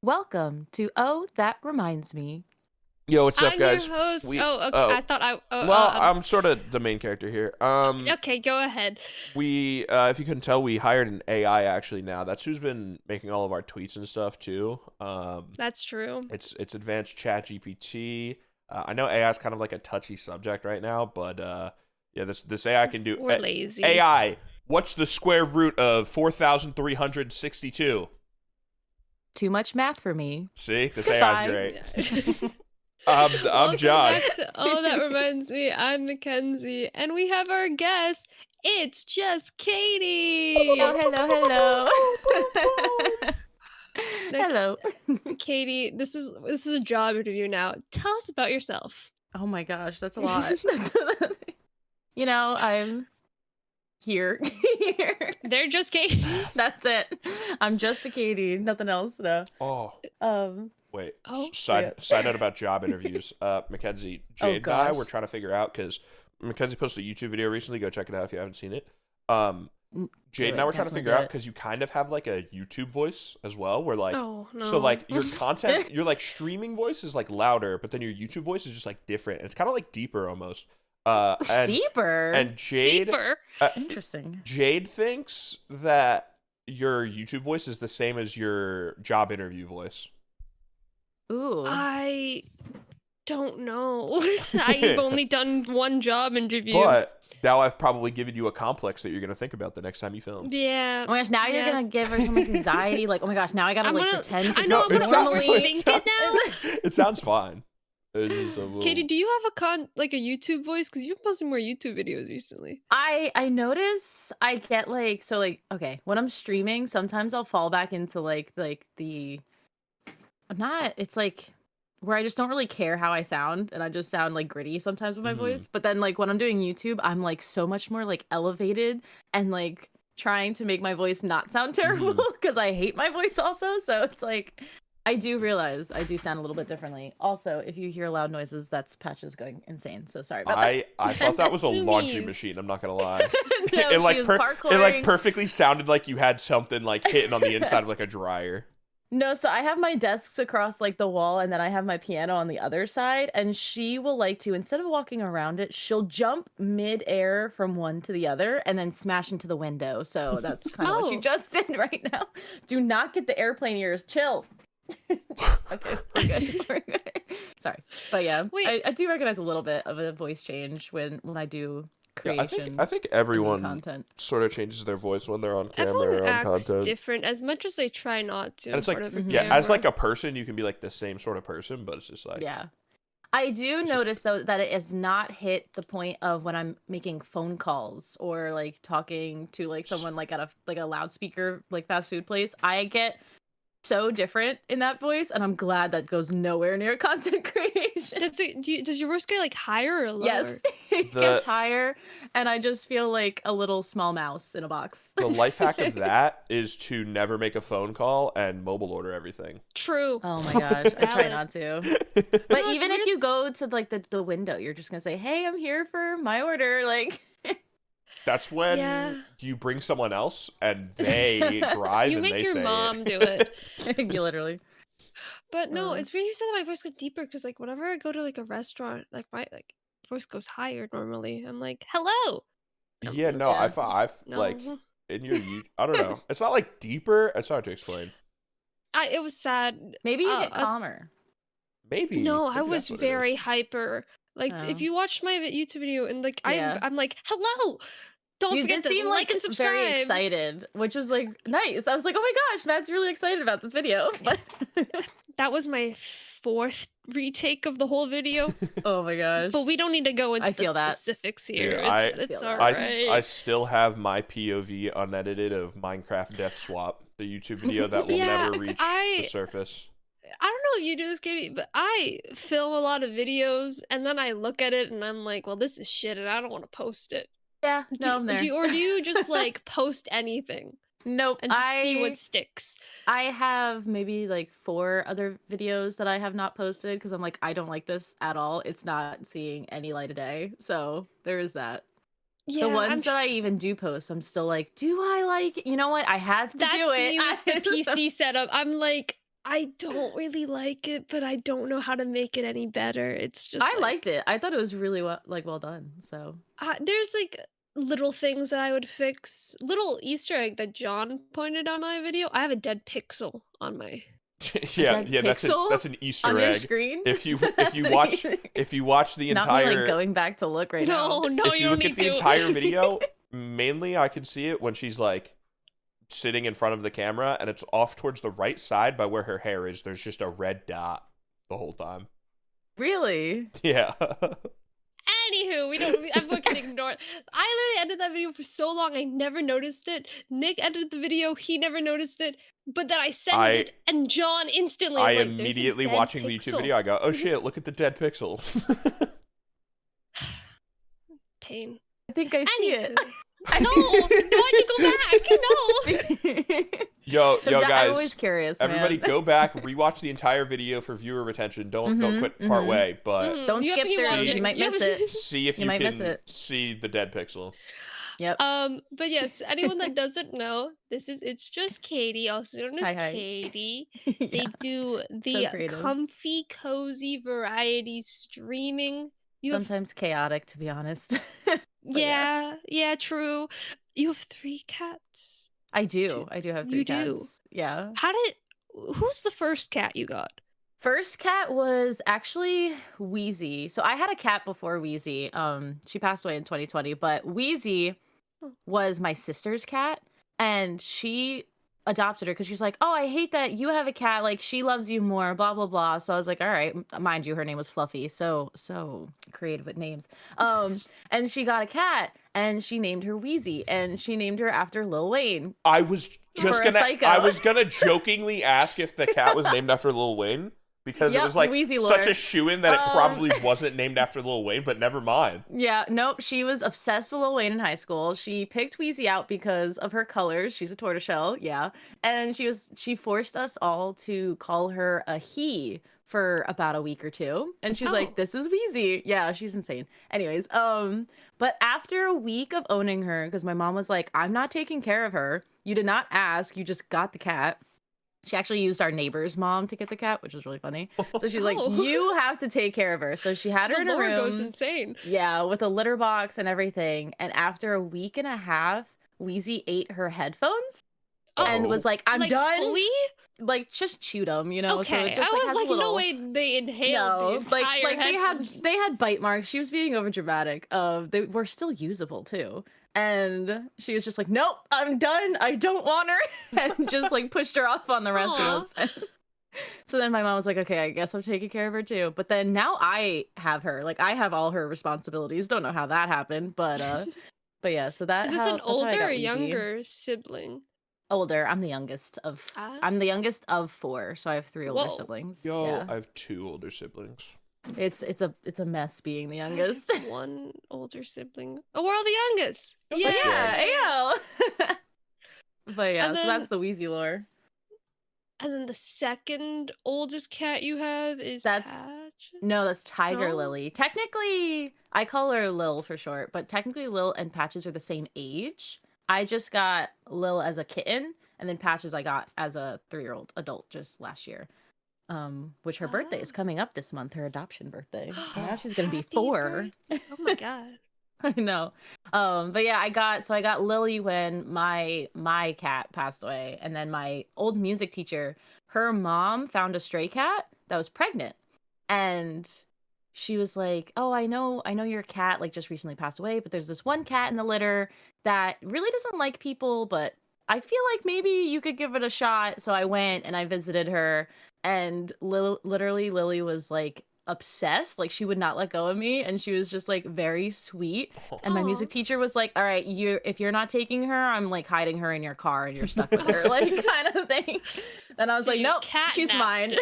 Welcome to Oh, That Reminds Me. Yo, what's up, I'm your guys? host. We Oh, okay. oh, I thought I. well, I'm sort of the main character here. Okay, go ahead. We if you couldn't tell, we hired an AI actually now. That's who's been making all of our tweets and stuff too. That's true. It's advanced chat GPT. I know AI is kind of like a touchy subject right now, but yeah, this AI can do We're lazy. AI. What's the square root of 4,362? Too much math for me. See, this Goodbye. AI is great. I'm Welcome John. back to Oh, That Reminds Me. I'm Mackenzie, and we have our guest. It's just Katie. Oh, hello. Now, Hello. Katie, this is a job interview now. Tell us about yourself. Oh my gosh, that's a lot. I'm here. They're just Katie. That's it. I'm just a Katie, nothing else. No. Oh. Wait. Oh. Side note about job interviews. Mackenzie, Jade and I gosh. were trying to figure out because Mackenzie posted a YouTube video recently. Go check it out if you haven't seen it. Jade and I were trying to figure out because you kind of have like a YouTube voice as well, where like Oh no. so like your content, your like streaming voice is like louder, but then your YouTube voice is just like different. It's kind of like deeper almost. And Deeper. and Jade, Deeper. Interesting. Jade thinks that your YouTube voice is the same as your job interview voice. Ooh. I don't know. I've only done one job interview. But now I've probably given you a complex that you're going to think about the next time you film. Yeah. Oh my gosh, now you're Yeah. gonna give her so much anxiety. Like, oh my gosh, now I gotta pretend to I know talk I'm gonna normally. overthink it now. It sounds fine. It is a little... Katie, do you have a YouTube voice? Because you've been posting more YouTube videos recently. I notice I get okay, when I'm streaming, sometimes I'll fall back into it's like where I just don't really care how I sound and I just sound like gritty sometimes with my voice. But then like when I'm doing YouTube, I'm like so much more like elevated and like trying to make my voice not sound terrible because I hate my voice also. So it's like I do realize I do sound a little bit differently. Also, if you hear loud noises, that's Patches going insane. So sorry about that. I thought that was a laundry Zoomies. machine. I'm not gonna lie. No, it like she is it like parkouring. perfectly sounded like you had something like hitting on the inside of like a dryer. No, so I have my desks across like the wall and then I have my piano on the other side and she will like to, instead of walking around it, she'll jump mid-air from one to the other and then smash into the window. So that's kind of what she Oh. just did right now. Do not get the airplane ears. Chill. Okay, we're good. We're good. Sorry. But yeah, Wait. I do recognize a little bit of a voice change when I do creation. I think everyone content. sort of changes their voice when they're on camera Everyone or on acts content. different as much as they try not to. And it's like, in front of a yeah, as like camera. a person, you can be like the same sort of person, but it's just like, Yeah. I do just- notice though that it has not hit the point of when I'm making phone calls or like talking to like someone like at a loudspeaker like fast food place. I get so different in that voice and I'm glad that goes nowhere near content creation. Does your voice get like higher or lower? Yes, it gets higher and I just feel like a little small mouse in a box. the life hack of that is to never make a phone call and mobile order everything. True. Oh my gosh, I try Valid. not to. But No, it's even if weird. you go to like the window, you're just gonna say, "Hey, I'm here for my order." Like, That's when Yeah. you bring someone else and they drive You and make they your say mom it. do it. you literally. But no, Uh. it's weird you said that my voice got deeper because like whenever I go to like a restaurant, like my voice goes higher normally. I'm like, hello. Yeah, no, Yeah. I've No. like in your I don't know. It's not like deeper. It's hard to explain. It was sad. Maybe you get Uh, calmer. Maybe. No, I maybe was that's what it very is. hyper. Like if Oh. you watch my YouTube video and like Yeah. I'm like, hello. Don't You forget did to seem like and subscribe. very excited, which was like nice. I was like, "Oh my gosh, Matt's really excited about this video." But That was my fourth retake of the whole video. oh my gosh. But we don't need to go into I the feel that. specifics here. Yeah, It's feel all that. right. I still have my POV unedited of Minecraft Death Swap, the YouTube video that will Yeah, never reach I- the surface. I don't know if you do this, Katie, but I film a lot of videos and then I look at it and I'm like, well, this is shit and I don't want to post it. Yeah, no, I'm there. Do you just like post anything Nope. and just see what sticks? I have maybe like 4 other videos that I have not posted because I'm like, I don't like this at all. It's not seeing any light of day. So there is that. Yeah, The ones that I even do post, I'm still like, do I like it? You know what? I have to do it. me with the PC setup. I'm like, I don't really like it, but I don't know how to make it any better. It's just I like liked it. I thought it was really well done. So there's like little things that I would fix. Little Easter egg that John pointed out in my video. I have a dead pixel on my. a Yeah, dead yeah, pixel that's an on Easter your egg. screen. If you That's watch amazing. the Not me like entire going back to look right now. No, if you you don't look at need the to. entire video, mainly I can see it when she's like sitting in front of the camera and it's off towards the right side by where her hair is. There's just a red dot the whole time. Really? Yeah. Anywho, everyone can ignore it. I literally edited that video for so long, I never noticed it. Nick edited the video, he never noticed it. But then I sent it, and John instantly I is like, "There's a immediately dead watching the YouTube pixel." video, I go, oh shit, look at the dead pixel. Pain. I think I see it. No, why'd you go back? No. Yo, I'm guys, always curious, everybody man. go back, rewatch the entire video for viewer retention. Don't quit part way, but Don't You have skip to keep through. watching. You might miss it. see if You you might miss can it. see the dead pixel. Yep. But yes, anyone that doesn't know, it's just Katie, also known as Hi. Katie. Yeah. They do the creative. comfy, cozy variety streaming. Sometimes chaotic, to be honest. Yeah, true. You have 3 cats. I do. I do have 3 You do? cats. Yeah. Who's the first cat you got? First cat was actually Wheezy. So I had a cat before Wheezy. She passed away in 2020, but Wheezy was my sister's cat, and she adopted her because she was like, oh, I hate that you have a cat, like she loves you more, blah blah blah. So I was like, all right, mind you, her name was Fluffy, so creative with names. And she got a cat and she named her Wheezy, and she named her after Lil Wayne. I was gonna jokingly ask if the cat was named after Lil Wayne, because it was like such a shoo-in that it probably wasn't named after Lil Wayne, but never mind. Yeah, nope. She was obsessed with Lil Wayne in high school. She picked Wheezy out because of her colors. She's a tortoiseshell, yeah. And she forced us all to call her a he for about a week or two. And she's like, this is Wheezy. Yeah, she's insane. Anyways, but after a week of owning her, because my mom was like, I'm not taking care of her. You did not ask, you just got the cat. She actually used our neighbor's mom to get the cat, which was really funny. So she's like, you have to take care of her. So she had her in a room. Goes insane. Yeah, with a litter box and everything. And after a week and a half, Wheezy ate her headphones and was like, I'm done. Fully? Like, just chewed them, you know? Okay, So it just, I was like, little... no way they inhaled the entire headphones. they had bite marks. She was being over dramatic. They were still usable too. And she was just like, nope, I'm done. I don't want her. And just like pushed her off on the rest of us. And so then my mom was like, okay, I guess I'm taking care of her too. But then now I have her. Like, I have all her responsibilities. Don't know how that happened. But yeah, so that is this an older or younger sibling? Older. I'm the youngest of I'm the youngest of 4, so I have 3 older siblings. I have 2 older siblings. It's a mess being the youngest. 1 older sibling. Oh, we're all the youngest. Yeah. But yeah, so that's the Wheezy lore. And then the second oldest cat you have is Patch? No, that's Tiger Lily. Technically, I call her Lil for short, but technically Lil and Patches are the same age. I just got Lil as a kitten, and then Patches I got as a 3-year-old adult just last year. Which her birthday is coming up this month, her adoption birthday. So now she's gonna be 4. Oh my god. I know. But yeah, I got Lily when my cat passed away, and then my old music teacher, her mom found a stray cat that was pregnant, and she was like, oh, I know your cat like just recently passed away, but there's this one cat in the litter that really doesn't like people, but I feel like maybe you could give it a shot. So I went and I visited her, and literally Lily was like obsessed. Like, she would not let go of me, and she was just like very sweet. And my music teacher was like, all right, if you're not taking her, I'm like hiding her in your car and you're stuck with her, like kind of thing. And I was like, nope, she's mine.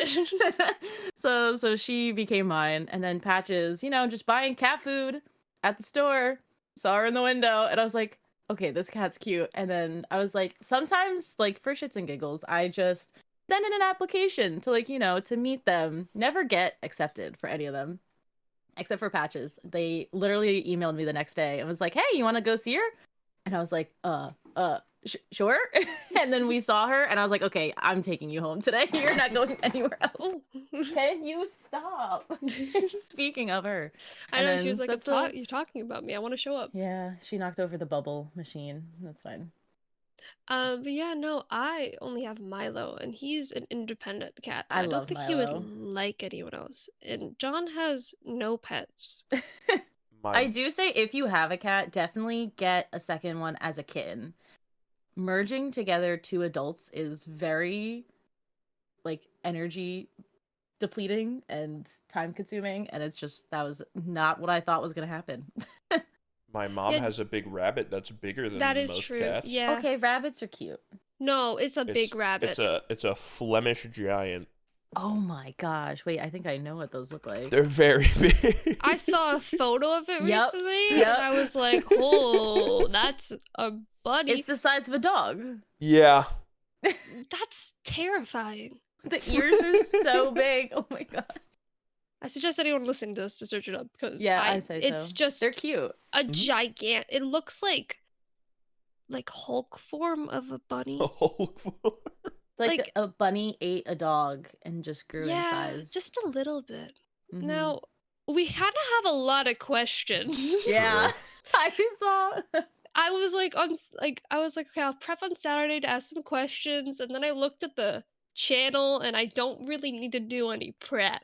So she became mine. And then Patches, just buying cat food at the store, saw her in the window, and I was like, okay, this cat's cute. And then I was like, sometimes, like, for shits and giggles, I just send in an application to, like, to meet them. Never get accepted for any of them, except for Patches. They literally emailed me the next day and was like, hey, you want to go see her? And I was like, Sure. And then we saw her and I was like, okay, I'm taking you home today. You're not going anywhere else. Oh. Can you stop? Speaking of her. I And know, she then was like, that's you're talking about me. I want to show up. Yeah, she knocked over the bubble machine. That's fine. But yeah, no, I only have Milo, and he's an independent cat. I I don't love think he would Milo. like anyone else. And John has no pets. I do say if you have a cat, definitely get a second one as a kitten. Merging together two adults is very, like, energy depleting and time consuming, and it's just, that was not what I thought was gonna happen. My mom has a big rabbit that's bigger than That is most true. cats. Yeah. Okay, rabbits are cute. No, it's a big rabbit. It's a Flemish giant. Oh my gosh. Wait, I think I know what those look like. They're very big. I saw a photo of it Yep, recently, yep. and I was like, oh, that's a buddy. It's the size of a dog. Yeah. That's terrifying. The ears are so big. Oh my god. I suggest anyone listening to this to search it up, because I say it's so. just They're cute. a gigant. It looks like Hulk form of a bunny. It's like a bunny ate a dog and just grew in size. Just a little bit. Mhm. Now, we kind of have a lot of questions. Yeah. I saw. I was like, okay, I'll prep on Saturday to ask some questions, and then I looked at the channel, and I don't really need to do any prep.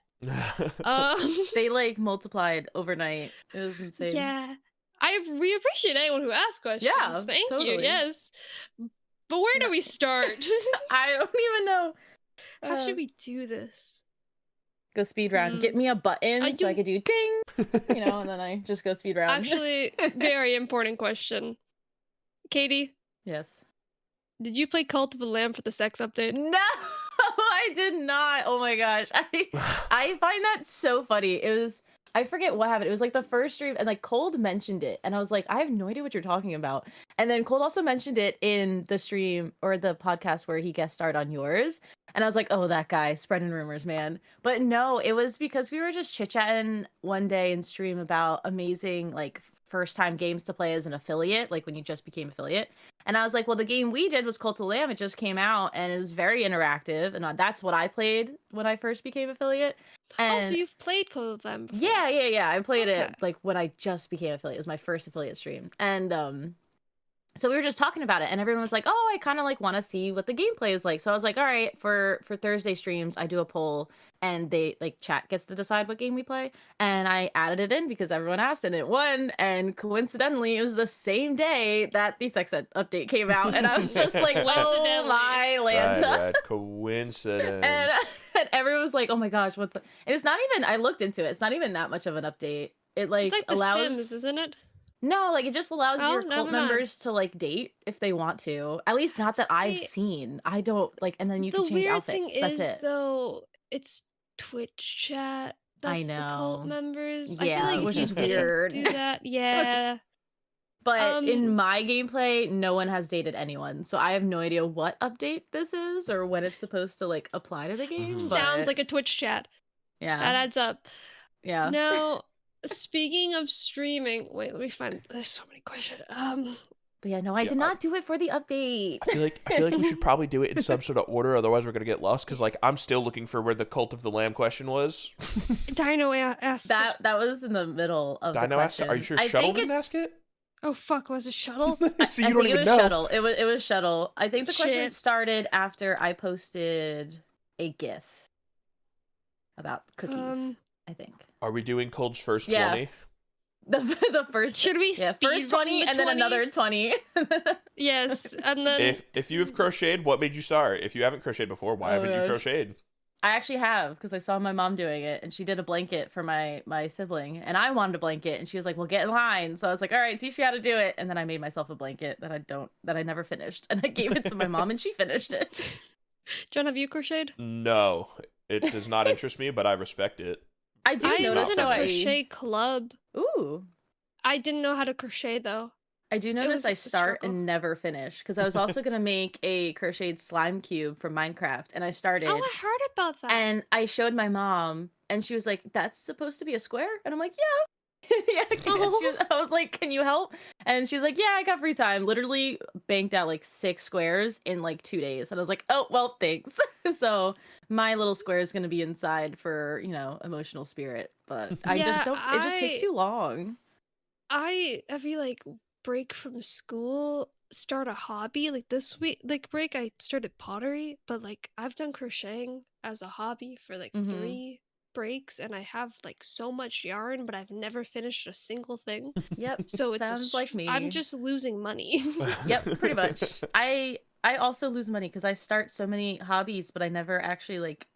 They like multiplied overnight. It was insane. Yeah. We appreciate anyone who asks questions. Yeah, Thank totally. you. Yes. But where do we start? I don't even know. How should we do this? Go speed round. Get me a button so I could do ding, and then I just go speed round. Actually, very important question. Katie? Yes. Did you play Cult of the Lamb for the sex update? No, I did not. Oh my gosh. I find that so funny. I forget what happened. It was like the first stream, and like Cold mentioned it, and I was like, I have no idea what you're talking about. And then Cold also mentioned it in the stream or the podcast where he guest starred on yours, and I was like, oh, that guy spreading rumors, man. But no, it was because we were just chit chatting one day in stream about amazing like first time games to play as an affiliate, like when you just became affiliate. And I was like, well, the game we did was Cult of the Lamb. It just came out, and it was very interactive, and that's what I played when I first became affiliate. And so you've played Cult of the Lamb before? Yeah. I played it like when I just became affiliate. It was my first affiliate stream. And so we were just talking about it, and everyone was like, oh, I kind of like want to see what the gameplay is like. So I was like, all right, for Thursday streams, I do a poll, and they like chat gets to decide what game we play. And I added it in because everyone asked, and it won. And coincidentally, it was the same day that the sex ed update came out. And I was just like, oh my Lanta. That coincidence. And everyone was like, oh my gosh, and it's not even, I looked into it, it's not even that much of an update. It like, it's like allows The Sims, isn't it? No, like it just allows your cult never members to like date if they want to. At least not that I've seen. I don't like, and then you can change outfits. The weird thing That's is, it. though, it's Twitch chat. That's the cult members. Yeah, I feel like which you is weird. do that. Yeah. But in my gameplay, no one has dated anyone, so I have no idea what update this is or when it's supposed to like apply to the game. Sounds like a Twitch chat. Yeah, that adds up. Yeah. Now, speaking of streaming, wait, let me find. There's so many questions. But yeah, no, I did not do it for the update. I feel like we should probably do it in some sort of order, otherwise we're gonna get lost. Because like I'm still looking for where the Cult of the Lamb question was. Dino asked that was in the middle of Dino the question. Are you sure Shuttle didn't ask it? Oh fuck, was it Shuttle? See, you I don't think even it was know. Shuttle. It was Shuttle. I think the question started after I posted a GIF about cookies. I think. Are we doing Cold's first 20? The first. Should we speed first 20 and 20? then another 20? Yes, and then if you have crocheted, what made you start? If you haven't crocheted before, why haven't you crocheted? I actually have, because I saw my mom doing it, and she did a blanket for my sibling, and I wanted a blanket, and she was like, well, get in line. So I was like, all right, teach me how to do it. And then I made myself a blanket that I never finished, and I gave it to my mom, and she finished it. John, have you crocheted? No, it does not interest me, but I respect it. I do notice was in a crochet club. Ooh. I didn't know how to crochet, though. I do notice I start and never finish, because I was also going to make a crocheted slime cube from Minecraft, and I started. Oh, I heard about that. And I showed my mom, and she was like, that's supposed to be a square? And I'm like, yeah. Yeah, I was like, "Can you help?" And she's like, "Yeah, I got free time." Literally banked out like 6 squares in like 2 days. And I was like, "Oh, well, thanks." So my little square is gonna be inside for, emotional spirit. But I just Yeah, don't. It just takes too long. I every like break from school start a hobby. Like this week, like break, I started pottery, but like I've done crocheting as a hobby for like Hmm. 3 breaks, and I have like so much yarn, but I've never finished a single thing. Yep, So sounds like I'm me. just losing money. Yep, pretty much. I also lose money because I start so many hobbies, but I never actually like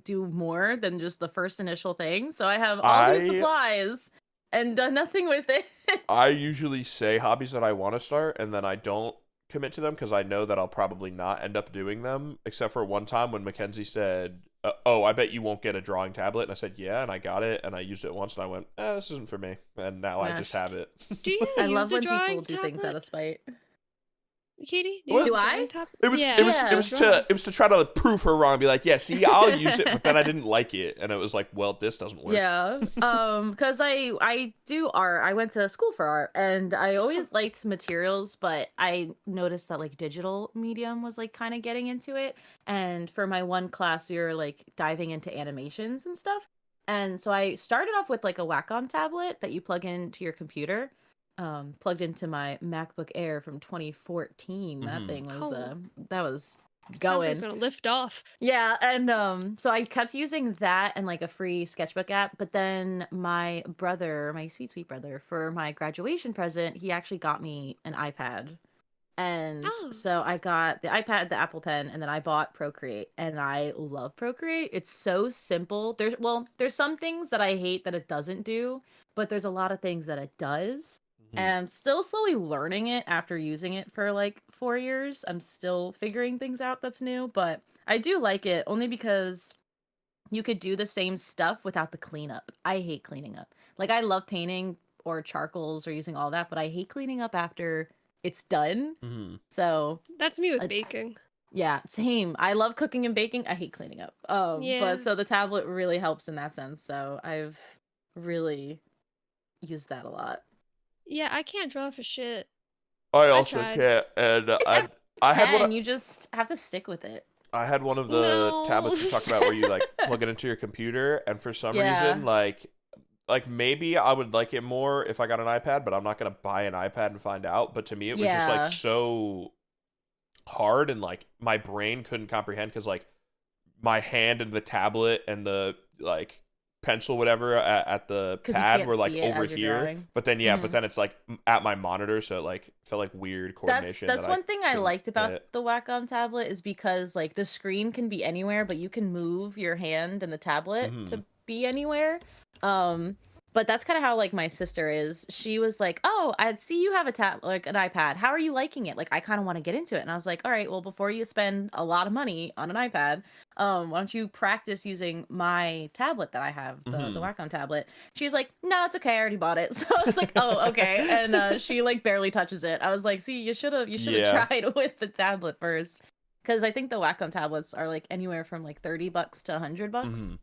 do more than just the first initial thing. So I have all these I supplies and done nothing with it. I usually say hobbies that I want to start, and then I don't commit to them because I know that I'll probably not end up doing them. Except for one time when Mackenzie said, "Oh, I bet you won't get a drawing tablet," and I said, "Yeah," and I got it, and I used it once, and I went, "This isn't for me," and now I just Gosh. have it. Do you I use love a when people drawing do things out tablet, of spite. Katie? Do you What? use Do a I? drawing tablet? It was Yeah. it was it Yeah. was Draw. to it was to try to prove her wrong and be like, yeah, see, I'll use it, but then I didn't like it, and it was like, well, this doesn't work. Yeah. Because I do art. I went to school for art, and I always liked materials, but I noticed that like digital medium was like kind of getting into it. And for my one class, we were like diving into animations and stuff. And so I started off with like a Wacom tablet that you plug into your computer. Plugged into my MacBook Air from 2014. That thing was Oh, that was sounds like going. it's gonna lift off. Yeah, and so I kept using that and like a free sketchbook app, but then my brother, my sweet brother, for my graduation present, he actually got me an iPad. And Oh, so I got the iPad, the Apple Pen, and then I bought Procreate, and I love Procreate. It's so simple. There's some things that I hate that it doesn't do, but there's a lot of things that it does. And I'm still slowly learning it after using it for like 4 years. I'm still figuring things out that's new, but I do like it only because you could do the same stuff without the cleanup. I hate cleaning up. Like I love painting or charcoals or using all that, but I hate cleaning up after it's done. So, that's me with uh, baking. yeah, same. I love cooking and baking. I hate cleaning up. But Yeah. so the tablet really helps in that sense. So I've really used that a lot. Yeah, I can't draw for shit. I I also tried. can't, and Everyone I had can. You just have to stick with it. I had one of the No. tablets you talked about where you like plug it into your computer, and for some reason, Yeah. like maybe I would like it more if I got an iPad, but I'm not gonna buy an iPad and find out. But to me, it was just like Yeah. so hard, and like my brain couldn't comprehend because like my hand and the tablet and the like pencil whatever at the 'Cause you pad can't were like see it over as you're here, drawing. but then but then it's like at my monitor, so it like felt like weird coordination. That's that one thing I couldn't liked about fit. the Wacom tablet is because like the screen can be anywhere, but you can move your hand and the tablet to be anywhere. But that's kind of how like my sister is. She was like, "Oh, I see you have like an iPad. How are you liking it? Like I kind of want to get into it." And I was like, "All right, well before you spend a lot of money on an iPad, why don't you practice using my tablet that I have, the Wacom tablet?" She's like, "No, it's okay. I already bought it." So I was like, "Oh, okay." And she like barely touches it. I was like, "See, you should have Yeah. tried with the tablet first." Because I think the Wacom tablets are like anywhere from like $30 to $100.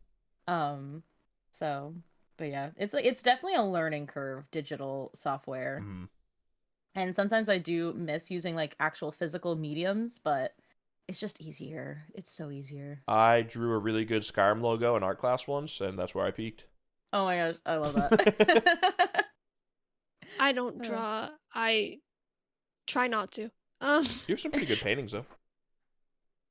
So, but yeah, it's definitely a learning curve, digital software. And sometimes I do miss using like actual physical mediums, but it's just easier. It's so easier. I drew a really good Skyrim logo in art class once, and that's where I peaked. Oh my gosh, I love that. I don't draw. I try not to. You have some pretty good paintings though.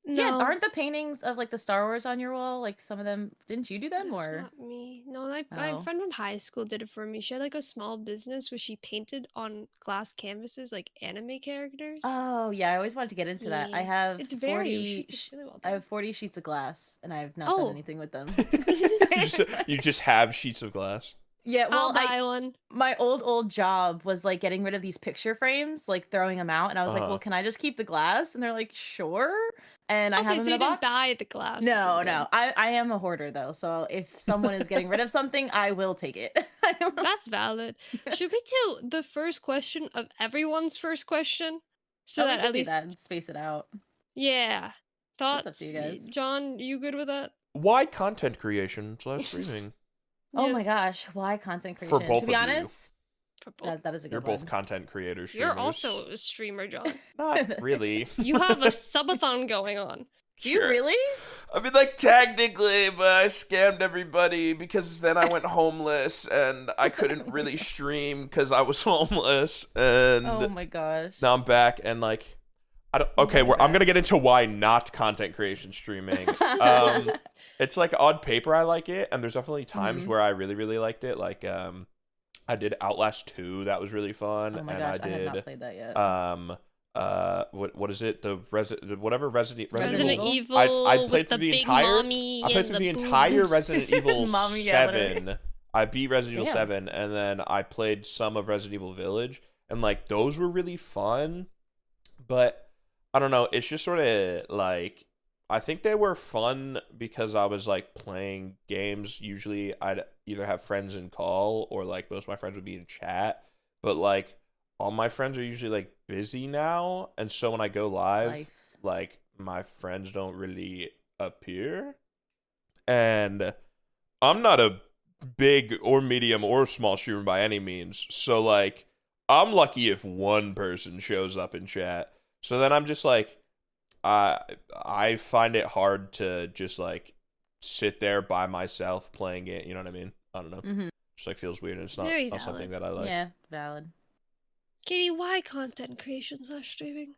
Yeah, No. aren't the paintings of like the Star Wars on your wall? Like some of them, didn't you do them That's or? not me. No, my Oh. friend from high school did it for me. She had like a small business where she painted on glass canvases like anime characters. Oh yeah, I always wanted to get into that. I Yeah. have It's 40 it's really well I done. have 40 sheets of glass and I have not done Oh. anything with them. You just have sheets of glass. Yeah, well, I'll buy one. my old job was like getting rid of these picture frames, like throwing them out, and I was like, "Well, can I just keep the glass?" And they're like, "Sure." And I have Okay, them so in a you didn't box. buy the glass. which is No, good. no. I am a hoarder though, so if someone is getting rid of something, I will take it. That's valid. Should we do the first question of everyone's first question? So Oh, we that could at do least that and space it out. yeah. That's up to Thoughts? you guys. John, you good with that? Why content creation / streaming? Oh my Yes. gosh, why content For creation? both To be of you. honest, For both. that is a You're good both one. content creators, You're streamers. also a streamer, John. Not really. You have a subathon going on. Do you really? I mean, like, technically, but I scammed everybody because then I went homeless and I couldn't really stream because I was homeless. And Oh my gosh. now I'm back and, like, I don't. Okay, I'm going to get into why not content creation streaming. It's, like, on paper I like it, and there's definitely times where I really, really liked it. Like, I did Outlast 2. That was really fun. Oh my and gosh, I have did, not played that yet. what is it? The Resident Evil. I played with through the big entire. mommy I played and through the boobs. entire Resident Evil Mommy gathering. 7. I beat Resident Evil Damn. 7, and then I played some of Resident Evil Village, and like those were really fun. But I don't know. It's just sort of like I think they were fun because I was like playing games. Usually, I'd either have friends in call or like most of my friends would be in chat. But like all my friends are usually like busy now, and so when I go live, like my friends don't really appear. And I'm not a big or medium or small streamer by any means, so like I'm lucky if one person shows up in chat. So then I'm just like I find it hard to just like sit there by myself playing it, you know what I mean? I don't know. Mm-hmm. Just like feels weird, and it's not Very something valid. that I like. Yeah, valid. Katie, why content creation / streaming?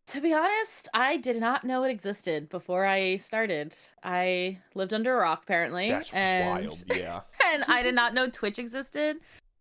To be honest, I did not know it existed before I started. I lived under a rock apparently. That's and, wild, yeah. And I did not know Twitch existed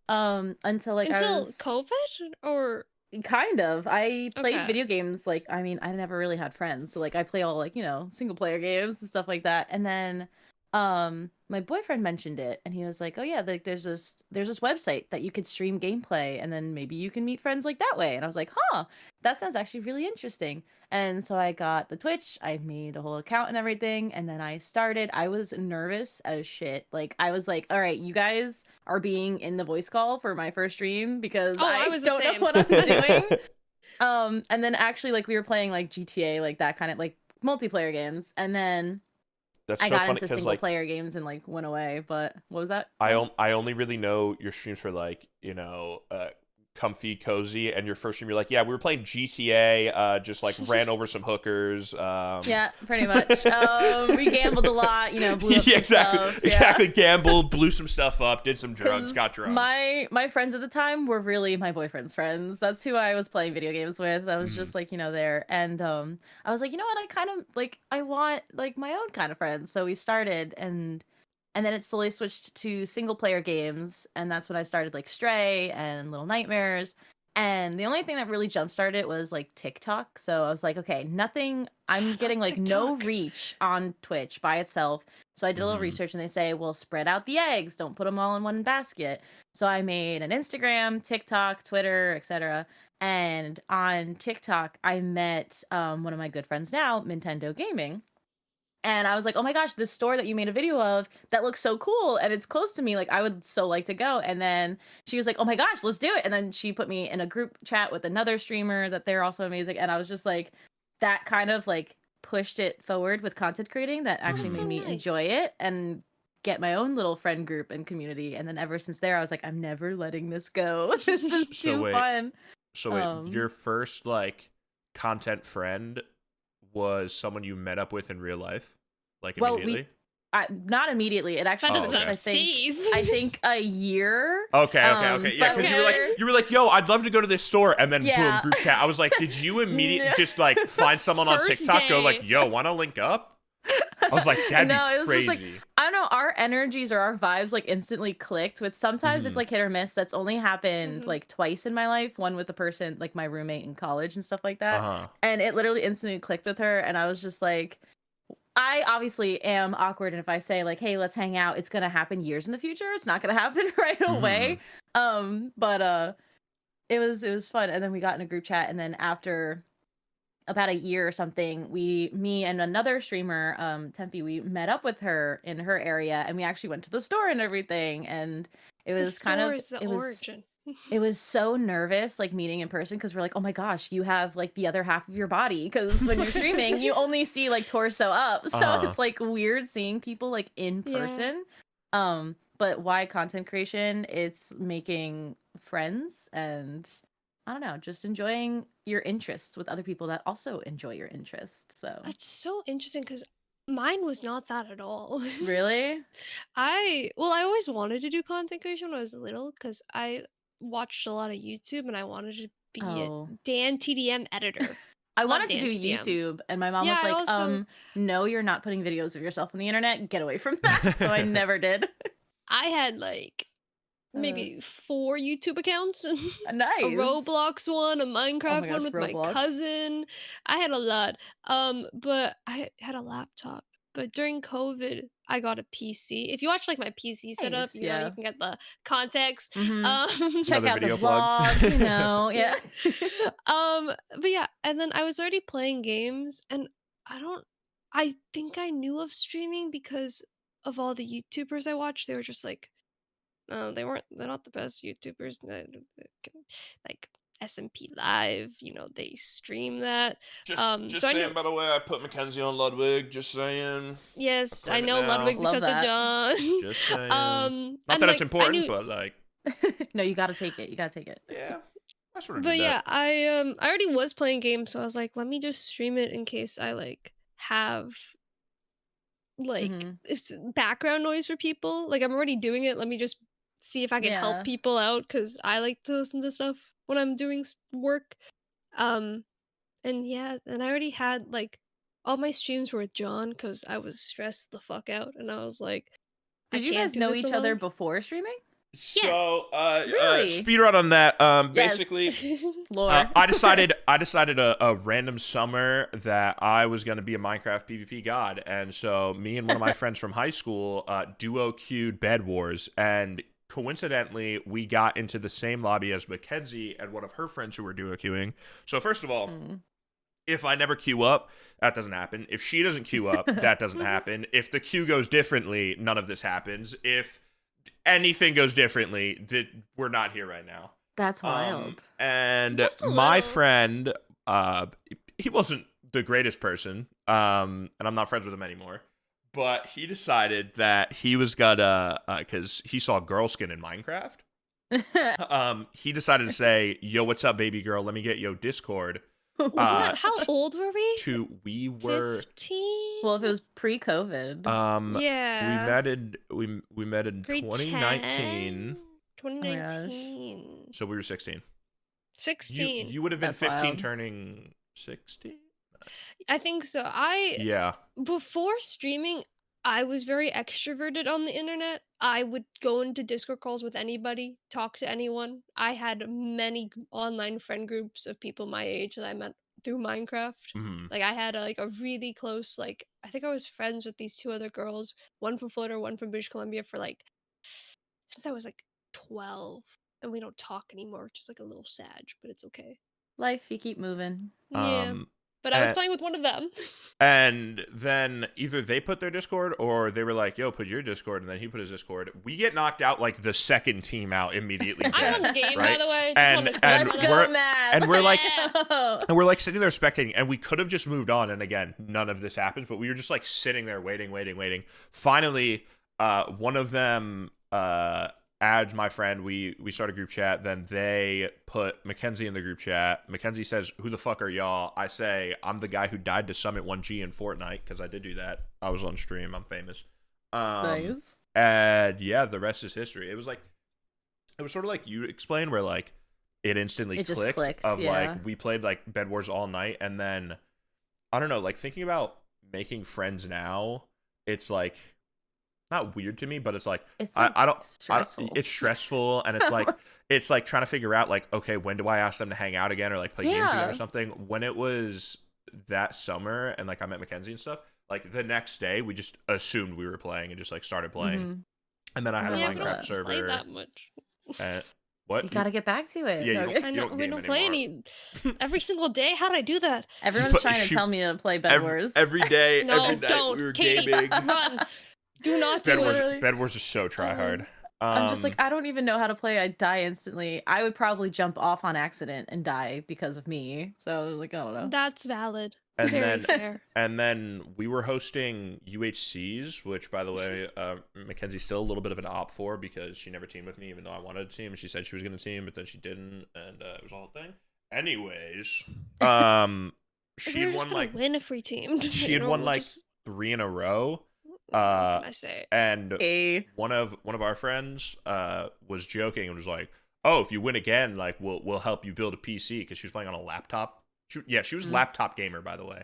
until I was COVID or kind of. I played Okay. video games like I mean, I never really had friends. So like I play all like, single player games and stuff like that. And then my boyfriend mentioned it and he was like, "Oh yeah, like there's this website that you could stream gameplay and then maybe you can meet friends like that way." And I was like, "Huh, that sounds actually really interesting." And so I got the Twitch, I made a whole account and everything, and then I started. I was nervous as shit. Like I was like, "All right, you guys are being in the voice call for my first stream because I was the don't know same. what I'm doing." And then actually like we were playing like GTA, like that kind of like multiplayer games, and then That's I so got funny into because single like player games and like went away. But what was that? I only really know your streams for like comfy cozy, and your first stream you're like, yeah, we were playing GTA, just like ran over some hookers. Yeah, pretty much. We gambled a lot, blew up Yeah, some exactly, stuff. exactly. Gambled, blew some stuff up, did some drugs, 'Cause got drunk. My friends at the time were really my boyfriend's friends. That's who I was playing video games with. I was just like, there. And I was like, you know what? I kind of like I want like my own kind of friends. So we started and then it slowly switched to single player games, and that's when I started like Stray and Little Nightmares. And the only thing that really jump started it was like TikTok. So I was like, okay, I'm getting like no TikTok. reach on Twitch by itself. So I did a little research and they say, well, spread out the eggs, don't put them all in one basket. So I made an Instagram, TikTok, Twitter, etc. And on TikTok, I met one of my good friends now, Nintendo Gaming. And I was like, "Oh my gosh, this store that you made a video of, that looks so cool and it's close to me. Like I would so like to go." And then she was like, "Oh my gosh, let's do it." And then she put me in a group chat with another streamer that they're also amazing. And I was just like, that kind of like pushed it forward with content creating that actually that's made so me nice. enjoy it and get my own little friend group and community. And then ever since there, I was like, I'm never letting this go. This is too fun. So wait, your first like content friend was someone you met up with in real life, like immediately? Not immediately. It actually That took doesn't us, save. I think a year. Okay. Yeah, but because you were like, yo, I'd love to go to this store, and then boom, group chat. I was like, did you immediately No. just like find someone on First TikTok, go like, day. yo, want to link up? I was like, that'd No, it be was crazy. just like, I don't know, our energies or our vibes like instantly clicked. With sometimes it's like hit or miss. That's only happened like twice in my life. One with the person, like my roommate in college and stuff like that. And it literally instantly clicked with her, and I was just like, I obviously am awkward, and if I say like, "Hey, let's hang out," it's gonna happen years in the future. It's not gonna happen right away. But it was fun, and then we got in a group chat, and then after about a year or something, me and another streamer, Tempe, we met up with her in her area, and we actually went to the store and everything, and it was kind of origin. It was so nervous, like meeting in person, because we're like, oh my gosh, you have like the other half of your body, because when you're streaming, you only see like torso up, so it's like weird seeing people like in person. But but why content creation? It's making friends and I don't know, just enjoying your interests with other people that also enjoy your interest. So That's so interesting because mine was not that at all. really? I always wanted to do content creation when I was little because I watched a lot of YouTube and I wanted to be a Oh. Dan TDM editor. I Love wanted to Dan do TDM. YouTube and my mom Yeah, was I like, also no, you're not putting videos of yourself on the internet. Get away from that. So I never did. I had like Uh, maybe 4 YouTube accounts. A nice. Roblox one, a Oh my Minecraft one gosh, with my Roblox. cousin. I had a lot. But I had a laptop. But during COVID, I got a PC. If you watch like my PC setup, Nice, you know, you yeah. can get the context. Check Another out the video plug. vlog, you know. Yeah. But yeah, and then I was already playing games and I don't I think I knew of streaming because of all the YouTubers I watched. They were just like they're not the best YouTubers. Like SMP Live, you know, they stream that. So Just I saying, knew by the way, I put Mackenzie on Ludwig. Just saying. I yes, I claim it know now. Ludwig Love because of that. John. Just saying. Not And that it's like I important, knew but like, No, you gotta take it. You gotta take it. yeah, I sort of but did that. yeah, I already was playing games, so I was like, let me just stream it in case I like have like hmm it's background noise for people. Like I'm already doing it. Let me just see if I can help Yeah. people out because I like to listen to stuff when I'm doing work. Um, and yeah, and I already had like all my streams were with John because I was stressed the fuck out, and I was like, I Did you can't guys do know this each other alone. before streaming? Yeah. So, Really? speed run on that. Yes. Basically, Lore. I decided a random summer that I was gonna be a Minecraft PvP god, and so me and one of my friends from high school duo queued Bed Wars, and coincidentally we got into the same lobby as Mackenzie and one of her friends who were duo queuing. So first of all, Mm. if I never queue up, that doesn't happen. If she doesn't queue up, that doesn't happen. If the queue goes differently, none of this happens. If anything goes differently, we're not here right now. That's wild. And Just a my little. friend, he wasn't the greatest person, and I'm not friends with him anymore. But he decided that he was gonna, because he saw girl skin in Minecraft. He decided to say, "Yo, what's up, baby girl? Let me get yo Discord." What? How old were we? We were 15? Well, if it was pre-COVID. Yeah. we met in Grade 2019, 10? Oh my gosh. 2019. so we were 16. 16. You would have been That's 15 wild. turning 16? I think so. Yeah. Before streaming, I was very extroverted on the internet. I would go into Discord calls with anybody, talk to anyone. I had many online friend groups of people my age that I met through Minecraft. Mhm. Like I had a really close like I think I was friends with these 2 other girls, one from Florida, one from British Columbia for like since I was like 12 and we don't talk anymore, which is like a little sad, but it's okay. Life, you keep moving. Yeah. Um But I was and, playing with one of them. and then either they put their Discord or they were like, "Yo, put your Discord," and then he put his Discord. We get knocked out like the second team out immediately. I won the dead, game, right? by the way. Just And wanted to and Let's clarify go, that. Matt. and we're like Yeah. and we're like sitting there expecting, and we could have just moved on. And again, none of this happens, but we were just like sitting there waiting. Finally, one of them adds my friend. We start a group chat. Then they put Mackenzie in the group chat. Mackenzie says, "Who the fuck are y'all?" I say, "I'm the guy who died to Summit 1G in Fortnite," because I did do that. I was on stream. I'm famous. Nice. And yeah, the rest is history. It was sort of like you explained, where like it instantly It just clicked clicks, of yeah. like we played like Bed Wars all night, and then I don't know, like thinking about making friends now, it's like not weird to me, but it's like It's I, like, I don't stressful. it's stressful, and it's like it's like trying to figure out like, okay, when do I ask them to hang out again or like play games again Yeah. or something. When it was that summer and like I met Mackenzie and stuff, like the next day we just assumed we were playing and just like started playing. Mhm. And then I had a Yeah, we but Minecraft don't server. play that much. What? You gotta get back to it. Yeah, No, you okay. don't, I you know don't we game don't play anymore. any every single day. How would I do that? Everyone's But trying to she- tell me to play Bed Wars. Every day, No, every night don't. we were Katie, gaming. run. Do not do Bed Wars, it. Literally. Bed Wars is so try hard. I'm just like, I don't even know how to play. I die instantly. I would probably jump off on accident and die because of me. So like, I don't know. That's valid. And then we were hosting UHCs, which, by the way, Mackenzie's still a little bit of an op for because she never teamed with me, even though I wanted to team. And she said she was going to team, but then she didn't, and it was all a thing. Anyways, she had won like win if we teamed. She had won like 3 in a row. What can I say? And one of our friends was joking and was like, "Oh, if you win again, like we'll help you build a PC," because she was playing on a laptop. She was laptop gamer, by the way,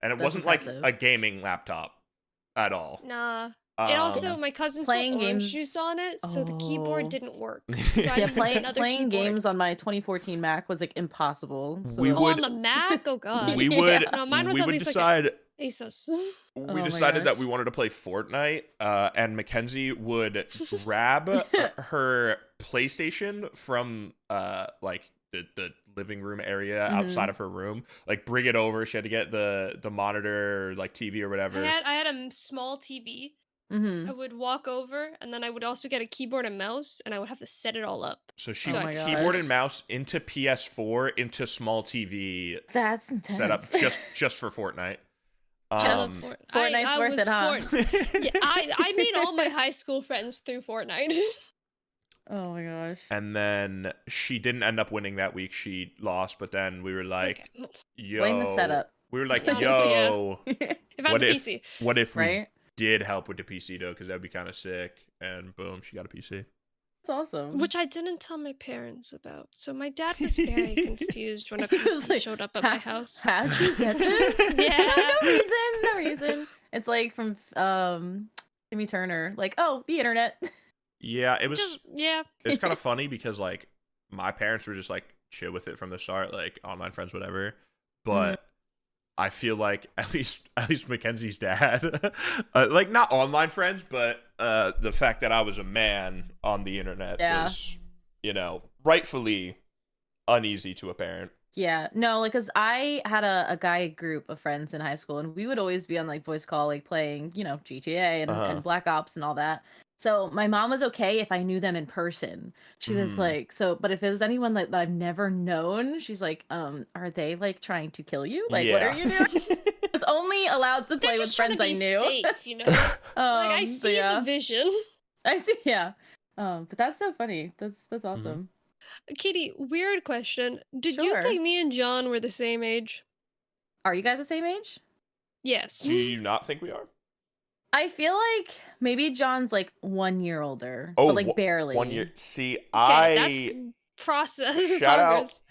and it wasn't impressive. Like a gaming laptop at all. Nah. It also, my cousin's playing orange juice on it, so the keyboard didn't work. So playing games on my 2014 Mac was like impossible. So on the Mac? Oh god. We would. No, mine was we would decide. Like Asus. We decided that we wanted to play Fortnite, and Mackenzie would grab her PlayStation from like the living room area outside of her room, like bring it over. She had to get the monitor, or, like TV or whatever. I had a small TV. I would walk over, and then I would also get a keyboard and mouse, and I would have to set it all up. So she keyboard and mouse into PS4 into small TV. That's intense. Set up just for Fortnite. Fortnite's worth it, huh? Yeah, I made all my high school friends through Fortnite. Oh my gosh. And then she didn't end up winning that week. She lost, but then we were like, yo. Blame the setup. We were like, yo. PC. What if we did help with the PC, though? Because that'd be kind of sick. And boom, she got a PC. That's awesome. Which I didn't tell my parents about. So my dad was very confused when a PC showed up at my house. How'd you get this? Yeah. No reason. It's like from Timmy Turner. Like, oh, the internet. Yeah, it was. Yeah. It's kind of funny because like my parents were just like chill with it from the start, like online friends, whatever. But I feel like at least Mackenzie's dad, like not online friends, but the fact that I was a man on the internet was, rightfully uneasy to a parent. Yeah, no, like, cause I had a guy group of friends in high school, and we would always be on like voice call, like playing, GTA and Black Ops and all that. So my mom was okay if I knew them in person. She was like, but if it was anyone that I've never known, she's like, are they like trying to kill you? Like, what are you doing? I was only allowed to play with friends I knew. Safe, like I see the vision. I see, yeah. But that's so funny. That's awesome. Katie, weird question. Did you think me and John were the same age? Are you guys the same age? Yes. Do you not think we are? I feel like maybe John's like 1 year older, but like barely. 1 year. See, that's process.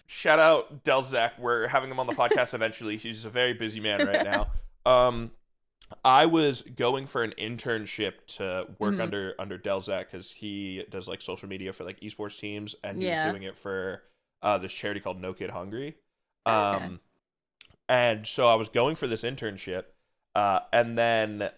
Shout out Delzak. We're having him on the podcast eventually. He's a very busy man right now. I was going for an internship to work under Delzak because he does like social media for like esports teams, and he's doing it for this charity called No Kid Hungry. And so I was going for this internship, and then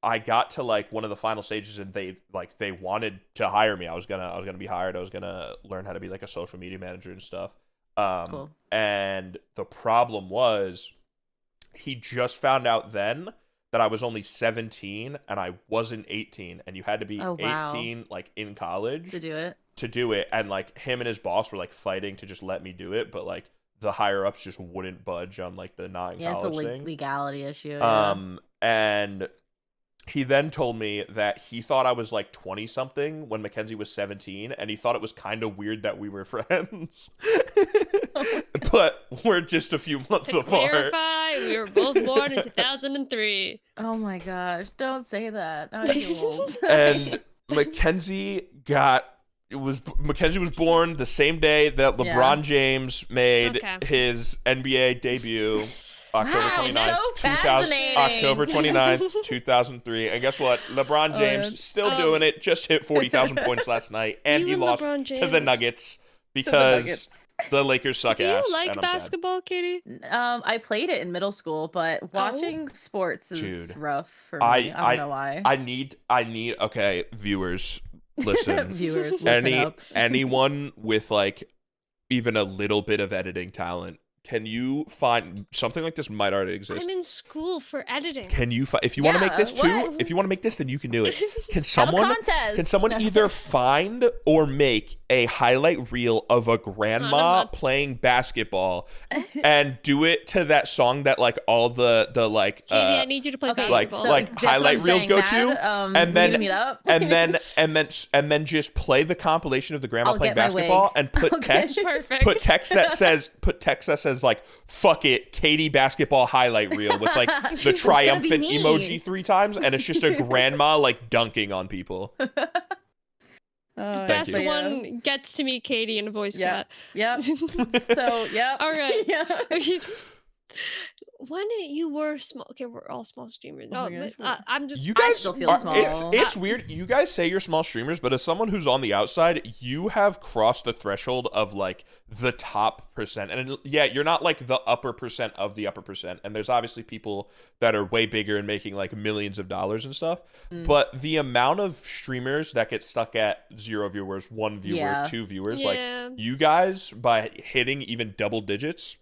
I got to like one of the final stages, and they wanted to hire me. I was gonna be hired. I was gonna learn how to be like a social media manager and stuff. Cool. And the problem was, he just found out then that I was only 17 and I wasn't 18, and you had to be 18 like in college to do it. And like him and his boss were like fighting to just let me do it, but like the higher ups just wouldn't budge on like the not in college thing. It's a legality issue. And he then told me that he thought I was like 20 something when Mackenzie was 17, and he thought it was kind of weird that we were friends. But we're just a few months apart. Clarify, we were both born in 2003. Oh my gosh, don't say that. Now I'm old. And Mackenzie was born the same day that LeBron James made his NBA debut. October 29th, October 29th, 2003. And guess what? LeBron James still doing it. Just hit 40,000 points last night, and he lost to the Nuggets because the Lakers suck ass. Do you like basketball, Katie? I played it in middle school, but watching sports is rough for me. I don't know why. I need okay, viewers, listen. Listen up. Anyone with like even a little bit of editing talent can you find something like this? Might already exist. I'm in school for editing. Can you if you want to make this too? If you want to make this, then you can do it. Can someone either find or make a highlight reel of a grandma playing basketball and do it to that song that like all the like Katie, I need you to play basketball. Like highlight reels go to, and then just play the compilation of the grandma playing basketball and put text that says like fuck it, Katie basketball highlight reel with like the triumphant emoji 3 times, and it's just a grandma like dunking on people. Best one gets to meet Katie in a voice chat. Yep. So, yep. All right. Yeah. When you were small, okay, we're all small streamers. No, I'm just. You guys I still feel small. It's weird. You guys say you're small streamers, but as someone who's on the outside, you have crossed the threshold of like the top percent. And yeah, you're not like the upper percent of the upper percent. And there's obviously people that are way bigger and making like millions of dollars and stuff. But the amount of streamers that get stuck at 0 viewers, 1 viewer, 2 viewers, like you guys by hitting even double digits.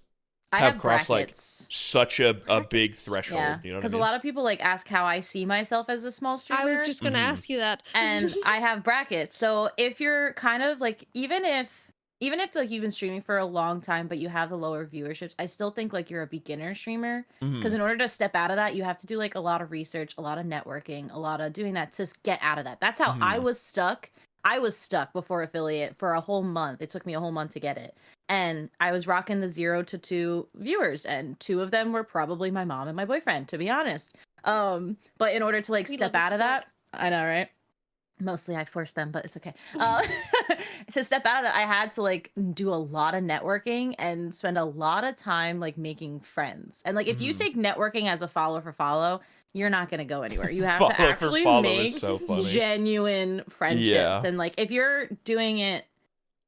I have crossed brackets. like such a big threshold. Yeah, you know, because what I mean? a lot of people like ask how I see myself as a small streamer. I was just gonna ask you that. And I have brackets. So if you're kind of like, even if like you've been streaming for a long time, but you have the lower viewerships, I still think like you're a beginner streamer. Because in order to step out of that, you have to do like a lot of research, a lot of networking, a lot of doing that to get out of that. That's how I was stuck. I was stuck before affiliate for a whole month. It took me a whole month to get it. And I was rocking the 0 to 2 viewers, and 2 of them were probably my mom and my boyfriend, to be honest. But in order to like step out of that, I know, right? Mostly I forced them, but it's okay. To step out of that, I had to like do a lot of networking and spend a lot of time like making friends. And like if you take networking as a follow for follow, you're not going to go anywhere. You have to actually make genuine friendships. And like if you're doing it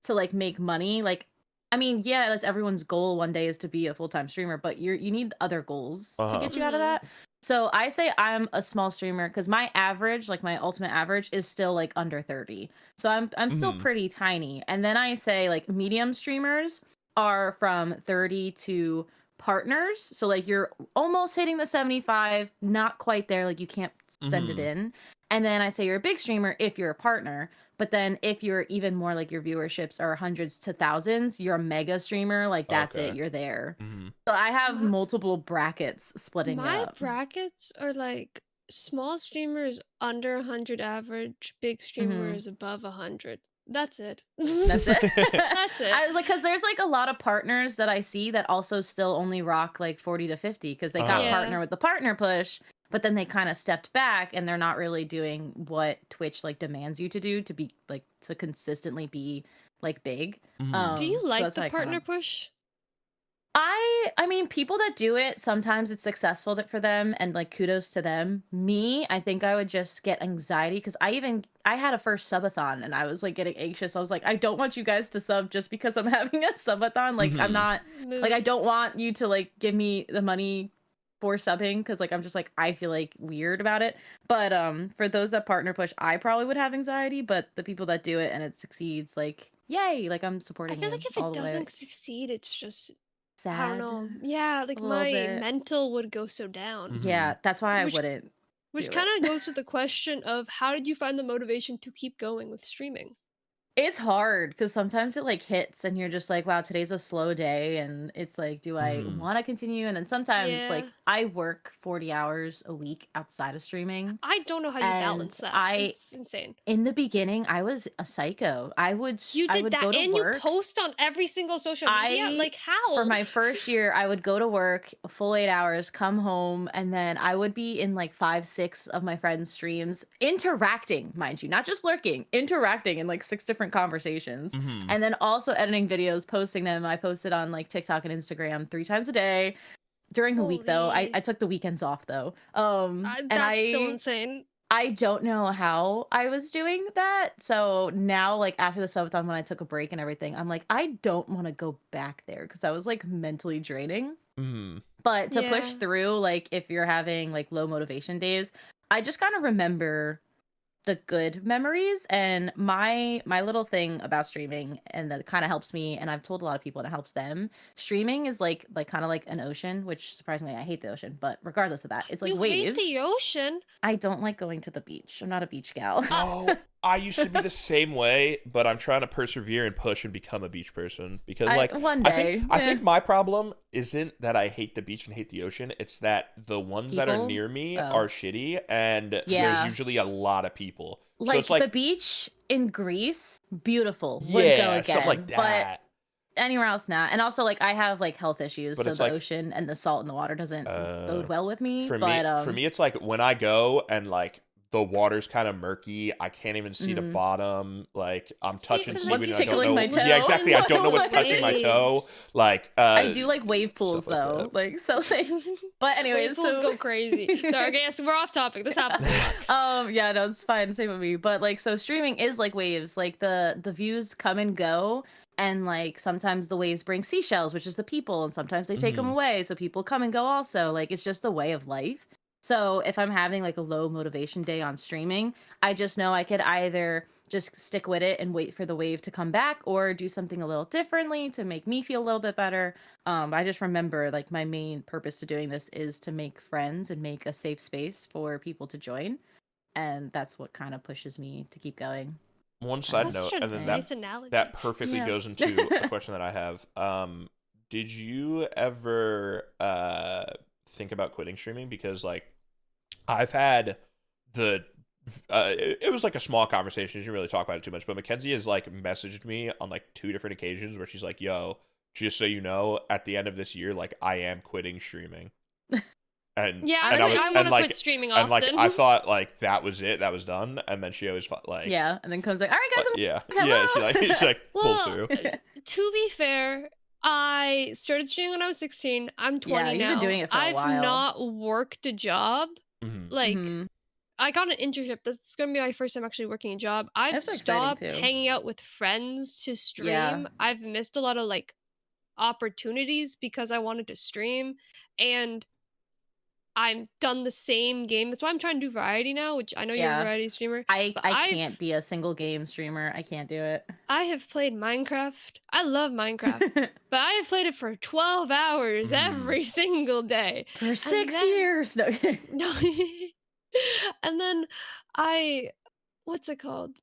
to like make money, like I mean, yeah, that's everyone's goal one day is to be a full-time streamer, but you need other goals to get you out of that. So I say I'm a small streamer because my average, like my ultimate average, is still like under 30. So I'm still pretty tiny. And then I say like medium streamers are from 30 to partners. So like you're almost hitting the 75, not quite there. Like you can't send it in. And then I say you're a big streamer if you're a partner. But then if you're even more like your viewerships are hundreds to thousands, you're a mega streamer. Like that's it. You're there. So I have multiple brackets splitting up. My brackets are like small streamers under 100 average, big streamers above 100. That's it. That's it. That's it. I was like, because there's like a lot of partners that I see that also still only rock like 40 to 50 because they got partner with the partner push. But then they kind of stepped back and they're not really doing what Twitch like demands you to do to be like to consistently be like big. Do you like the partner push? I mean, people that do it, sometimes it's successful for them and like kudos to them. Me, I think I would just get anxiety because I had a first subathon and I was like getting anxious. I was like, I don't want you guys to sub just because I'm having a subathon. Like I'm not like I don't want you to like give me the money for subbing because like I'm just like I feel like weird about it. But for those that partner push, I probably would have anxiety, but the people that do it and it succeeds, like yay, like I'm supporting I feel you like if it doesn't succeed, it's just sad. I don't know. Yeah, like my mental would go so down. Yeah, that's why I wouldn't. Which kind of goes to the question of how did you find the motivation to keep going with streaming? It's hard because sometimes it like hits and you're just like, wow, today's a slow day. And it's like, do I want to continue? And then sometimes like I work 40 hours a week outside of streaming. I don't know how you balance that. It's insane. In the beginning, I was a psycho. I would You did I would that go to and work. You post on every single social media? Like how? For my first year, I would go to work a full 8 hours, come home, and then I would be in like 5-6 of my friends' streams, interacting, mind you, not just lurking, interacting in like 6 different conversations, and then also editing videos, posting them. I posted on like TikTok and Instagram 3 times a day. During the week though, I took the weekends off though. That's still insane. I don't know how I was doing that. So now, like after the subathon, when I took a break and everything, I'm like, I don't want to go back there because I was like mentally draining. But to push through, like if you're having like low motivation days, I just kind of remember the good memories. And my little thing about streaming, and that kind of helps me, and I've told a lot of people and it helps them. Streaming is like kind of like an ocean, which surprisingly I hate the ocean, but regardless of that, it's like You hate waves. the ocean? I don't like going to the beach. I'm not a beach gal. Oh, I used to be the same way, but I'm trying to persevere and push and become a beach person because, like, One I day. think my problem isn't that I hate the beach and hate the ocean. It's that the ones that are People? near me Oh. are shitty, and Yeah. there's usually a lot of people. Like, so it's like the beach in Greece, beautiful. Would go yeah, again. something like But that. anywhere else, not. And also, like, I have like health issues, But so it's the like- ocean and the salt in the water doesn't bode well with me. For but me, it's like when I go and like the water's kind of murky. I can't even see the Mhm. bottom. Like I'm See, touching 'cause seaweed What's and I don't tickling know. my toe? Yeah, exactly. I don't know what's What touching my toe. waves? Like I do like wave pools stuff like though. that. Like, so like, but anyways, Wave pools so go crazy. Sorry, okay, yes, we're off topic. This happens a lot. yeah, no, it's fine. Same with me. But like, so streaming is like waves. Like the views come and go, and like sometimes the waves bring seashells, which is the people, and sometimes they take them Mhm. away, so people come and go also. Like, it's just the way of life. So if I'm having like a low motivation day on streaming, I just know I could either just stick with it and wait for the wave to come back, or do something a little differently to make me feel a little bit better. I just remember like my main purpose to doing this is to make friends and make a safe space for people to join, and that's what kind of pushes me to keep going. One side That's note, such a and then nice analogy. that perfectly Yeah. goes into a question that I have. Did you ever think about quitting streaming? Because like I've had the it was like a small conversation. She didn't really talk about it too much, but Mackenzie has like messaged me on like 2 different occasions where she's like, "Yo, just so you know, at the end of this year, like I am quitting streaming." And Yeah, and honestly, I and want to like quit streaming and like often. I thought like that was it, that was done, and then she always like Yeah, and then comes like, all right, guys, yeah hello. she like pulls Well, through. to be fair, I started streaming when I was 16. I'm 20 Yeah, you've now. been doing it for a I've while. not worked a job. Mhm. Like, Mhm. I got an internship. That's gonna be my first time actually working a job. I've That's exciting, stopped too. hanging out with friends to stream. Yeah. I've missed a lot of like opportunities because I wanted to stream, and I've done the same game. That's why I'm trying to do variety now, which I know you're a Yeah. variety streamer. I But can't be a single game streamer. I can't do it. I have played Minecraft. I love Minecraft, but I have played it for 12 hours every single day. For 6 then- years. No. No. And then what's it called?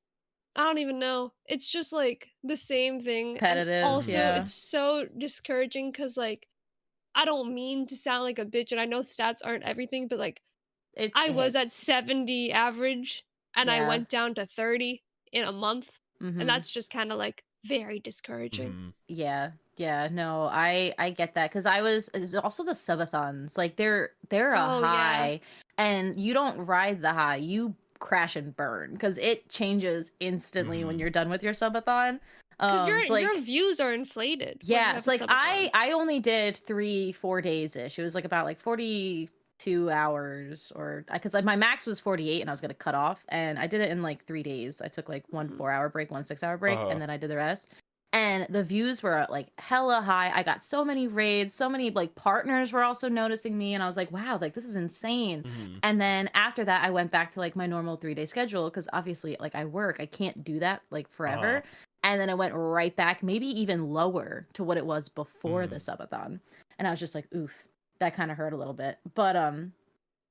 I don't even know. It's just like the same thing. And Competitive, also, yeah. it's so discouraging because, like, I don't mean to sound like a bitch, and I know stats aren't everything, but like, I was at hits. 70 average, and I Yeah. went down to 30 in a month, Mhm. and that's just kind of like very discouraging. Mhm. Yeah, no, I get that, because it's also the subathons, like they're a Oh, yeah. high, and you don't ride the high, you crash and burn, because it changes instantly when Mhm. you're done with your subathon. Because So, like, your views are inflated. when you yeah, have so a like subathon. I only did 3-4 days ish. It was like about like 42 hours, or because like my max was 48 and I was gonna cut off, and I did it in like 3 days. I took like one 4-hour break, one 6-hour break, Uh-huh. and then I did the rest. And the views were like hella high. I got so many raids, so many like partners were also noticing me, and I was like, wow, like this is insane. Mhm. And then after that, I went back to like my normal 3-day schedule, because obviously like I work, I can't do that like forever. And then I went right back, maybe even lower to what it was before the subathon. And I was just like, oof, that kind of hurt a little bit. But I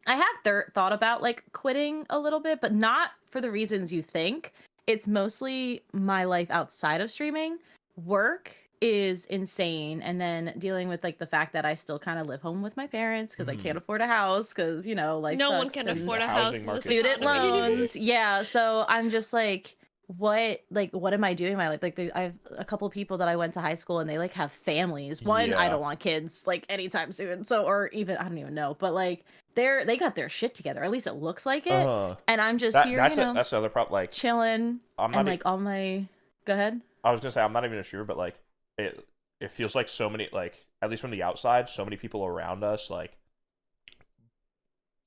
have thought about like quitting a little bit, but not for the reasons you think. It's mostly my life outside of streaming. Work is insane, and then dealing with like the fact that I still kind of live home with my parents because I can't afford a house, because life No one sucks, can and afford a the house housing in market this student economy. loans. Yeah, so I'm just like, what am I doing in my life? Like, I have a couple people that I went to high school, and they like have families. One, I Yeah. don't want kids like anytime soon, so, or even I don't even know, but like they got their shit together, at least it looks like it. And I'm just here, That's that's the other problem. Like chilling, I'm not and like all my go ahead. I was gonna say I'm not even sure, but like it feels like so many, like at least from the outside, so many people around us like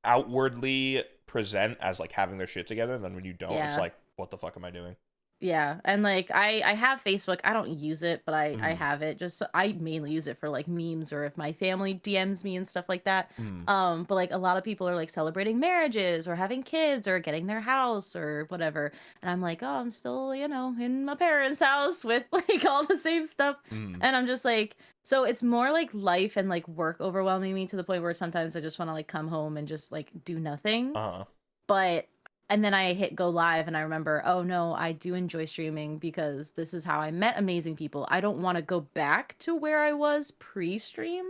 outwardly present as like having their shit together, and then when you don't, it's Yeah. like, what the fuck am I doing? Yeah, and like I have Facebook. I don't use it, but I Mm, have it. Just I mainly use it for like memes or if my family DMs me and stuff like that. mm, But like a lot of people are like celebrating marriages or having kids or getting their house or whatever. And I'm like, "Oh, I'm still, in my parents' house with like all the same stuff." mm, And I'm just like, so it's more like life and like work overwhelming me to the point where sometimes I just want to like come home and just like do nothing. uh-huh. But and then I hit go live and I remember, oh no, I do enjoy streaming because this is how I met amazing people. I don't want to go back to where I was pre-stream,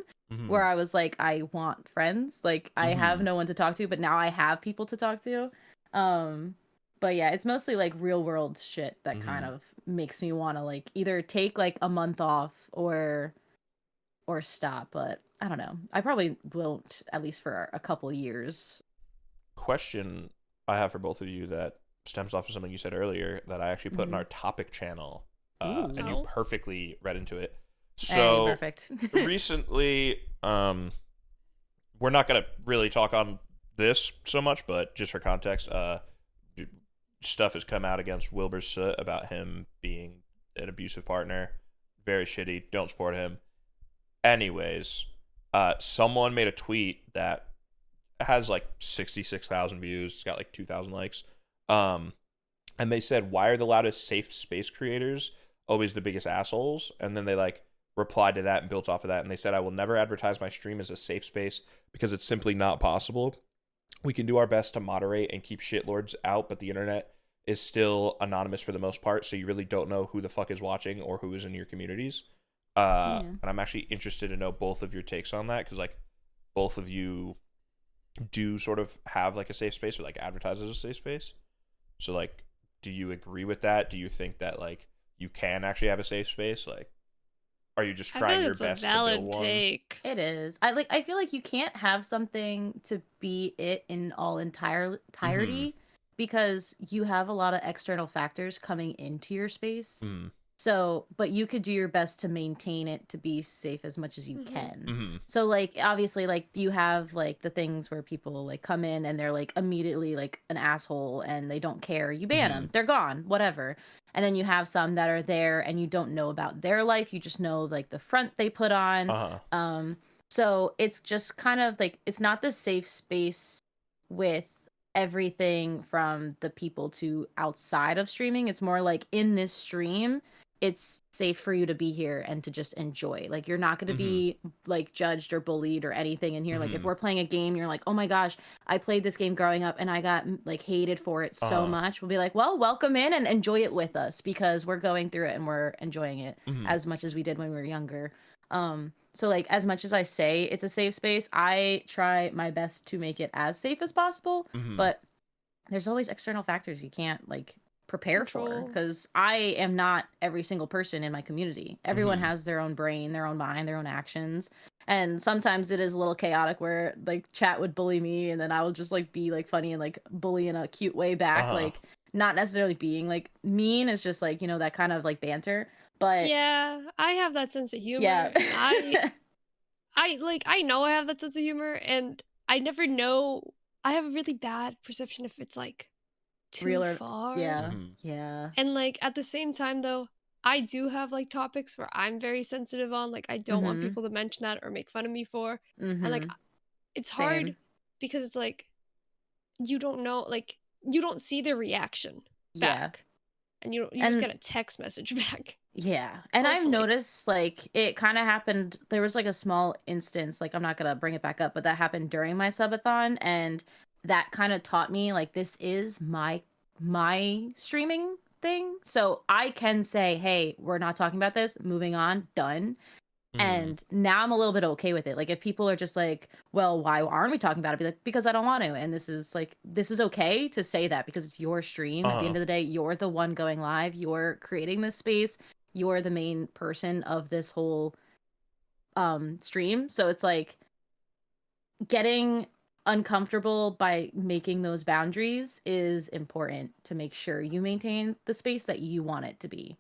where Mm, I was like, I want friends. Like I have mm, no one to talk to, but now I have people to talk to. Um, but yeah, it's mostly like real world shit that kind mm. of makes me want to like either take like a month off or stop. But I don't know. I probably won't, at least for a couple years. Question I have for both of you that stems off of something you said earlier that I actually put in Hmm. our topic channel, and you Ooh. Oh. perfectly read into it. Hey, So perfect. recently, we're not gonna really talk on this so much, but just for context, stuff has come out against Wilbur Soot about him being an abusive partner. Very shitty. Don't support him. Anyways, someone made a tweet that has like 66,000 views. It's got like 2,000 likes. Um, and they said, "Why are the loudest safe space creators always the biggest assholes?" And then they like replied to that and built off of that. And they said, "I will never advertise my stream as a safe space because it's simply not possible. We can do our best to moderate and keep shitlords out, but the internet is still anonymous for the most part, so you really don't know who the fuck is watching or who is in your communities." Yeah. And I'm actually interested to know both of your takes on that because like both of you do sort of have like a safe space or like advertise as a safe space. So like, do you agree with that? Do you think that like you can actually have a safe space? Like, are you just I feel trying like your it's a best to build valid one? take. It is. I feel like you can't have something to be it in all Mm-hmm. entirety because you have a lot of external factors coming into your space. Mm-hmm. So, but you could do your best to maintain it to be safe as much as you Hmm. can. Mm-hmm. So, like, obviously, like, you have like the things where people like come in and they're like immediately like an asshole and they don't care. You ban Mm-hmm. them, they're gone, whatever. And then you have some that are there and you don't know about their life. You just know like the front they put on. Uh-huh. Um, so it's just kind of like it's not the safe space with everything from the people to outside of streaming. It's more like in this stream it's safe for you to be here and to just enjoy. Like you're not going to Mm-hmm. be like judged or bullied or anything in here. Like if Mm-hmm. we're playing a game, you're like, "Oh my gosh, I played this game growing up and I got like hated for it so Uh-huh. much." We'll be like, "Well, welcome in and enjoy it with us because we're going through it and we're enjoying it Mm-hmm. as much as we did when we were younger." So like as much as I say it's a safe space, I try my best to make it as safe as possible, Mm-hmm. but there's always external factors you can't like prepare for Control. because I am not every single person in my community. Everyone Mm-hmm. has their own brain, their own mind, their own actions. And sometimes it is a little chaotic where like chat would bully me and then I will just like be like funny and like bully in a cute way back. Uh-huh. Like not necessarily being like mean, it's just like, that kind of like banter. But Yeah, I have that sense of yeah. humor. I know I have that sense of humor, and I never know. I have a really bad perception if it's like too Real or far. yeah. Mm-hmm. Yeah. And like at the same time though, I do have like topics where I'm very sensitive on. Like I don't want Mhm. people to mention that or make fun of me for. And like Mhm. it's hard Same. because it's like you don't know, like you don't see the reaction Yeah. back, and you just And get a text message back. yeah. And I've Hopefully. noticed like it kind of happened. There was like a small instance, like I'm not going to bring it back up, but that happened during my subathon. And that kind of taught me like this is my streaming thing. So I can say, hey, we're not talking about this. Moving on. Done. Mm-hmm. And now I'm a little bit okay with it. Like if people are just like, well, why aren't we talking about it? Be like, because I don't want to. And this is okay to say that because it's your stream. At the Uh-huh. end of the day, you're the one going live. You're creating this space. You're the main person of this whole stream. So it's like getting uncomfortable by making those boundaries is important to make sure you maintain the space that you want it to be.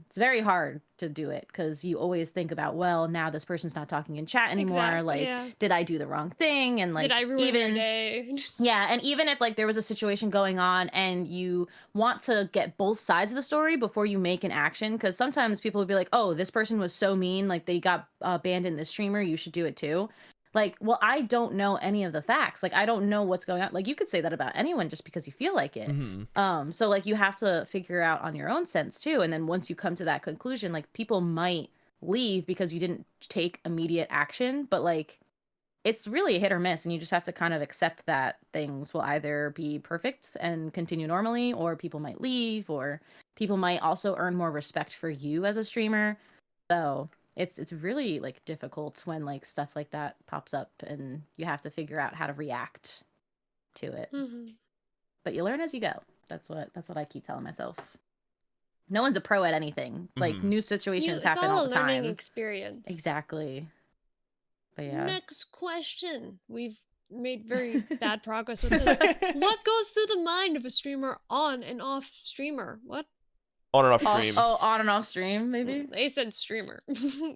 It's very hard to do it because you always think about, well, now this person's not talking in chat anymore. Exactly, Like, yeah. did I do the wrong thing? And Did like, I ruin their day? yeah, and even if like there was a situation going on and you want to get both sides of the story before you make an action, because sometimes people would be like, "Oh, this person was so mean, like they got banned in this streamer, you should do it too." Like, well, I don't know any of the facts. Like, I don't know what's going on. Like, you could say that about anyone just because you feel like it. So like you have to figure out on your own sense too. And then once you come to that conclusion, like people might leave because you didn't take immediate action, but like it's really a hit or miss, and you just have to kind of accept that things will either be perfect and continue normally, or people might leave, or people might also earn more respect for you as a streamer. So it's really like difficult when like stuff like that pops up and you have to figure out how to react to it. But you learn as you go. That's what I keep telling myself. No one's a pro at anything. Like new situations happen all the time. It's all a learning experience. Exactly. But yeah. Next question. We've made very bad progress with this. What goes through the mind of a streamer on and off streamer? What? On and off stream. On and off stream, maybe? They said streamer.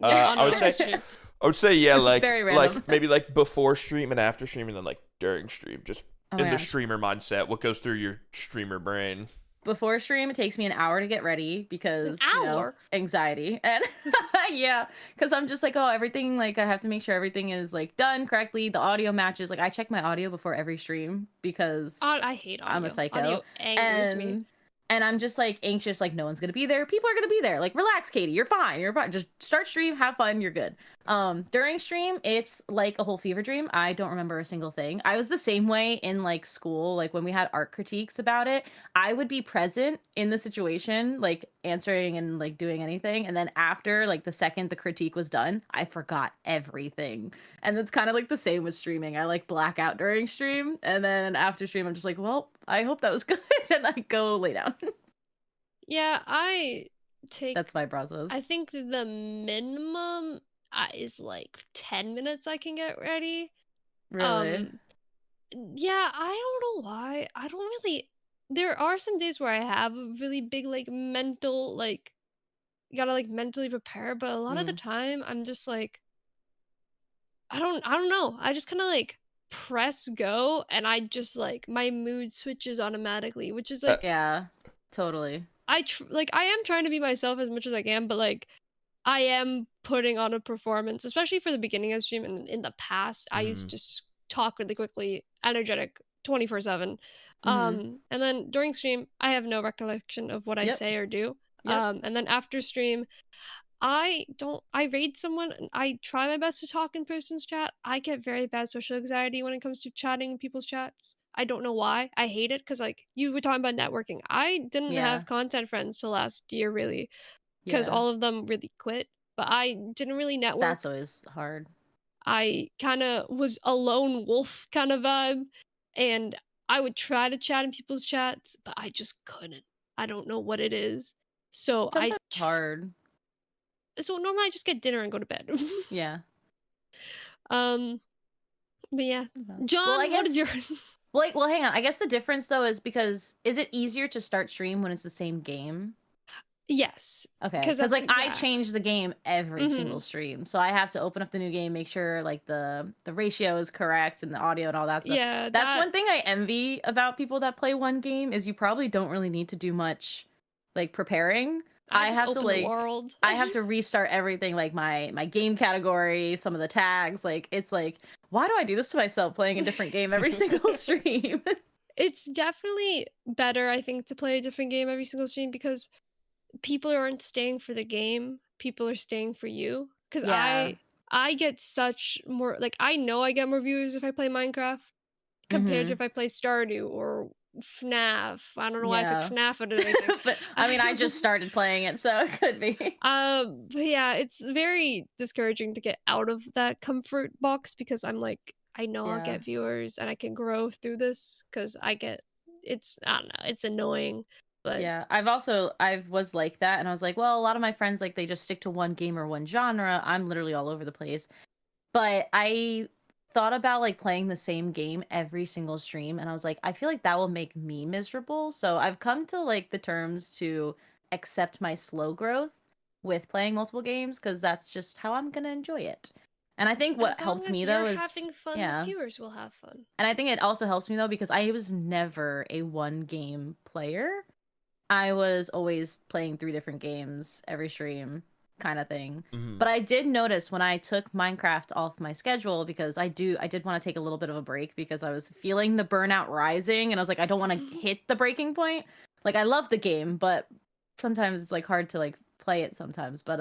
I would say yeah, like Very random. like maybe like before stream and after stream, and then like during stream, just in the streamer mindset. What goes through your streamer brain? Before stream, it takes me an hour to get ready because you know, anxiety. And yeah, because I'm just like, oh, everything, like I have to make sure everything is like done correctly. The audio matches. Like I check my audio before every stream because I hate audio. I'm a psycho. Audio angers me. And I'm just like anxious, like no one's gonna be there. People are gonna be there. Like relax, Katie. You're fine. You're fine. Just start stream, have fun. You're good. During stream, it's like a whole fever dream. I don't remember a single thing. I was the same way in like school. Like when we had art critiques about it, I would be present in the situation, like answering and like doing anything. And then after, like the second the critique was done, I forgot everything. And it's kind of like the same with streaming. I like black out during stream, and then after stream, I'm just like, well, I hope that was good, and I go lay down. Yeah, that's my process. I think the minimum is like 10 minutes I can get ready. Really? Yeah, I don't know why. I don't really. There are some days where I have a really big like mental like gotta like mentally prepare, but a lot of the time I'm just like I don't know. I just kind of like press go and I just like my mood switches automatically, which is like yeah, totally. I am trying to be myself as much as I can, but like I am putting on a performance, especially for the beginning of stream. And in the past, I used to talk really quickly, energetic, 24/7. And then during stream, I have no recollection of what I say or do. And then after stream, I raid someone and I try my best to talk in person's chat. I get very bad social anxiety when it comes to chatting in people's chats. I don't know why. I hate it because like you were talking about networking. I didn't have content friends till last year really because all of them really quit. But I didn't really network. That's always hard. I kind of was a lone wolf kind of vibe, and I would try to chat in people's chats, but I just couldn't. I don't know what it is. So sometimes it's hard. So normally I just get dinner and go to bed. Yeah. But yeah, John, well, what is your? Well, hang on. I guess the difference though is because is it easier to start stream when it's the same game? Yes. Okay. Because like I change the game every single stream, so I have to open up the new game, make sure like the ratio is correct and the audio and all that stuff. Yeah, that's one thing I envy about people that play one game is you probably don't really need to do much like preparing. I have to like I have to restart everything, like my game category, some of the tags. Like it's like, why do I do this to myself playing a different game every single stream? It's definitely better, I think, to play a different game every single stream because people aren't staying for the game. People are staying for you. Because I get such more like I know I get more viewers if I play Minecraft compared to if I play Stardew or FNAF. I don't know why I picked FNAF out of anything. But I mean, I just started playing it, so it could be. But yeah, it's very discouraging to get out of that comfort box because I'm like, I know I'll get viewers and I can grow through this because I don't know, it's annoying. But yeah, I was like that, and I was like, well, a lot of my friends like they just stick to one game or one genre. I'm literally all over the place. But I thought about like playing the same game every single stream, and I was like, I feel like that will make me miserable. So I've come to like the terms to accept my slow growth with playing multiple games, because that's just how I'm gonna enjoy it. And I think what As long helped as me you're though is having fun, the viewers will have fun. and I think it also helps me though because I was never a one game player. I was always playing 3 different games every stream, kind of thing. But I did notice when I took Minecraft off my schedule, because I did want to take a little bit of a break because I was feeling the burnout rising, and I was like, I don't want to hit the breaking point. Like, I love the game, but sometimes it's like hard to like play it sometimes. But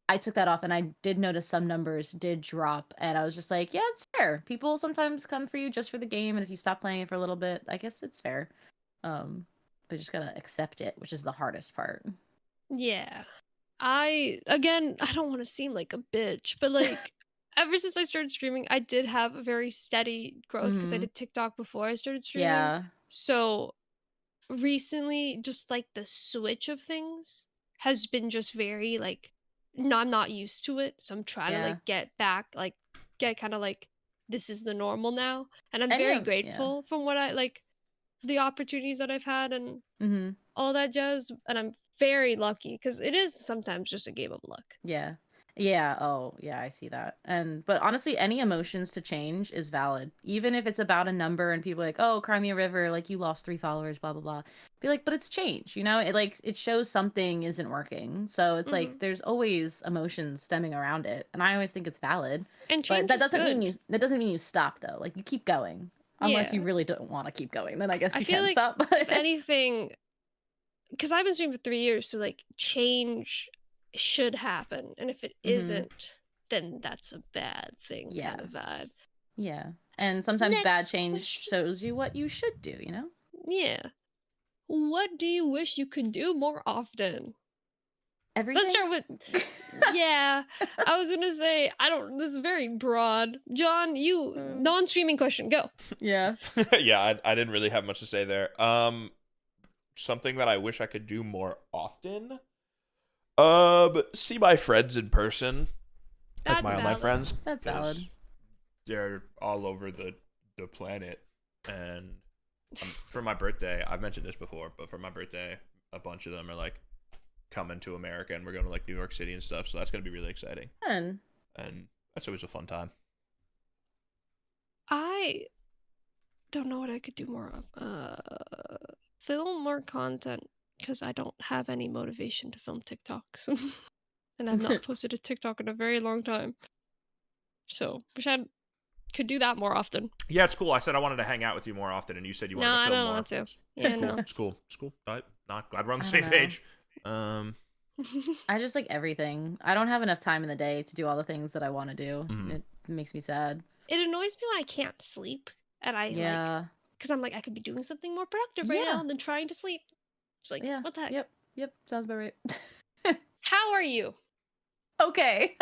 I took that off, and I did notice some numbers did drop, and I was just like, yeah, it's fair. People sometimes come for you just for the game, and if you stop playing it for a little bit, I guess it's fair. But you just gotta accept it, which is the hardest part. Yeah. I don't want to seem like a bitch, but like ever since I started streaming, I did have a very steady growth because I did TikTok before I started streaming. Yeah. So recently, just like the switch of things has been just very like, no, I'm not used to it. So I'm trying to like get back, like get kind of like, this is the normal now. And I'm very grateful from what I like, the opportunities that I've had and all that jazz. And I'm very lucky because it is sometimes just a game of luck. Yeah. Yeah. Oh, yeah, I see that. But honestly, any emotions to change is valid. Even if it's about a number and people are like, oh, cry me a river, like you lost 3 followers, blah, blah, blah. Be like, but it's change, you know? It shows something isn't working. So it's like there's always emotions stemming around it. And I always think it's valid. And but change that is doesn't good. mean you stop though. Like you keep going. Unless you really don't want to keep going. Then I guess you can like stop. if anything, because I've been streaming for 3 years, so like change should happen, and if it isn't, then that's a bad thing kind of vibe. Yeah, and sometimes bad change shows you what you should do, you know? Yeah. What do you wish you could do more often? Everything? Let's start with yeah. I was gonna say this is very broad. John, you non-streaming question, go. Yeah. Yeah, I didn't really have much to say there. Something that I wish I could do more often. See my friends in person. That's like my online friends. That's valid. They're all over the planet, and for my birthday, I've mentioned this before, but for my birthday, a bunch of them are like coming to America, and we're going to like New York City and stuff. So that's gonna be really exciting. Fun. And that's always a fun time. I don't know what I could do more of. Film more content because I don't have any motivation to film TikToks, and I've not posted a TikTok in a very long time. So wish I could do that more often. Yeah, it's cool. I said I wanted to hang out with you more often, and you said you wanted to film more. No, I don't want to. Yeah, no. It's cool. Not glad we're on the same page. I just like everything. I don't have enough time in the day to do all the things that I want to do. It makes me sad. It annoys me when I can't sleep, and I like because I'm like I could be doing something more productive right now than trying to sleep. It's like what the heck? Yep, sounds about right. How are you? Okay.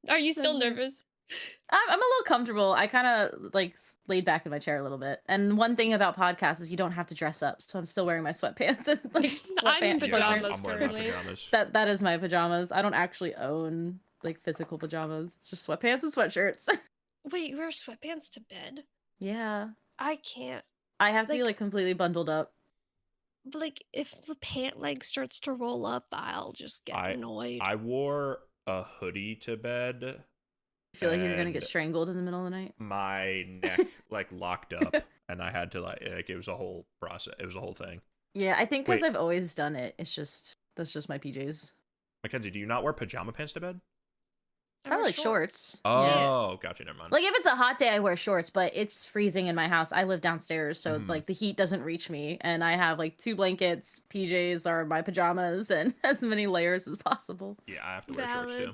Are you still nervous? I'm a little comfortable. I kind of like laid back in my chair a little bit. And one thing about podcasts is you don't have to dress up. So I'm still wearing my sweatpants. And, like, I'm in pajamas I'm wearing currently. my pajamas. That is my pajamas. I don't actually own like physical pajamas. It's just sweatpants and sweatshirts. Wait, you wear sweatpants to bed? Yeah. I can't. I have to be like completely bundled up. But like if the pant leg starts to roll up, I'll just get annoyed. I wore a hoodie to bed. I feel like you're gonna get strangled in the middle of the night. My neck like locked up, and I had to like it was a whole process. It was a whole thing. Yeah, I think because I've always done it. That's just my PJs. Mackenzie, do you not wear pajama pants to bed? Probably like shorts. Oh, gotcha. Never mind. Like if it's a hot day, I wear shorts, but it's freezing in my house. I live downstairs, so like the heat doesn't reach me, and I have like 2 blankets. PJs are my pajamas, and as many layers as possible. Yeah, I have to wear shorts too.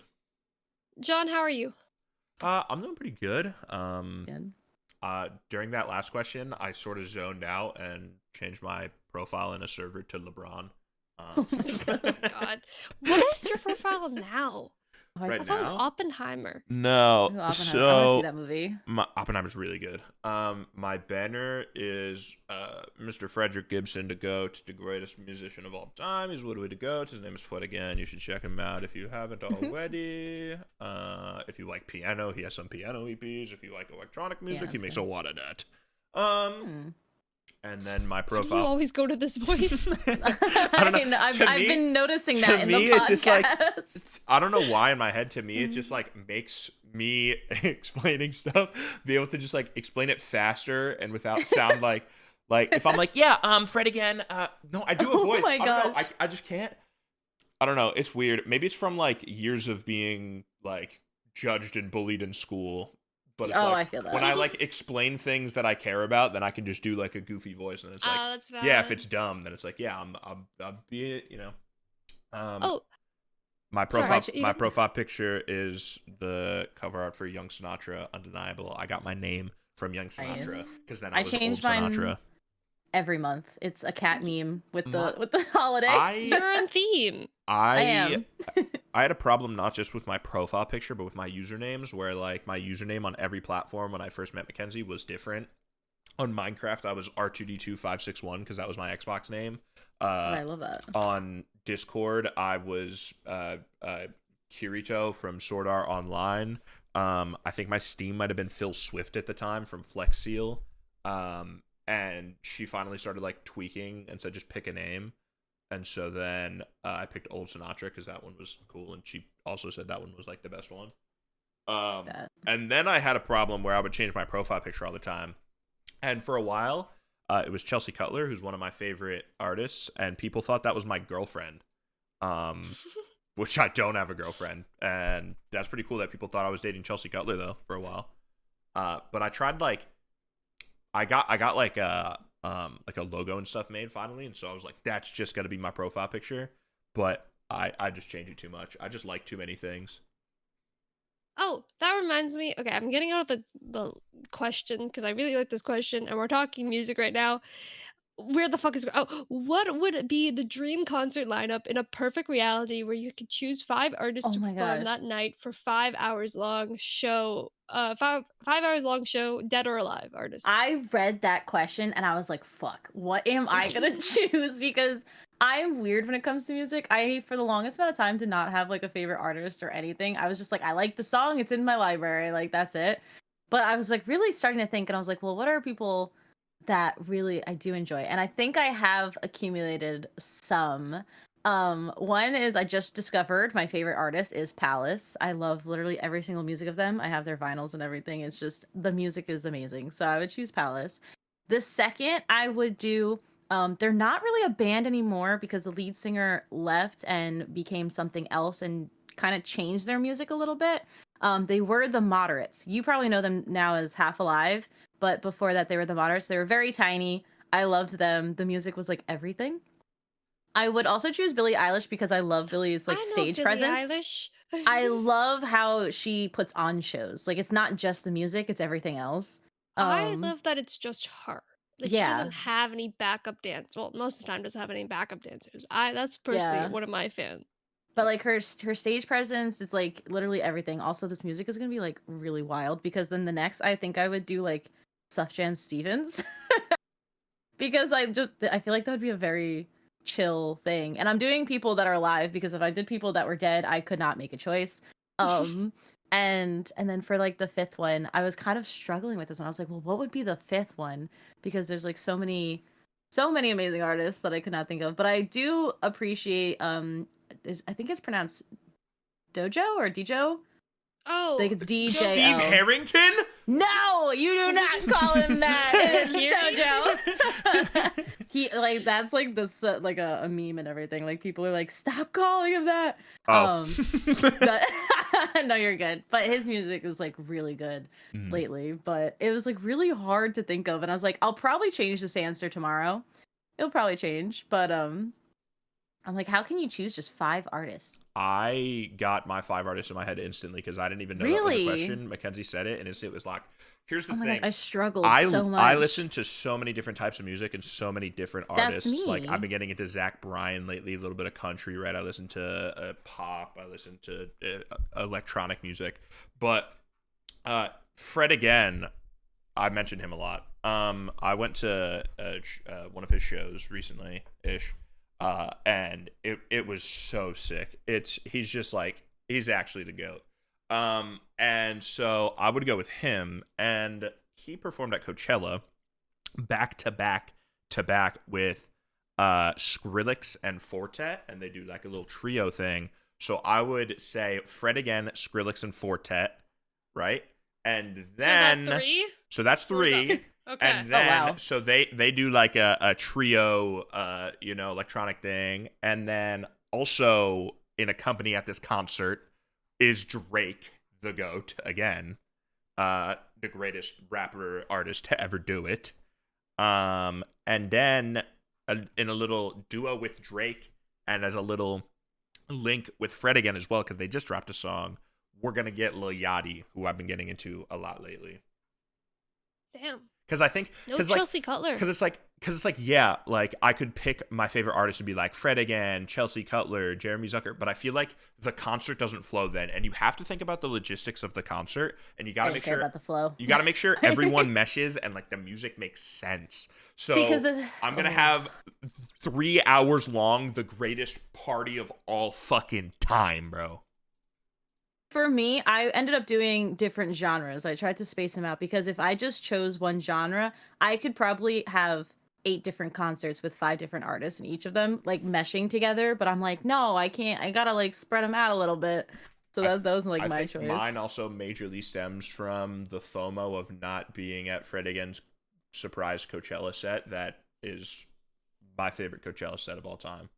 John, how are you? I'm doing pretty good. During that last question, I sort of zoned out and changed my profile in a server to LeBron. Oh my god. What is your profile now? Right I thought it was Oppenheimer. No, I want to see that movie. Oppenheimer's really good. My banner is Mr. Frederick Gibson, the GOAT, the greatest musician of all time. He's literally the GOAT. His name is Fred again. You should check him out if you haven't already. If you like piano, he has some piano EPs. If you like electronic music, he makes a lot of that. And then my Why do profile. you always go to this voice? I don't know. I've been noticing to that in the me, podcast. it just like I don't know why in my head. To me, it just like makes me explaining stuff be able to just like explain it faster and without sound like if I'm like, yeah, Fred again. No, I do a voice. my I don't know. gosh. I just can't. I don't know. It's weird. Maybe it's from like years of being like judged and bullied in school. But it's I like feel that. when I like explain things that I care about, then I can just do like a goofy voice, and it's like, That's valid. yeah, if it's dumb, then it's like, yeah, I'll be it, you know. My profile picture is the cover art for Young Sinatra, undeniable. I got my name from Young Sinatra because then I was changed old Sinatra. mine every month. It's a cat meme with the holiday. You're on theme. I am. I had a problem not just with my profile picture, but with my usernames, where like my username on every platform when I first met Mackenzie was different. On Minecraft, I was R2D2561 because that was my Xbox name. I love that. On Discord, I was Kirito from Sword Art Online. I think my Steam might have been Phil Swift at the time from Flex Seal. And she finally started like tweaking and said just pick a name. And so then I picked Old Sinatra because that one was cool, and she also said that one was like the best one. And then I had a problem where I would change my profile picture all the time, and for a while, it was Chelsea Cutler, who's one of my favorite artists, and people thought that was my girlfriend, which I don't have a girlfriend, and that's pretty cool that people thought I was dating Chelsea Cutler though for a while. But I tried I got like a logo and stuff made finally, and so I was like, that's just gonna be my profile picture. But I just changed it too much. I just like too many things. Oh, that reminds me. Okay, I'm getting out of the question because I really like this question, and we're talking music right now. Where the fuck is what would be the dream concert lineup in a perfect reality where you could choose 5 artists Oh to my perform gosh. that night for 5 hours long show, 5 hours long show, dead or alive artists? I read that question and I was like, fuck, what am I gonna choose? Because I'm weird when it comes to music. I, for the longest amount of time, did not have like a favorite artist or anything. I was just like, I like the song, it's in my library, like that's it. But I was like really starting to think, and I was like, well, what are people that really I do enjoy? And I think I have accumulated some. One is I just discovered my favorite artist is Palace. I love literally every single music of them. I have their vinyls and everything. It's just the music is amazing. So I would choose Palace. The second I would do they're not really a band anymore because the lead singer left and became something else and kind of changed their music a little bit. They were the Moderates. You probably know them now as Half Alive, but before that they were the Moderates. They were very tiny. I loved them. The music was like everything. I would also choose Billie Eilish because I love Billie's like stage presence. Eilish. I love how she puts on shows. Like it's not just the music, it's everything else. I love that it's just her. That she Yeah. doesn't have any backup dance. Well, most of the time doesn't have any backup dancers. That's personally Yeah. one of my fans. But like her stage presence, it's like literally everything. Also, this music is gonna be like really wild because then the next I think I would do like Sufjan Stevens because I feel like that would be a very chill thing. And I'm doing people that are alive because if I did people that were dead, I could not make a choice. And then for like the fifth one, I was kind of struggling with this one. I was like, well, what would be the fifth one? Because there's like so many amazing artists that I could not think of. But I do appreciate I think it's pronounced Dojo or Dijo. Oh, Like it's DJ. Steve Harrington? No, you do not call him that. It is Dojo. He like that's like this like a meme and everything. Like people are like, stop calling him that. Oh. No, you're good. But his music is like really good lately. But it was like really hard to think of, and I was like, I'll probably change this answer tomorrow. It'll probably change, but I'm like, how can you choose just 5 artists? I got my 5 artists in my head instantly because I didn't even know that was a question. Mackenzie said it, and it was like, here's the thing. Gosh, I struggled so much. I listen to so many different types of music and so many different artists. That's me. Like I've been getting into Zach Bryan lately, a little bit of country, right? I listen to pop. I listen to electronic music. But Fred again, I mentioned him a lot. I went to one of his shows recently-ish. And it was so sick. He's just like, he's actually the GOAT. And so I would go with him, and he performed at Coachella back-to-back to back with Skrillex and Fortet, and they do like a little trio thing. So I would say Fred again, Skrillex and Fortet, right? And then so is that 3? so that's Or is that- 3. Okay. And then wow. so they do like a trio electronic thing. And then also in a company at this concert is Drake, the GOAT again. The greatest rapper artist to ever do it. And then in a little duo with Drake and as a little link with Fred again as well, because they just dropped a song, we're gonna get Lil Yachty, who I've been getting into a lot lately. Damn. Because I think No Chelsea Cutler. Because it's like yeah, like I could pick my favorite artist and be like Fred again, Chelsea Cutler, Jeremy Zucker, but I feel like the concert doesn't flow then, and you have to think about the logistics of the concert, and you gotta make sure about the flow. You gotta make sure everyone meshes and like the music makes sense. So I'm gonna have 3 hours long, the greatest party of all fucking time, bro. For me, I ended up doing different genres. I tried to space them out because if I just chose one genre, I could probably have 8 different concerts with 5 different artists and each of them like meshing together. But I'm like, no, I can't. I gotta like spread them out a little bit. So that was like my choice. Mine also majorly stems from the FOMO of not being at Fred again's surprise Coachella set. That is my favorite Coachella set of all time.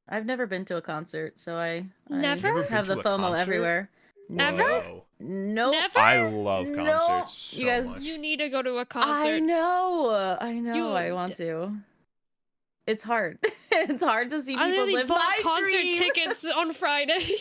I've never been to a concert, so I Never? have the FOMO everywhere. Ever? Nope. Never? I love concerts so you guys, much. You need to go to a concert. I know. I want to. It's hard. It's hard to see I people literally live bought my concert dream. tickets on Friday.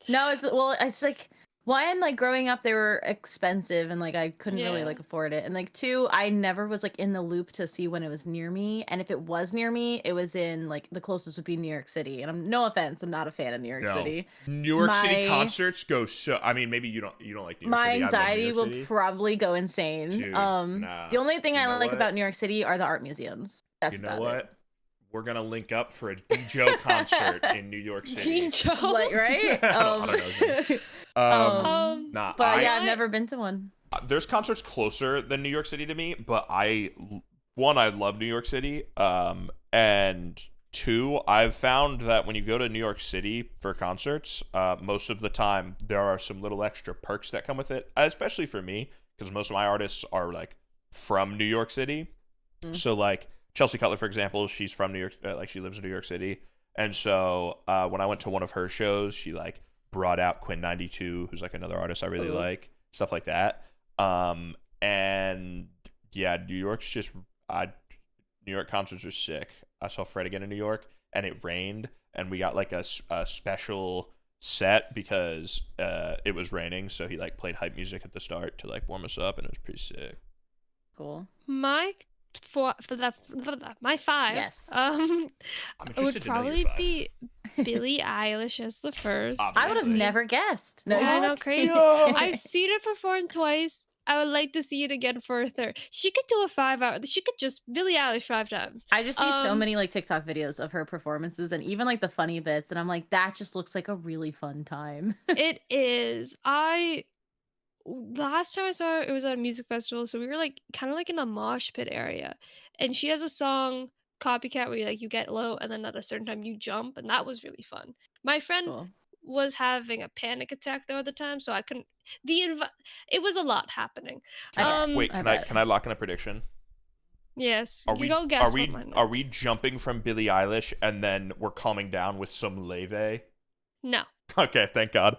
No, it's like one, like growing up they were expensive and like I couldn't really Yeah. like afford it. And like 2, I never was like in the loop to see when it was near me. And if it was near me, it was in like the closest would be New York City. And I'm no offense, I'm not a fan of New York City. New York City concerts go so I mean maybe you don't like New York My City. anxiety will will probably go insane. Dude, The only thing I like what? about New York City are the art museums. That's you know about what? it. We're gonna link up for a DJ concert in New York City. DJ. Like, right? I don't know. Nah, but yeah, I've never been to one. There's concerts closer than New York City to me, but I love New York City. And 2, I've found that when you go to New York City for concerts, most of the time there are some little extra perks that come with it, especially for me, because most of my artists are like from New York City. So like Chelsea Cutler, for example, she's from New York, like she lives in New York City. And so when I went to one of her shows, she like brought out Quinn 92, who's like another artist I really like, stuff like that. And yeah, New York concerts are sick. I saw Fred again in New York, and it rained, and we got like a special set because it was raining. So he like played hype music at the start to like warm us up, and it was pretty sick. Cool. My 5. Yes. It would probably be Billie Eilish as the first. I would have never guessed. No, I know, crazy. Yeah. I've seen it perform twice. I would like to see it again for a third. She could do a 5-hour. She could just Billie Eilish 5 times. I just see so many like TikTok videos of her performances and even like the funny bits, and I'm like, that just looks like a really fun time. It is. Last time I saw her, it was at a music festival, so we were like kind of like in the mosh pit area, and she has a song Copycat where you get low and then at a certain time you jump, and that was really fun. My friend was having a panic attack though at the time, so I couldn't. It was a lot happening. Wait, can I lock in a prediction? Yes. Are you we go guess are we what mine is. are we jumping from Billie Eilish and then we're calming down with some Leve? No. Okay, thank God.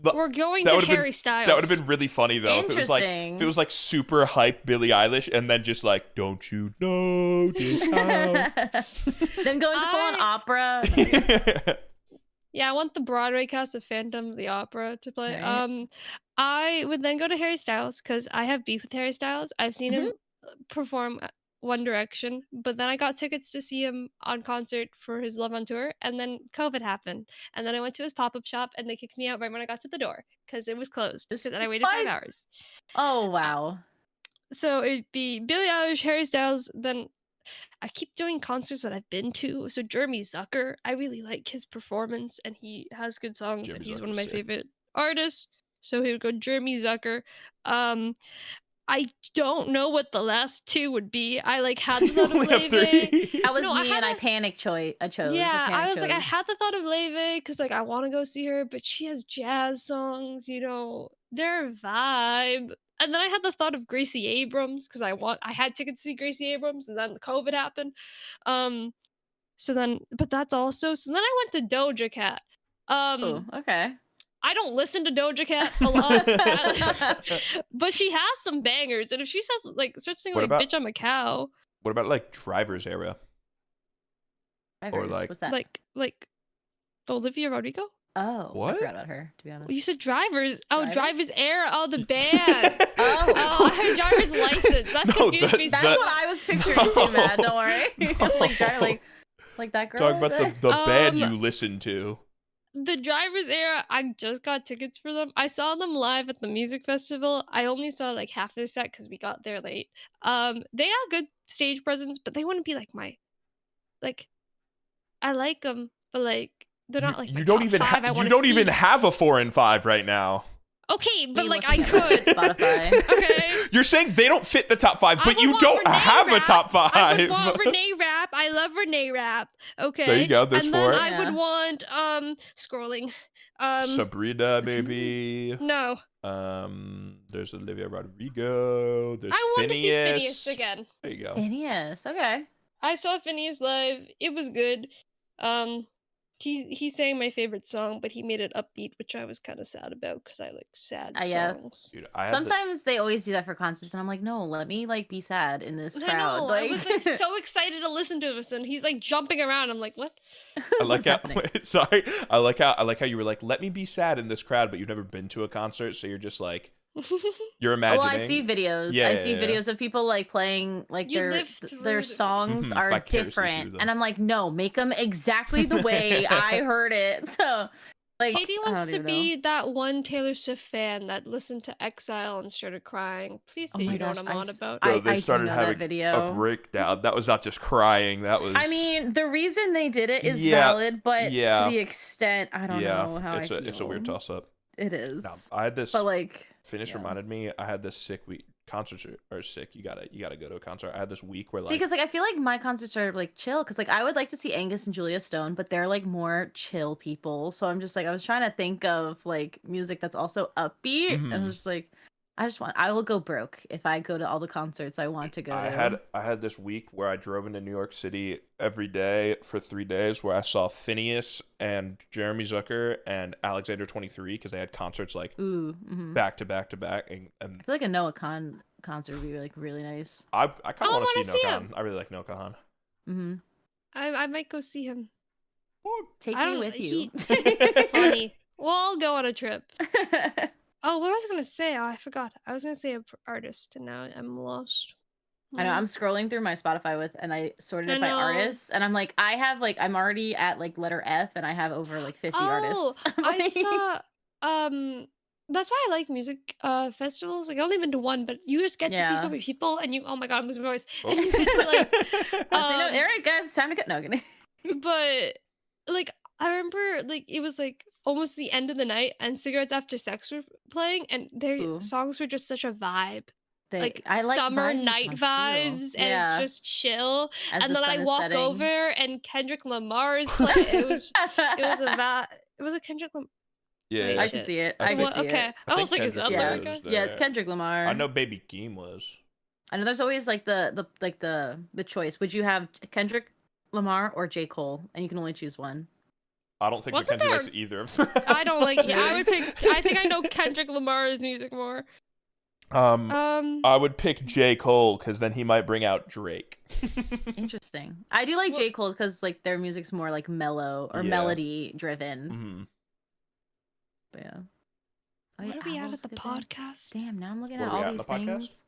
We're going to Harry Styles. That would have been really funny though if Interesting. it was like super hype Billie Eilish and then just like, don't you know this how? Then going to full on opera. Yeah, I want the Broadway cast of Phantom of the Opera to play. Right. I would then go to Harry Styles because I have beef with Harry Styles. I've seen him perform One Direction, but then I got tickets to see him on concert for his Love on Tour, and then COVID happened, and then I went to his pop-up shop, and they kicked me out right when I got to the door because it was closed. Because then I waited 5 hours. Oh wow! So it'd be Billie Eilish, Harry Styles. Then I keep doing concerts that I've been to. So Jeremy Zucker, I really like his performance, and he has good songs, and he's one of my favorite artists. So he would go Jeremy Zucker. I don't know what the last two would be. I like had the You thought of only have Leve. 3. That was No, I me, had and I a panic chose. I chose. yeah, I was like, I chose. had the thought of Leve because like I want to go see her, but she has jazz songs, you know, they're a vibe. And then I had the thought of Gracie Abrams because I had tickets to see Gracie Abrams, and then COVID happened. Um, so then, but that's also so then I went to Doja Cat. Oh, okay. I don't listen to Doja Cat a lot, but she has some bangers. And if she says like starts saying What like about "bitch, I'm a cow," what about like Driver's era or Drivers, like what's that? like Olivia Rodrigo. Oh, I what? forgot about her, to be honest. You said drivers. Oh, Driver? Driver's Era. Oh, the band. Oh. Oh, I heard driver's license. That No, confused me. That's that- what I was picturing too, Matt. Don't worry. Like driver, like that girl. Talk about the band Um, you listen to. The Driver's Era. I just got tickets for them. I saw them live at the music festival. I only saw like half their set because we got there late. They have good stage presence, but they wouldn't be like my like. I like them, but like they're not like my You don't top even five. I you want don't to even see. have a 4 and 5 right now. Okay, but Me like I looking at could. Spotify. Okay. You're saying they don't fit the top 5, I but would you want don't Renee have a Rapp. top 5. I would want Renee Rapp. I love Renee Rapp. Okay. There you go, there's and then 4. I would Yeah. want scrolling. Sabrina, maybe. No. There's Olivia Rodrigo. There's I want to see Phineas. Phineas again. There you go. Phineas. Okay. I saw Phineas live. It was good. He sang my favorite song, but he made it upbeat, which I was kind of sad about because I like sad Yeah. songs. Dude, I had Sometimes they always do that for concerts, and I'm like, no, let me like be sad in this I crowd. know. Like, I was like so excited to listen to this, and he's like jumping around. I'm like, what? I like What's how happening? sorry. I like how you were like, let me be sad in this crowd, but you've never been to a concert, so you're just like you're imagining. Well, I see videos. Yeah, I yeah, see yeah. videos of people like playing like You their live through their the- songs Mhm, are vicariously through different, them. and I'm like, no, make them exactly the way I heard it. So, like, Katie I wants don't to even be that one Taylor Swift fan that listened to Exile and started crying. Please Oh say my you know what gosh, I'm on about. No, I they do started know that having video. a breakdown. That was not just crying. That was. I mean, the reason they did it is Yeah, valid, but yeah. to the extent, I don't know how it's I a feel. weird toss up. It is. No, I had this. But like, Finish yeah. reminded me. I had this sick week. Concerts are sick. You gotta go to a concert. I had this week where see, like because like I feel like my concerts are like chill. Because like I would like to see Angus and Julia Stone, but they're like more chill people. So I'm just like I was trying to think of like music that's also upbeat, and I Mhm. was just like, I will go broke if I go to all the concerts I want to go to. I had this week where I drove into New York City every day for 3 days, where I saw Phineas and Jeremy Zucker and Alexander 23 because they had concerts like Ooh, mhm. back to back to back, and I feel like a Noah Khan concert would be like really nice. I kind of I want to wanna see see Noah him. Khan. I really like Noah Khan. Mm-hmm. I might go see him. Take I me don't with you. He's funny. Well, I'll go on a trip. Oh, what was I gonna say? Oh, I forgot. I was gonna say a artist, and now I'm lost. I know I'm scrolling through my Spotify and I sorted I it by know. artists, and I'm like, I have like I'm already at like letter F, and I have over like 50 artists. I'm I like- saw. That's why I like music festivals. Like I've only been to one, but you just get to see so Yeah. many people, and you. Oh my god, I'm losing my voice. Oh. And you get to like. I'd say, no, um, all right, guys, it's time to go. No, I'm kidding. But like I remember, like it was like almost the end of the night, and Cigarettes After Sex were playing, and their Ooh. songs were just such a vibe. Like I like summer vibey night songs, too. vibes, and Yeah, it's just chill. as And the then sun I is walk setting. over, and Kendrick Lamar is playing. It was a Kendrick Lamar. Yeah, Wait, I I, can shit. see it. I I think- can Well, see okay. it. I was like, is that Kendrick Yeah. Lyrica? was Yeah, it's there. Kendrick Lamar. I know Baby Keem was. I know there's always like the choice. Would you have Kendrick Lamar or J. Cole? And you can only choose one. I don't think Wasn't Mackenzie there- likes either of them. I don't like. Yeah, I would pick. I think I know Kendrick Lamar's music more. I would pick J. Cole because then he might bring out Drake. Interesting. I do like Well- J. Cole because like their music's more like mellow or Yeah. melody driven. Mhm. But yeah. Oh, What yeah, are we at Owl's at the a good band. podcast? Damn, now I'm looking Where at are we all at in these the podcast? things.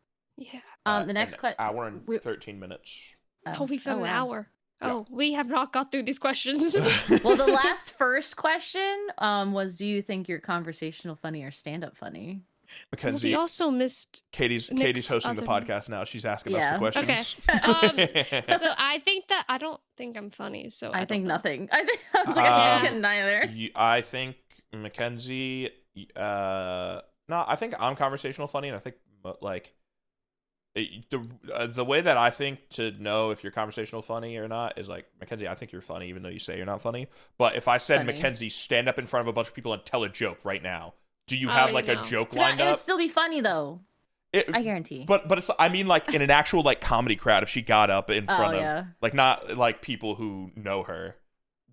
Yeah. The next An question. hour and 13 minutes. Oh, we've done an wow. hour. Yeah. Oh, we have not got through these questions. Well, the first question was, do you think you're conversational funny or stand up funny? Well, Mackenzie, we also missed. Katie's Nick's hosting the other- podcast now. She's asking us Yeah. the questions. So I think that I don't think I'm funny. So I don't think know. nothing. I was like, I Um, think neither. I think Mackenzie. No, I think I'm conversational funny, and I think like The way that I think to know if you're conversational funny or not is like, Mackenzie, I think you're funny even though you say you're not funny. But if I said, Funny. Mackenzie, stand up in front of a bunch of people and tell a joke right now, do you have like a joke lined It would up? still be funny though. I guarantee. But it's, I mean, like in an actual like comedy crowd, if she got up in front of like not like people who know her,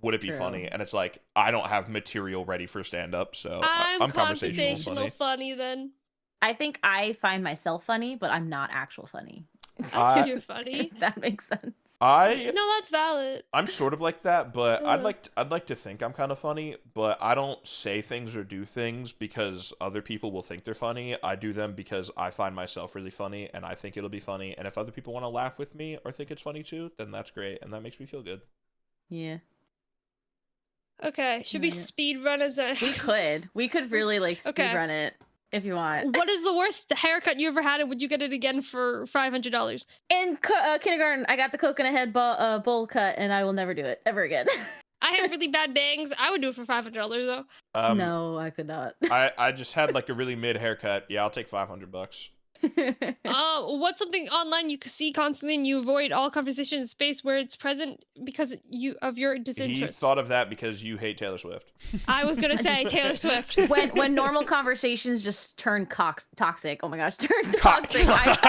would it be funny? And it's like, I don't have material ready for stand up, so I'm conversational funny then. I think I find myself funny, but I'm not actual funny. You're funny. If that makes sense. No, that's valid. I'm sort of like that, but I'd like to think I'm kind of funny, but I don't say things or do things because other people will think they're funny. I do them because I find myself really funny and I think it'll be funny. And if other people want to laugh with me or think it's funny too, then that's great and that makes me feel good. Yeah. Okay, should we speed run as a... We could really like speed run it. If you want. What is the worst haircut you ever had, and would you get it again for $500? In kindergarten, I got the coconut head bowl cut, and I will never do it ever again. I have really bad bangs. I would do it for $500 though. No, I could not. I just had like a really mid haircut. Yeah, I'll take $500. What's something online you see constantly and you avoid all conversation in space where it's present because of your disinterest? He thought of that because you hate Taylor Swift. I was gonna say Taylor Swift. When normal conversations just turn toxic. Oh my gosh, turn toxic. What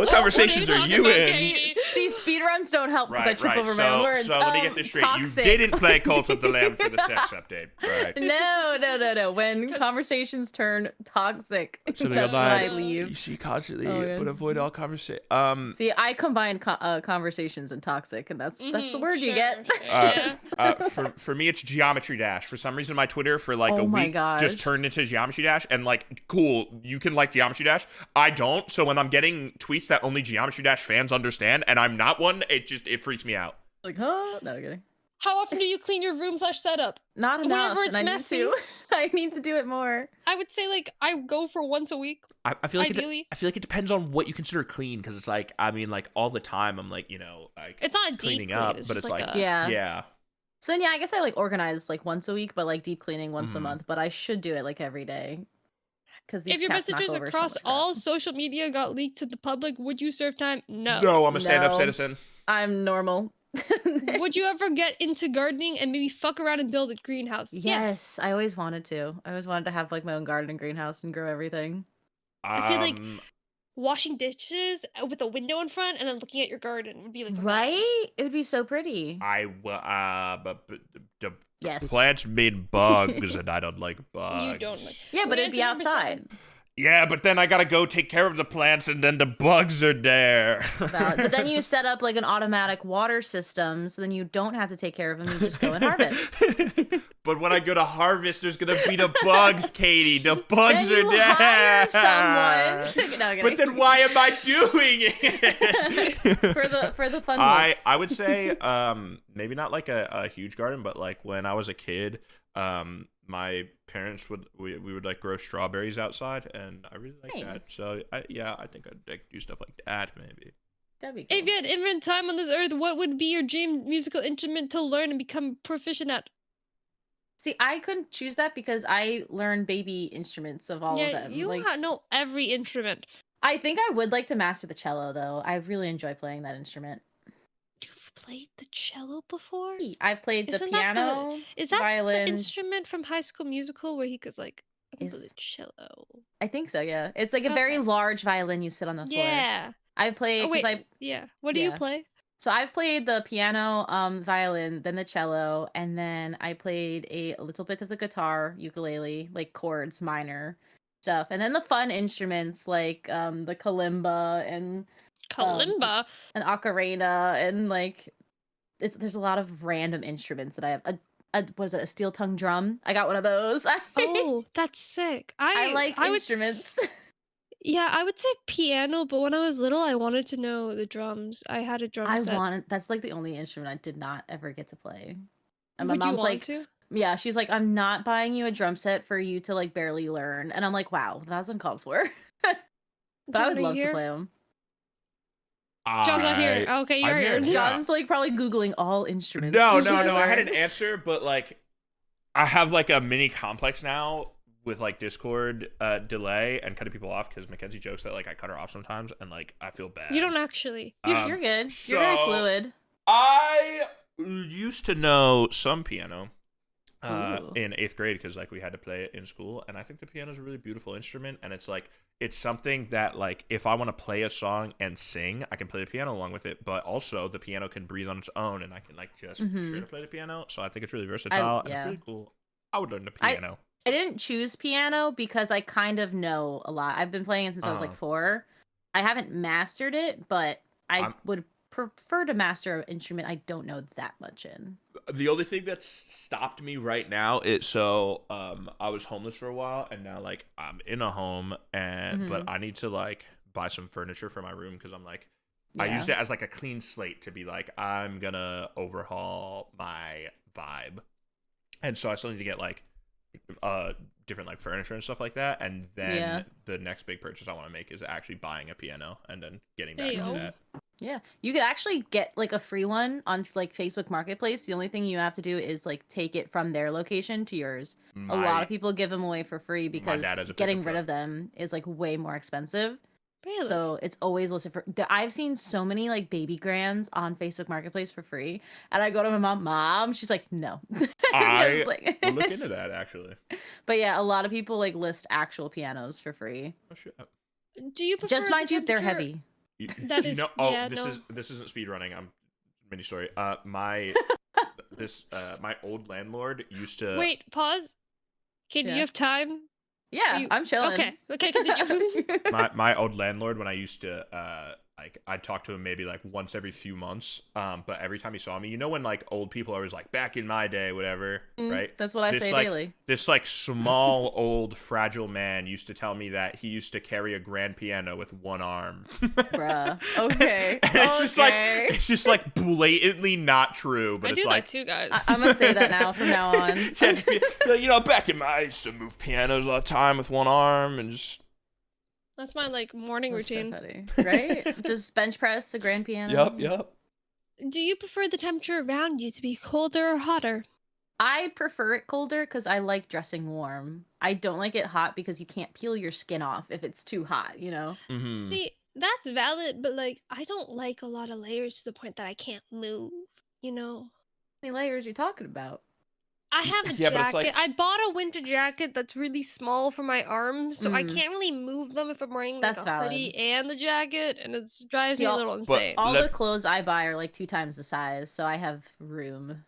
conversations are you in? Katie? See, speedruns don't help because I trip over my own words. So let me get this straight. Toxic. You didn't play Cult of the Lamb for the sex update, right? No. When conversations turn toxic, so that's when I leave. You see constantly, but avoid all conversation. See, I combine conversations and toxic, and that's the word you get. For me, it's Geometry Dash. For some reason, my Twitter for like a week just turned into Geometry Dash, and like, cool, you can like Geometry Dash. I don't. So when I'm getting tweets that only Geometry Dash fans understand, and I'm not one, it freaks me out. Like, huh? No, I'm kidding. How often do you clean your room / setup? Not enough. Whenever it's messy. I need to do it more. I would say like I go for once a week. I feel like ideally. I feel like it depends on what you consider clean, because it's like, I mean, like all the time I'm like, like it's not cleaning deep up, clean. but it's like yeah. So then, I guess I like organize like once a week, but like deep cleaning once a month. But I should do it like every day. Because if your messages across all social media got leaked to the public, would you serve time? No. No, I'm a stand-up citizen. I'm normal. Would you ever get into gardening and maybe fuck around and build a greenhouse? Yes, I always wanted to. I always wanted to have like my own garden and greenhouse and grow everything. I feel like washing dishes with a window in front and then looking at your garden would be like It would be so pretty. But yes. Plants mean bugs, and I don't like bugs. You don't like. Yeah, but it'd be outside. Yeah, but then I gotta go take care of the plants, and then the bugs are there. But then you set up like an automatic water system, so then you don't have to take care of them. You just go and harvest. But when I go to harvest, there's gonna be the bugs, Katie. The bugs then are there. Hire someone. No, but then why am I doing it? for the fun. I would say maybe not like a huge garden, but like when I was a kid, my parents we would like grow strawberries outside, and I really like that. So I think I'd like do stuff like that maybe. That'd be cool. If you had infinite time on this earth, what would be your dream musical instrument to learn and become proficient at? See, I couldn't choose that because I learned baby instruments of all of them. You know every instrument. I think I would like to master the cello, though. I really enjoy playing that instrument. You've played the cello before? I've played the piano, is that violin. The instrument from High School Musical where he goes like, I can play the cello? I think so, yeah. It's like a very large violin you sit on the floor. Yeah. I play... What do you play? So I've played the piano, violin, then the cello, and then I played a little bit of the guitar, ukulele, like chords, minor stuff. And then the fun instruments like the kalimba and... an ocarina, and like there's a lot of random instruments that I have. A steel tongue drum? I got one of those. Oh, that's sick. I like instruments. Yeah, I would say piano, but when I was little, I wanted to know the drums. I had a drum set. That's like the only instrument I did not ever get to play. And my mom's like, to? Yeah, she's like, I'm not buying you a drum set for you to like barely learn. And I'm like, wow, that's uncalled for. But I would love to play them. John's not here. Okay, you're here. John's like probably Googling all instruments. No. I had an answer, but like I have like a mini complex now with like Discord delay and cutting people off because Mackenzie jokes that like I cut her off sometimes and like I feel bad. You don't actually. You're good. You're very fluid. I used to know some piano Ooh. in 8th grade because like we had to play it in school, and I think the piano is a really beautiful instrument, and it's like it's something that like if I want to play a song and sing, I can play the piano along with it, but also the piano can breathe on its own, and I can like just straight up play the piano. So I think it's really versatile and it's really cool. I would learn the piano. I didn't choose piano because I kind of know a lot. I've been playing it since I was like 4. I haven't mastered it, but I would prefer to master an instrument I don't know that much in. The only thing that's stopped me right now is I was homeless for a while, and now like I'm in a home, and but I need to like buy some furniture for my room because I'm like I used it as like a clean slate to be like I'm gonna overhaul my vibe, and so I still need to get like different like furniture and stuff like that, and then the next big purchase I want to make is actually buying a piano and then getting back into that. Yeah, you could actually get like a free one on like Facebook Marketplace. The only thing you have to do is like take it from their location to yours. A lot of people give them away for free because getting rid of them is like way more expensive. Really? So it's always listed for. I've seen so many like baby grands on Facebook Marketplace for free, and I go to my mom. She's like, no. I will look into that actually. But yeah, a lot of people like list actual pianos for free. Oh shit. Do you prefer just mind you, they're heavy. That is this isn't speed running. I'm mini story. My old landlord used to wait. Pause. Can you have time? Yeah, I'm chilling. Okay, continue. my old landlord, when I used to like I'd talk to him maybe like once every few months, but every time he saw me, you know when like old people are always like back in my day, whatever, right? That's what I say daily. This like small old fragile man used to tell me that he used to carry a grand piano with one arm. Bruh. Okay. It's just like blatantly not true, but it's like that too, guys. I'm gonna say that now from now on. Yeah, just be, back in I used to move pianos all the time with one arm and just. That's my like morning routine. So funny, right? Just bench press a grand piano. Yep. Do you prefer the temperature around you to be colder or hotter? I prefer it colder because I like dressing warm. I don't like it hot because you can't peel your skin off if it's too hot, you know? Mm-hmm. See, that's valid, but like I don't like a lot of layers to the point that I can't move, you know? How many layers are you talking about? I have a jacket. But it's like... I bought a winter jacket that's really small for my arms, so I can't really move them if I'm wearing like a hoodie and the jacket, and it drives me a little insane. All the clothes I buy are like 2 times the size, so I have room.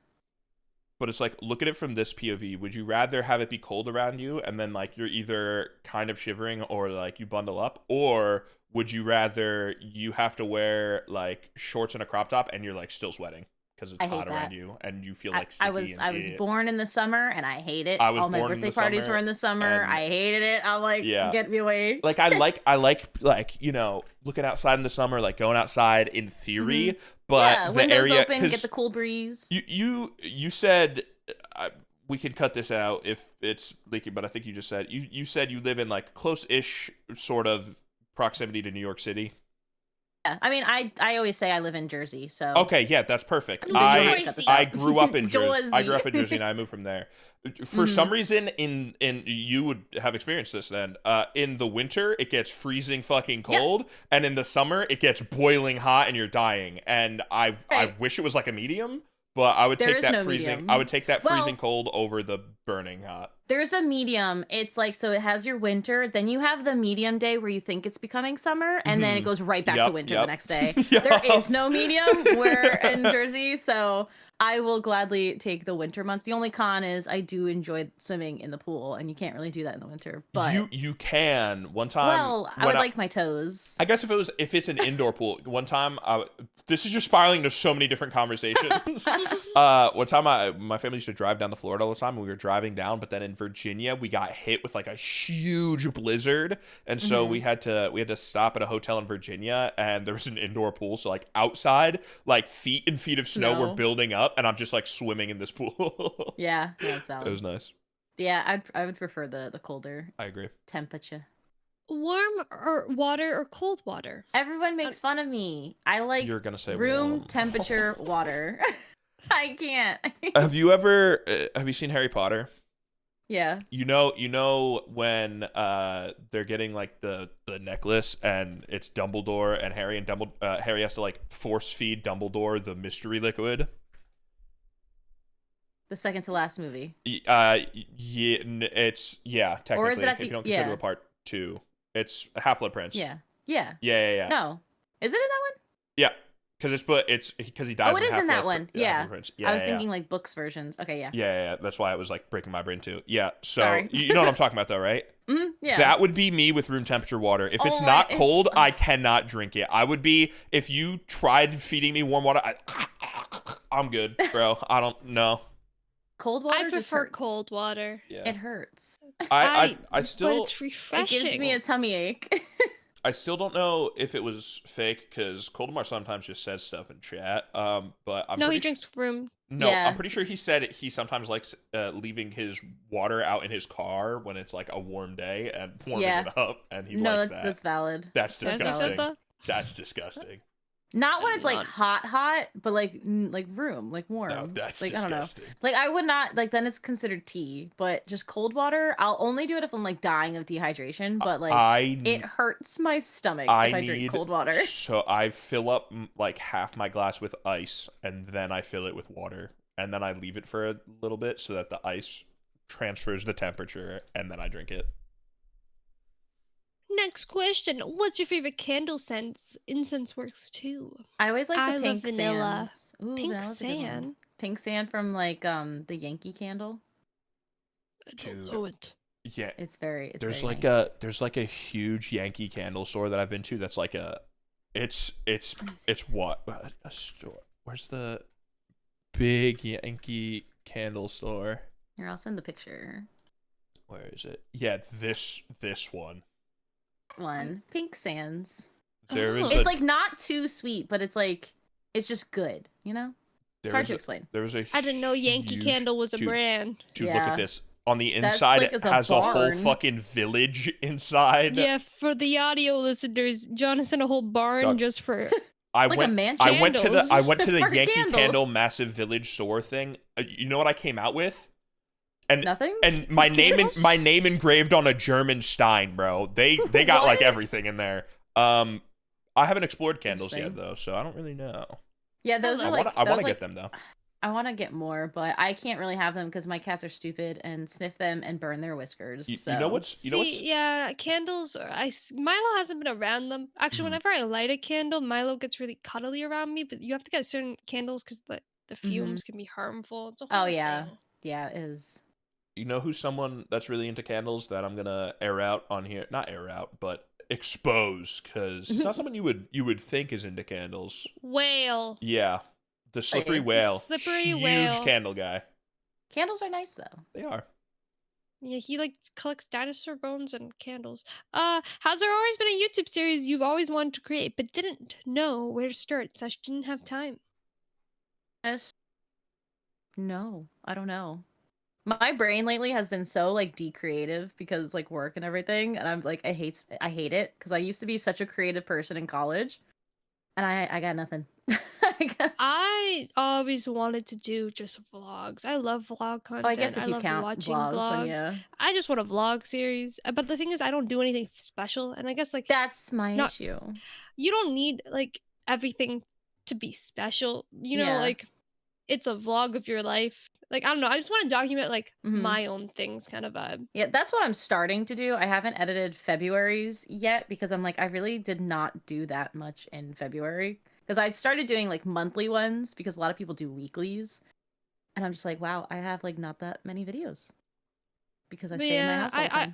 But it's like, look at it from this POV. Would you rather have it be cold around you and then like you're either kind of shivering or like you bundle up, or would you rather you have to wear like shorts and a crop top and you're like still sweating? Because it's hot around you and you feel like sticky. I was born in the summer and I hate it. All my birthday parties were in the summer. I hated it. I'm like, get me away. Like I like looking outside in the summer, like going outside in theory, but the windows area open, get the cool breeze. You said we could cut this out if it's leaking, but I think you just said you said you live in like close-ish sort of proximity to New York City. Yeah, I mean, I always say I live in Jersey, so. Okay, yeah, that's perfect. I grew up in Jersey. I grew up in Jersey, and I moved from there. For some reason, in you would have experienced this then. In the winter, it gets freezing fucking cold, and in the summer, it gets boiling hot, and you're dying. And I wish it was like a medium, but I would take that freezing. Medium. I would take that freezing cold over the burning hot. There's a medium. It's like, so it has your winter, then you have the medium day where you think it's becoming summer, and then it goes right back to winter the next day. There is no medium where in Jersey, so I will gladly take the winter months. The only con is I do enjoy swimming in the pool, and you can't really do that in the winter. But you can. One time, well, I would like my toes. I guess if it's an indoor pool. One time, this is just spiraling to so many different conversations. One time, my family used to drive down to Florida all the time, and we were driving down, but then in Virginia, we got hit with like a huge blizzard, and so we had to stop at a hotel in Virginia, and there was an indoor pool. So like outside, like feet and feet of snow were building up, and I'm just like swimming in this pool. Yeah, that's it was nice. Yeah, I would prefer the colder. I agree. Temperature. Warm or water or cold water? Everyone makes fun of me. I like You're gonna say room warm. temperature water. I can't. Have you seen Harry Potter? Yeah. You know when they're getting like the necklace and it's Dumbledore and Harry and Harry has to like force feed Dumbledore the mystery liquid. The second to last movie. It's technically Or is it at if you don't consider the part 2, it's Half-Blood Prince. Yeah. Yeah. Yeah. No. Is it in that one? Yeah. It's because he dies. Oh, it is in that one. Yeah. Yeah. I was thinking like books versions. Okay, yeah. Yeah. That's why it was like breaking my brain too. Yeah. So Sorry. you know what I'm talking about though, right? Yeah. That would be me with room temperature water. If it's not cold, I cannot drink it. I would be if you tried feeding me warm water. I'm good, bro. I don't know. Cold water. I prefer cold water. Yeah. It hurts. I still. But it's refreshing. It gives me a tummy ache. I still don't know if it was fake because Coldemar sometimes just says stuff in chat. But he drinks room. No, Yeah. I'm pretty sure he said he sometimes likes leaving his water out in his car when it's like a warm day and warming it up, and he likes that. That's valid. That's disgusting. That's disgusting. Not when it's like hot, but like room, like warm. No, that's like disgusting. I don't know. Like I would not like then it's considered tea, but just cold water. I'll only do it if I'm like dying of dehydration. But like it hurts my stomach if I drink cold water. So I fill up like half my glass with ice, and then I fill it with water, and then I leave it for a little bit so that the ice transfers the temperature, and then I drink it. Next question. What's your favorite candle scent? Incense works too. I always like the pink vanilla. sands. Ooh, Pink sand. Pink sand from like the Yankee Candle. I don't know it. Yeah. It's very there's like a huge Yankee candle store that I've been to that's like it's what a store. Where's the big Yankee candle store? Here, I'll send the picture. Where is it? Yeah, this one. Pink sands. It's like not too sweet, but it's like it's just good, you know? It's hard to explain. I didn't know Yankee Candle was a brand. Dude, look at this. On the inside, it has a whole fucking village inside. Yeah, for the audio listeners, John has sent a whole barn just for I went to the Yankee Candle Massive Village store thing. You know what I came out with? And nothing. And my name engraved on a German Stein, bro. They got like everything in there. I haven't explored candles yet though, so I don't really know. Yeah, those are like I want to get them though. I want to get more, but I can't really have them because my cats are stupid and sniff them and burn their whiskers. You know what's yeah, candles. Milo hasn't been around them. Actually, whenever I light a candle, Milo gets really cuddly around me. But you have to get certain candles because the fumes can be harmful. It's a whole thing. Yeah, it is. You know who's someone that's really into candles that I'm gonna air out on here? Not air out, but expose, because it's not someone you would think is into candles. Whale. Yeah, the slippery whale. Huge candle guy. Candles are nice though. They are. Yeah, he like collects dinosaur bones and candles. Has there always been a YouTube series you've always wanted to create but didn't know where to start, / didn't have time? Yes. No, I don't know. My brain lately has been so like decreative because like work and everything, and I'm like I hate it because I used to be such a creative person in college, and I got nothing. I always wanted to do just vlogs. I love vlog content. I guess if you count watching vlogs, then yeah. I just want a vlog series, but the thing is, I don't do anything special, and I guess like that's my issue. You don't need like everything to be special, you know. Like it's a vlog of your life. Like, I don't know. I just want to document, like, my own things kind of vibe. Yeah, that's what I'm starting to do. I haven't edited February's yet because I'm like, I really did not do that much in February. Because I started doing, like, monthly ones because a lot of people do weeklies. And I'm just like, wow, I have, like, not that many videos. Because I stay in my house all the time.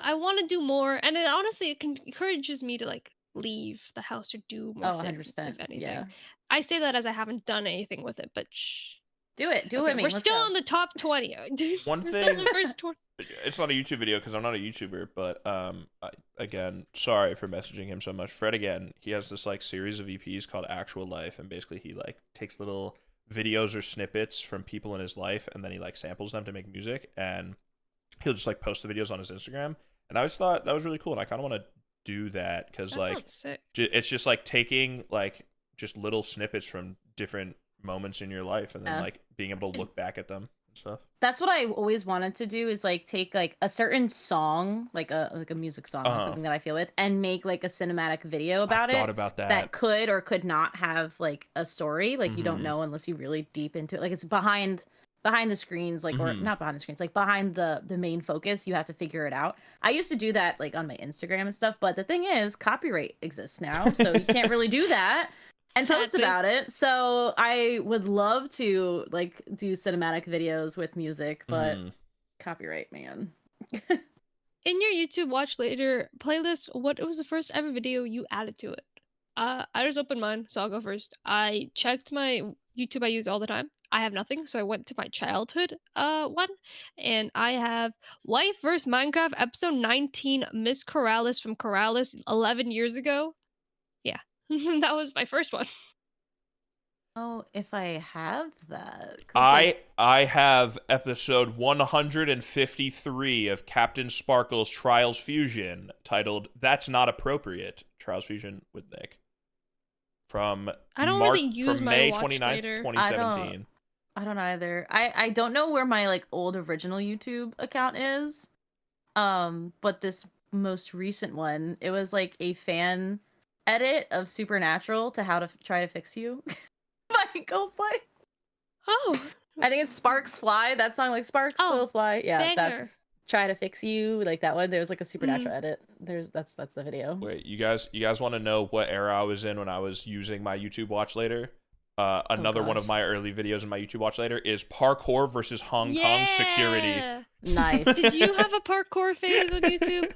I wanna do more. And it honestly, it encourages me to, like, leave the house or do more things, 100%, if anything. Yeah. I say that as I haven't done anything with it, but shh. Do it. Do it. We're still on the top 20. One thing. Still in the first 20. It's not a YouTube video because I'm not a YouTuber, but again, sorry for messaging him so much. Fred again, he has this like series of EPs called Actual Life, and basically he like takes little videos or snippets from people in his life, and then he like samples them to make music, and he'll just like post the videos on his Instagram. And I always thought that was really cool, and I kind of want to do that because like it's just like taking like just little snippets from different moments in your life and then like being able to look back at them. stuff. That's what I always wanted to do, is like take like a certain song, like a music song, like something that I feel with, and make like a cinematic video about I've it. thought about That that. could or could not have like a story. Like you don't know unless you really deep into it. Like it's behind the screens, like or not behind the screens, like behind the main focus. You have to figure it out. I used to do that like on my Instagram and stuff, but the thing is, copyright exists now, so you can't really do that and post Sadly. about it. So I would love to like do cinematic videos with music, but copyright, man. In your YouTube Watch Later playlist, what was the first ever video you added to it? I just opened mine, so I'll go first. I checked my YouTube I use all the time. I have nothing, so I went to my childhood one, and I have Life vs Minecraft episode 19, Miss Corrales from Corrales 11 years ago. Yeah, that was my first one. Oh, if I have that. 'Cause, I have episode 153 of Captain Sparkle's Trials Fusion, titled "That's Not Appropriate." Trials Fusion with Nick. From I don't really use my May Watch 29th, Later. 2017. I don't either. I don't know where my like old original YouTube account is. But this most recent one, it was like a fan edit of Supernatural to How to Try to Fix You by Coldplay. Oh, I think it's Sparks Fly. That song, like Sparks Will Fly. Yeah, that's banger. Try to Fix You, like that one. There's like a Supernatural edit. That's the video. Wait, you guys want to know what era I was in when I was using my YouTube Watch Later? Another one of my early videos in my YouTube Watch Later is parkour versus Hong Kong security. Nice. Did you have a parkour phase on YouTube?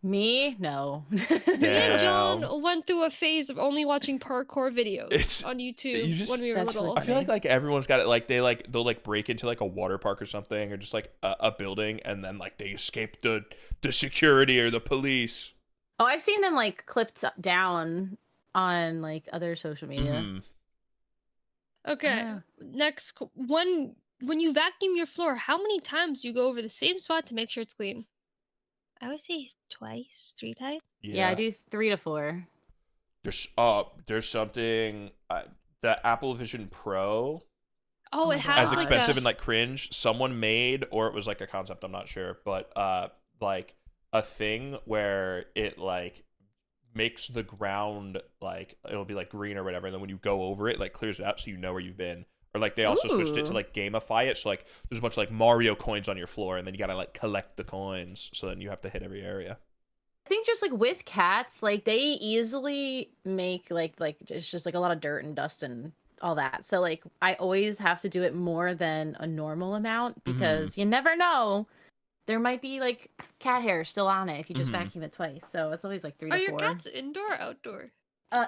Me? No. Me and John went through a phase of only watching parkour videos on YouTube when we were little. I feel like everyone's got it. Like they'll like break into like a water park or something, or just like a building, and then like they escape the security or the police. Oh, I've seen them like clipped down on like other social media. Okay, next one. When you vacuum your floor, how many times do you go over the same spot to make sure it's clean? I would say twice, 3 times. Yeah, I do 3 to 4. There's something the Apple Vision Pro. Oh, it has as expensive and like cringe. Someone made, or it was like a concept, I'm not sure, but like a thing where it like makes the ground like it'll be like green or whatever, and then when you go over it, like clears it out so you know where you've been. Or like they also switched it to like gamify it, so like there's a bunch of like Mario coins on your floor, and then you gotta like collect the coins, so then you have to hit every area. I think just like with cats, like they easily make like it's just like a lot of dirt and dust and all that. So like I always have to do it more than a normal amount, because you never know, there might be like cat hair still on it if you just vacuum it twice. So it's always like 3 to 4. Are your cats indoor or outdoor?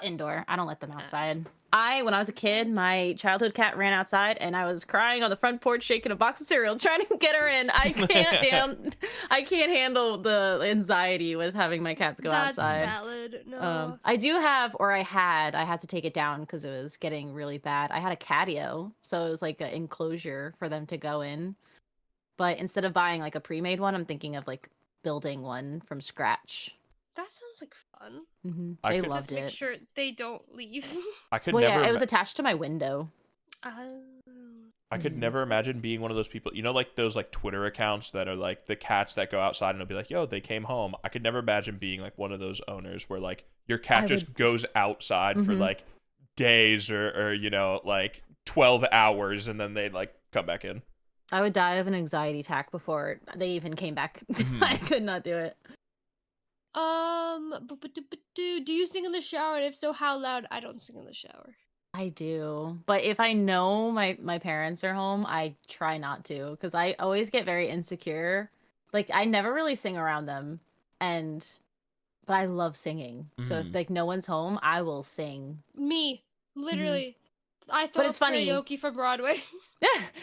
Indoor. I don't let them outside. When I was a kid, my childhood cat ran outside, and I was crying on the front porch, shaking a box of cereal, trying to get her in. I can't handle the anxiety with having my cats go outside. That's valid. No. I do have, or I had to take it down because it was getting really bad. I had a catio, so it was like an enclosure for them to go in. But instead of buying like a pre-made one, I'm thinking of like building one from scratch. That sounds like fun. They loved just it. Make sure they don't leave. I could well, never. Yeah, it was attached to my window. I could never imagine being one of those people. You know, like those like Twitter accounts that are like the cats that go outside and it'll be like, "Yo, they came home." I could never imagine being like one of those owners where like your cat just goes outside for like days or you know like 12 hours and then they like come back in. I would die of an anxiety attack before they even came back. I could not do it. Do you sing in the shower? And if so, how loud? I don't sing in the shower. I do, but if I know my parents are home, I try not to, because I always get very insecure. Like I never really sing around them, but I love singing. So if like no one's home, I will sing. Me, literally. I thought it's karaoke from Broadway.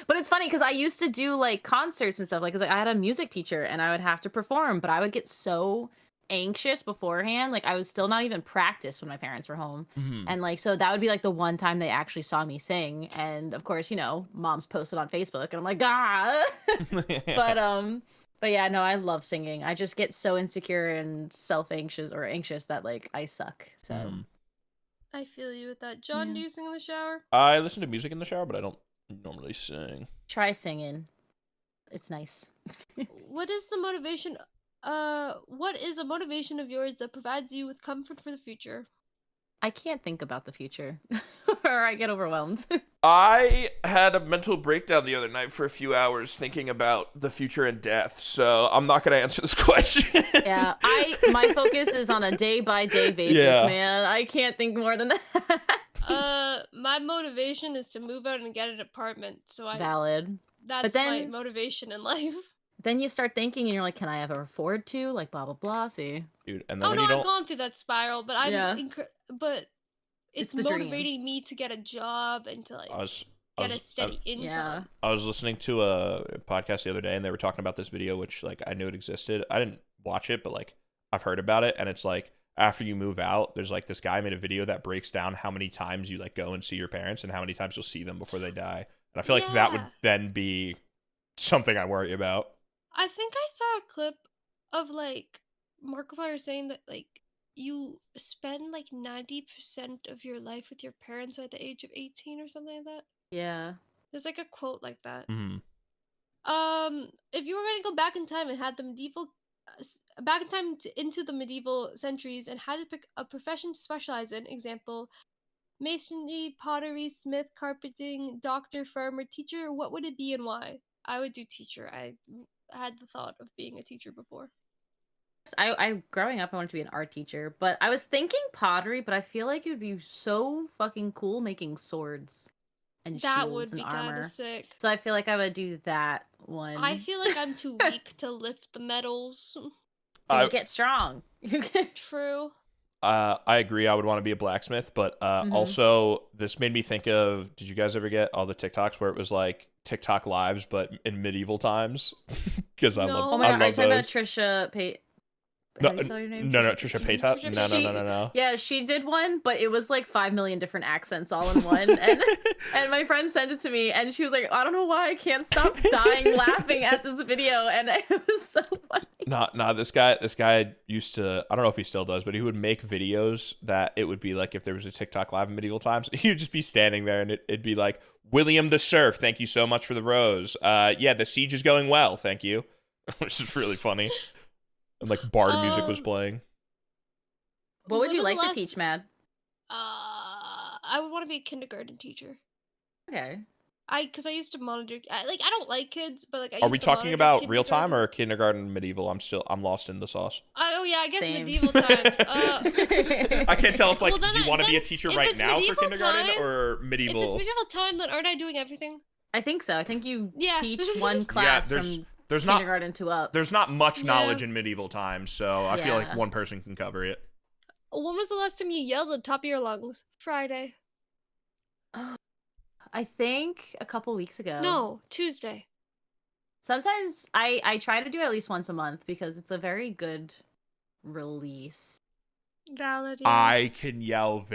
But it's funny because I used to do like concerts and stuff. Like, 'cause I had a music teacher and I would have to perform, but I would get so anxious beforehand. Like I was still not even practiced when my parents were home. And like, so that would be like the one time they actually saw me sing. And of course, you know, mom's posted on Facebook and I'm like, but yeah, no, I love singing. I just get so insecure and anxious that like I suck. So I feel you with that. John, do you sing in the shower? I listen to music in the shower, but I don't normally sing. Try singing. It's nice. What is the motivation? What is a motivation of yours that provides you with comfort for the future? I can't think about the future, or I get overwhelmed. I had a mental breakdown the other night for a few hours thinking about the future and death, so I'm not going to answer this question. Yeah, my focus is on a day by day basis, Yeah. man. I can't think more than that. My motivation is to move out and get an apartment. Valid. That's my motivation in life. Then you start thinking, and you're like, can I ever afford to? Like, blah blah blah. See, Dude, and then Oh when no, you I've don't, gone through that spiral, but but It's it's the dream. motivating me to get a job and to like get a steady income. yeah. I was listening to a podcast the other day, and they were talking about this video, which like I knew it existed. I didn't watch it, but like I've heard about it, and it's like after you move out, there's like this guy made a video that breaks down how many times you like go and see your parents and how many times you'll see them before they die. And I feel like that would then be something I worry about. I think I saw a clip of like Markiplier saying that like you spend like 90% of your life with your parents at the age of 18 or something like that. Yeah. There's like a quote like that. Mm-hmm. If you were gonna go back in time and had the medieval, back in time into the medieval centuries and had to pick a profession to specialize in, example, masonry, pottery, smith, carpenting, doctor, farmer, teacher, what would it be and why? I would do teacher. I had the thought of being a teacher before. I growing up, I wanted to be an art teacher, but I was thinking pottery, but I feel like it would be so fucking cool making swords and That would shields and be kind armor. of sick. So I feel like I would do that one. I feel like I'm too weak to lift the metals. You get strong. True. I agree. I would want to be a blacksmith, but also this made me think of. Did you guys ever get all the TikToks where it was like TikTok lives, but in medieval times? Because I love. Oh my god! Are you love talking about those. Trisha No, How do you spell your name? no, Trisha Paytas. No. Yeah, she did one, but it was like 5 million different accents all in one. And my friend sent it to me, and she was like, I don't know why I can't stop dying laughing at this video, and it was so funny. Nah, this guy used to, I don't know if he still does, but he would make videos that it would be like if there was a TikTok live in medieval times, he would just be standing there and it'd be like, William the Serf, thank you so much for the rose. Yeah, the siege is going well, thank you. Which is really funny. And like bard music was playing. What would you like to teach, Mad? I would want to be a kindergarten teacher. Okay. Because I used to monitor. I don't like kids, but like I. Are we talking about real time or kindergarten medieval? I'm lost in the sauce. Oh yeah, I guess medieval times. I can't tell if like you want to be a teacher right now for kindergarten or medieval. If it's medieval time, then aren't I doing everything? I think so. I think you teach one class from kindergarten to up. There's not much knowledge in medieval times, so I feel like one person can cover it. When was the last time you yelled at the top of your lungs? Friday. Oh, I think a couple weeks ago. No, Tuesday. Sometimes I try to do at least once a month because it's a very good release. Valid. I can yell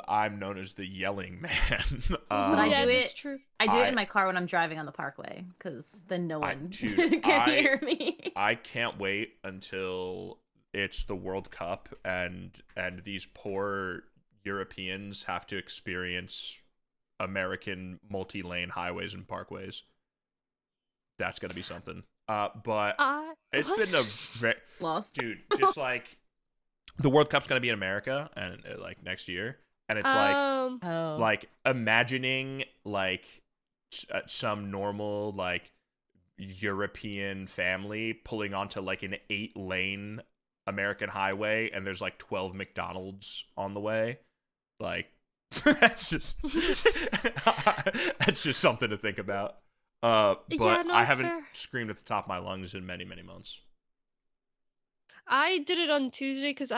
I'm known as the yelling man. But I do it. True. I do it in my car when I'm driving on the parkway because then no one can hear me. I can't wait until it's the World Cup and these poor Europeans have to experience American multi-lane highways and parkways. That's gonna be something. But it's been a very lost, dude. Just like the World Cup's gonna be in America and like next year, and it's like imagining like some normal like European family pulling onto like an 8-lane American highway, and there's like 12 McDonald's on the way. Like that's just something to think about. But I haven't screamed at the top of my lungs in many months. I did it on Tuesday because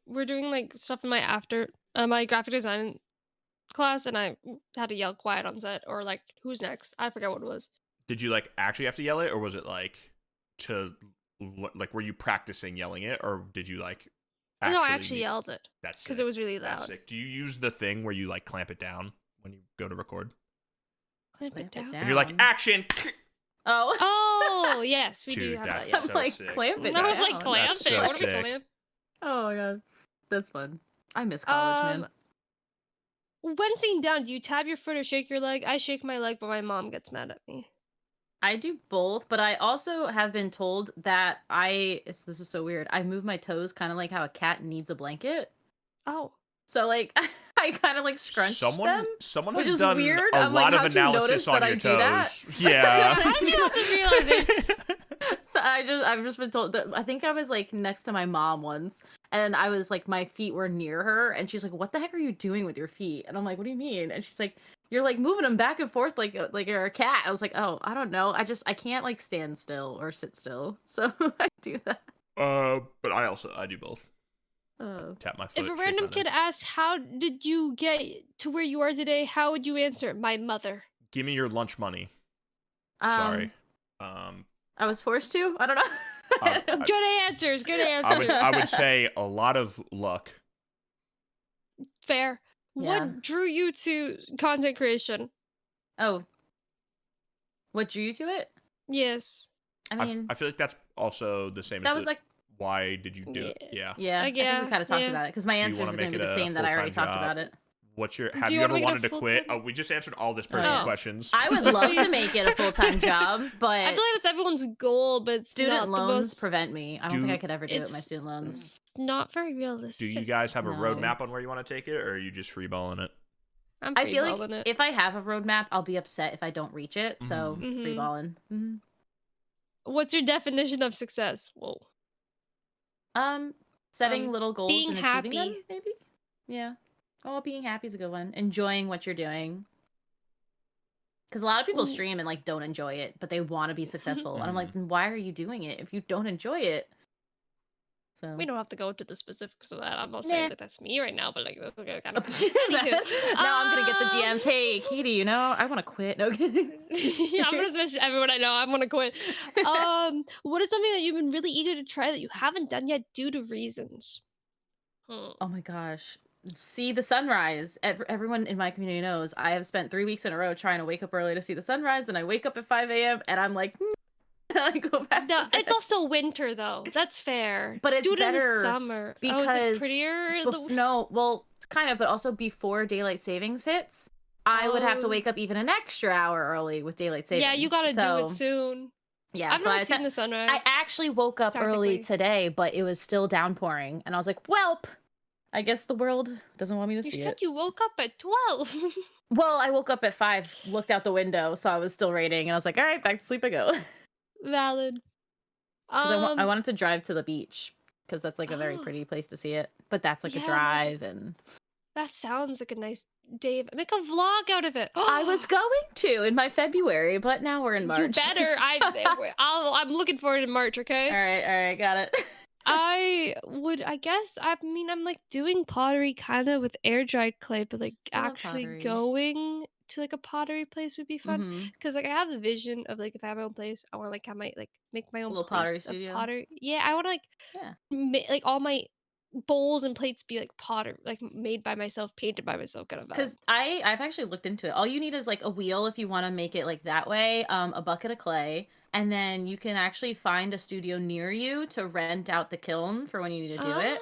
we're doing like stuff in my graphic design class, and I had to yell quiet on set or like who's next. I forgot what it was. Did you like actually have to yell it, or was it like were you practicing yelling it, or did you like no, I actually yelled it. That's because it was really loud. That's sick. Do you use the thing where you like clamp it down when you go to record? Clamp it down. And you're like, action. Oh yes, we do have that. I was like, clamp it. I was like, clamp it. What sick. are we clamp? Oh my god, that's fun. I miss college, man. When sitting down, do you tap your foot or shake your leg? I shake my leg, but my mom gets mad at me. I do both, but I also have been told that this is so weird. I move my toes kind of like how a cat needs a blanket. Oh. So like I kind of like scrunch them, Someone which has is done weird. a I'm like, lot of how'd you analysis notice on that your I do that? toes. Yeah. How did you have this realization? So I've just been told that I think I was like next to my mom once, and I was like my feet were near her, and she's like, "What the heck are you doing with your feet?" And I'm like, "What do you mean?" And she's like, "You're like moving them back and forth like you're a cat." I was like, "Oh, I don't know. I can't like stand still or sit still, so I do that." But I do both. Oh. Tap my foot. If a shake random my kid neck. asked, "How did you get to where you are today?" How would you answer? My mother. Give me your lunch money. Um, Sorry. I was forced to. I don't know. Good answers. Good answers. I would say a lot of luck. Fair. Yeah. What drew you to content creation? Oh, what drew you to it? Yes. I mean, I feel like that's also the same. that as was like, why did you do it? Yeah. yeah. I think we kind of talked about it because my Do you answers wanna are going make to be it the a same that I already full-time talked job? about it. Have Do you you ever wanna make it a wanted to quit? full-time? Oh, we just answered all this person's Oh. questions. I would love to Please. make it a full-time job, I but feel like that's everyone's goal, but it's student not the loans most. prevent me. I don't think Do- I could ever do it with my It's student loans. not very Do realistic. you guys have a No. roadmap on where you want to take it, or are you just freeballing it? I'm I feel freeballing like it. if I have a roadmap, I'll be upset if I don't reach it. So Mhm. freeballing. Mhm. What's your definition of success? Whoa. Setting little goals being and achieving them, happy. maybe. Yeah. Oh, being happy is a good one. Enjoying what you're doing. Because a lot of people Ooh. stream and like don't enjoy it, but they want to be successful. And I'm like, Mhm. then why are you doing it if you don't enjoy it? So We don't have to go into the specifics of that. I'm not Nah. saying that that's me right now, but like, okay, kind of. Now I'm gonna get the DMs. Hey, Katie, you know I want to quit. No kidding. Yeah, I'm gonna mention everyone I know. I'm gonna quit. What is something that you've been really eager to try that you haven't done yet due to reasons? Oh my gosh. See the sunrise. Everyone in my community knows I have spent 3 weeks in a row trying to wake up early to see the sunrise, and I wake up at 5 a.m. and I'm like, I go back No, to bed. it's also winter though. That's fair. But it's do it in the better summer. Oh, is because it prettier? no, well, it's kind of, but also before daylight savings hits, I would have to Oh. wake up even an extra hour early with daylight savings. Yeah, you gotta do it soon. Yeah, I've so not seen the sunrise. I actually woke up early technically. today, but it was still downpouring, and I was like, "Welp, I guess the world doesn't want me to You see said it." you woke up at 12. Well, I woke up at 5, looked out the window, saw it was still raining, and I was like, "All right, back to sleep I go." Valid. Because I wanted to drive to the beach because that's like a very Oh. pretty place to see it, but that's like a Yeah, drive, and that sounds like a nice day. Make a vlog out of it. I was going to in my February, but now we're in March. You better. I'm looking for it in March. Okay. All right, got it. I guess. I mean, I'm like doing pottery kind of with air dried clay, but like I love actually pottery. going to like a pottery place would be fun. Mhm. Because like I have the vision of like if I have my own place, I want to like have my like make my own Little plates pottery of studio. pottery. Yeah, I want to like Yeah. like all my bowls and plates be like potter like made by myself, painted by myself, kind of vibe. Because I've actually looked into it. All you need is like a wheel if you want to make it like that way, a bucket of clay, and then you can actually find a studio near you to rent out the kiln for when you need to do it.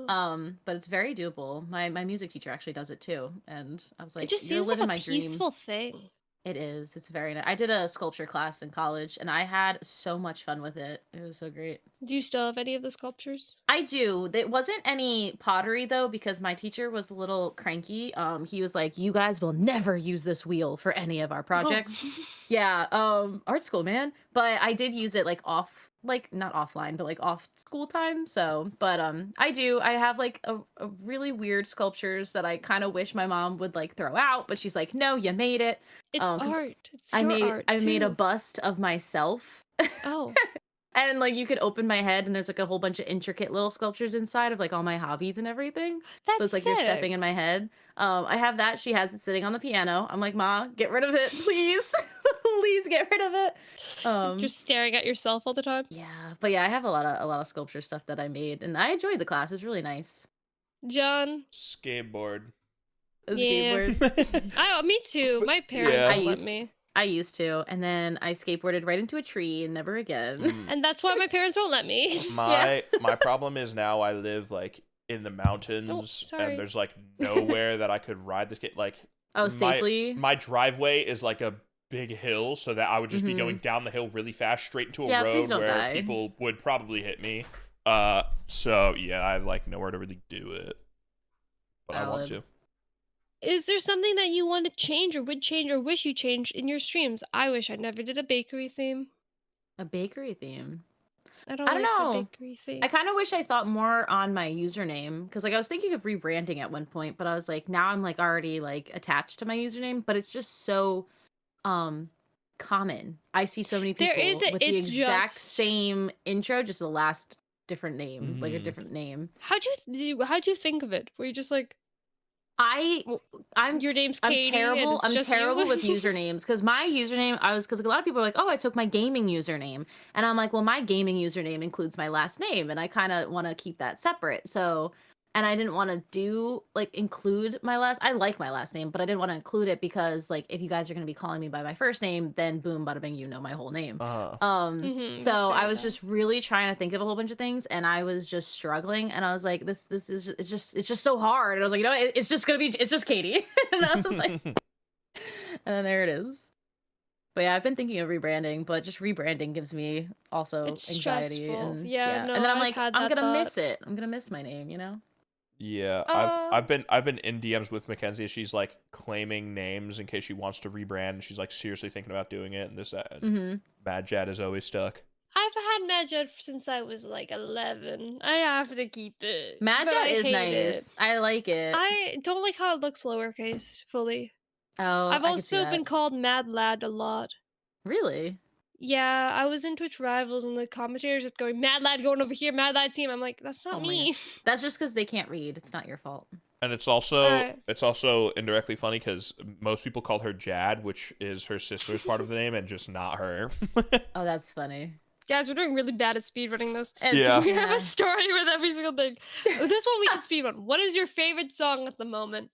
Oh. But it's very doable. My music teacher actually does it too, and I was like, It just "You're seems like living a my dream." peaceful thing. It is. It's very nice. I did a sculpture class in college, and I had so much fun with it. It was so great. Do you still have any of the sculptures? I do. There wasn't any pottery though because my teacher was a little cranky. He was like, "You guys will never use this wheel for any of our projects." Oh. Yeah, art school, man. But I did use it like not offline, but like off school time. So, but I have like a really weird sculptures that I kind of wish my mom would like throw out, but she's like, "No, you made it." It's 'Cause art. It's your art I made a too. bust of myself. Oh. And like you could open my head and there's like a whole bunch of intricate little sculptures inside of like all my hobbies and everything. That's So it's like you're stepping in my head. I have that. She has it sitting on the piano. I'm like, "Ma, get rid of it, please." Please get rid of it. Just staring at yourself all the time. Yeah, but yeah, I have a lot of sculpture stuff that I made, and I enjoyed the class. It was really nice. John. Skateboard. It was Yeah. a skateboard. Me too. My parents Yeah. won't let me. I used to, and then I skateboarded right into a tree and never again. Mm. And that's why my parents won't let me. My problem is now I live like in the mountains, sorry. and there's like nowhere that I could ride the skate. Like Oh, safely? my driveway is like a big hill, so that I would just be going down the hill really fast, straight into a road where die. people would probably hit me. So yeah, I like nowhere to really do it, but I want to. Is there something that you want to change or would change or wish you changed in your streams? I wish I never did a bakery theme. A bakery theme. I don't I don't like know. the bakery theme. I kind of wish I thought more on my username, because like I was thinking of rebranding at one point, but I was like, now I'm like already like attached to my username, but it's just so common. I see so many people with the exact same intro, just the last different name, like a different name. How'd you think of it? Were you just like, your name's Katie, I'm terrible. I'm terrible with usernames, because my username, because like, a lot of people are like, oh, I took my gaming username, and I'm like, well, my gaming username includes my last name, and I kind of want to keep that separate. So, and I didn't want to include my last. I like my last name, but I didn't want to include it because like if you guys are going to be calling me by my first name, then boom, bada bing, you know my whole name. So I was just really trying to think of a whole bunch of things, and I was just struggling, and I was like, this is it's just so hard. And I was like, you know, it's just Katie. And I was like, and then there it is. But yeah, I've been thinking of rebranding, but just rebranding gives me also anxiety. Stressful. And yeah. No, and then I'm like, I'm gonna miss it. I'm gonna miss my name, you know? Yeah, I've been in DMs with Mackenzie. She's like claiming names in case she wants to rebrand. She's like seriously thinking about doing it, and this and Mad Jad is always stuck. I've had Mad Jad since I was like 11. I have to keep it. Mad Jad is nice. I like it. I don't like how it looks lowercase fully. Oh, I've also been called Mad Lad a lot. Really? Yeah, I was in Twitch Rivals and the commentators are going, Mad Lad going over here, Mad Lad team. I'm like, that's not me. That's just because they can't read. It's not your fault. And it's also indirectly funny because most people call her Jad, which is her sister's part of the name, and just not her. Oh, that's funny. Guys, we're doing really bad at speedrunning this. Yeah. We have a story with every single thing. This one we can speedrun. What is your favorite song at the moment?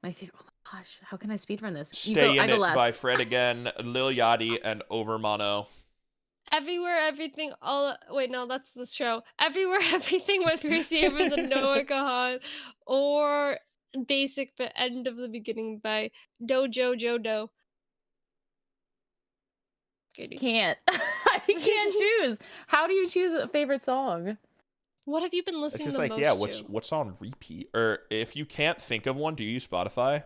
My favorite. Oh my gosh, how can I speedrun this? Stay in It by Fred again, Lil Yachty, and Over Mono. Everywhere, Everything, all. Wait, no, that's the show. Everywhere, Everything with Gracie Evans and Noah Kahan, or Basic but End of the Beginning by Dojo Jodo. Katie. Can't. I can't choose. How do you choose a favorite song? What have you been listening to? It's just like, what's on repeat? Or if you can't think of one, do you use Spotify?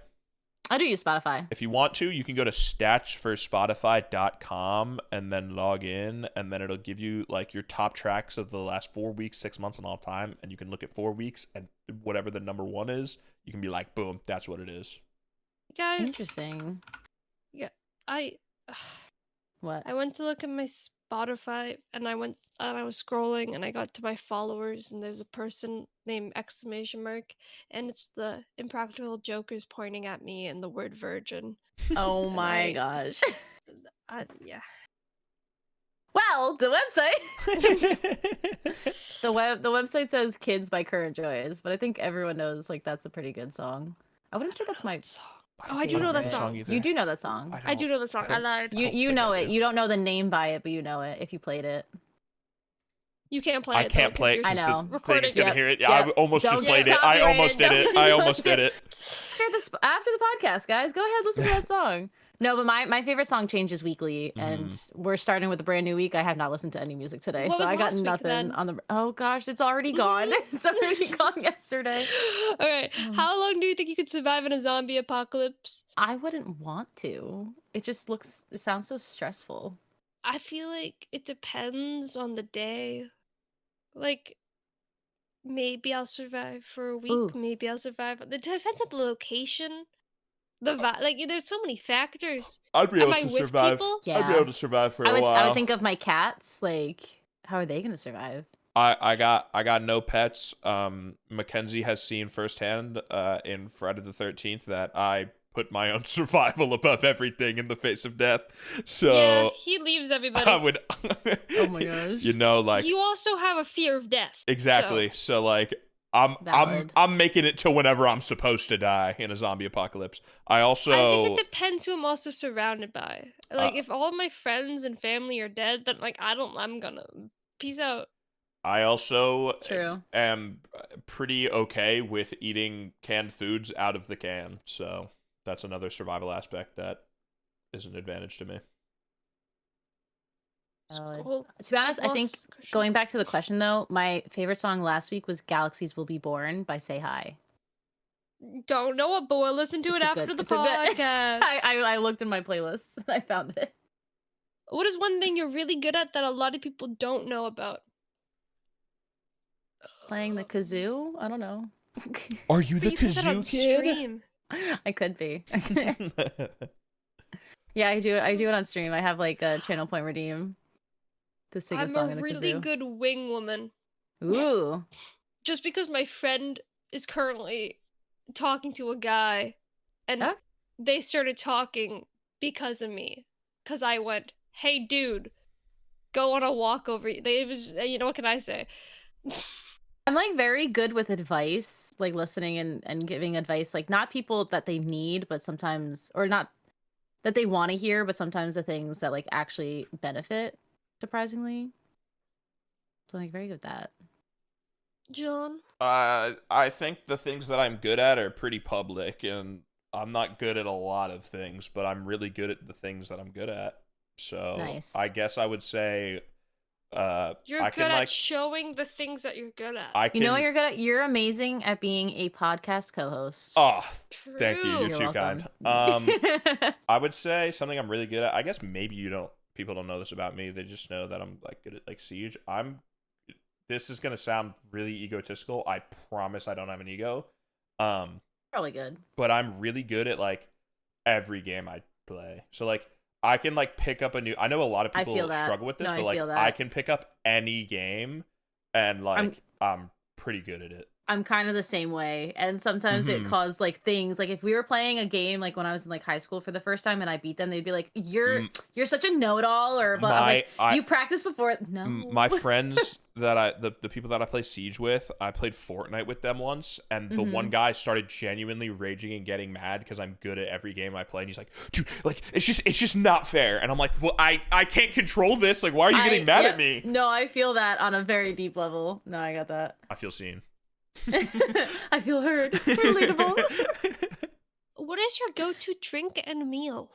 I do use Spotify. If you want to, you can go to statsforspotify.com and then log in, and then it'll give you like your top tracks of the last 4 weeks, 6 months, and all time. And you can look at 4 weeks, and whatever the number one is, you can be like, boom, that's what it is. Guys. Interesting. Yeah, What? I went to look at my Spotify, and I was scrolling, and I got to my followers, and there's a person named ! And it's the Impractical Jokers pointing at me and the word virgin. Oh my gosh. Yeah. Well, the website. the website says "Kids" by Current Joys, but I think everyone knows like that's a pretty good song. I wouldn't say that's my song. Oh, I do know that song. You do know that song. I do know the song. I lied. You know it. You don't know the name by it, but you know it if you played it. You can't play it. I can't play it. I know. Recording. Is gonna hear it. I almost just played it. I almost did it. I almost did it. Share this after the podcast, guys. Go ahead, listen to that song. No, but my favorite song changes weekly, and we're starting with a brand new week. I have not listened to any music today, so I got nothing on the. Oh gosh, it's already gone. It's already gone yesterday. All right, how long do you think you could survive in a zombie apocalypse? I wouldn't want to. It sounds so stressful. I feel like it depends on the day. Like, maybe I'll survive for a week. Ooh. Maybe I'll survive. It depends on the location. There's so many factors. I'd be able to survive. Yeah. I'd be able to survive for a while. I would think of my cats. Like, how are they going to survive? I got no pets. Mackenzie has seen firsthand in Friday the 13th that I put my own survival above everything in the face of death. So yeah, he leaves everybody. I would. Oh my gosh. You know, like you also have a fear of death. Exactly. So like. I'm making it to whenever I'm supposed to die in a zombie apocalypse. I think it depends who I'm also surrounded by. Like if all of my friends and family are dead, then like I'm gonna peace out. I also am pretty okay with eating canned foods out of the can. So that's another survival aspect that is an advantage to me. Scroll To be honest, I think plus going questions. back to the question though, my favorite song last week was "Galaxies Will Be Born" by Say Hi. Don't know it, but we'll listen to it after the It's a good. podcast. I looked in my playlists and I found it. What is one thing you're really good at that a lot of people don't know about? Playing the kazoo? I don't know. Are you But the you put that on kazoo kid? stream. I could be. Yeah, I do it on stream. I have like a channel point redeem to sing a I'm song a in the really kazoo. good wing woman. Ooh. Just because my friend is currently talking to a guy, and Huh? they started talking because of me. Because I went, hey dude, go on a walk over. They was, you know, what can I say? I'm like very good with advice, like listening and giving advice, like not people that they need, but sometimes, or not that they want to hear, but sometimes the things that like actually benefit, surprisingly. So I'm like very good at that. John? I think the things that I'm good at are pretty public, and I'm not good at a lot of things, but I'm really good at the things that I'm good at. So Nice. I guess I would say, You're I good can at like showing the things that you're good at. I can. You know what you're good at? You're amazing at being a podcast co-host. Oh, True. thank you. You're You're too welcome. kind. I would say something I'm really good at. I guess maybe people don't know this about me. They just know that I'm like good at like Siege. This is gonna sound really egotistical. I promise I don't have an ego. Probably good. But I'm really good at like every game I play. So like I can like pick up a new. I know a lot of I people feel that. struggle with this, No, but I like feel that. I can pick up any game, and like I'm pretty good at it. I'm kind of the same way, and sometimes it Mhm. caused like things like if we were playing a game like when I was in like high school for the first time and I beat them, they'd be like, "You're such a know-it-all," or but I'm like, "You practiced before." No, My friends that the people that I play Siege with, I played Fortnite with them once, and the one guy started genuinely raging and getting mad because I'm good at every game I play, and he's like, "Dude, like it's just not fair." And I'm like, "Well, I can't control this. Like, why are you getting mad at me?" No, I feel that on a very deep level. No, I got that. I feel seen. I feel heard. Relatable. What is your go-to drink and meal?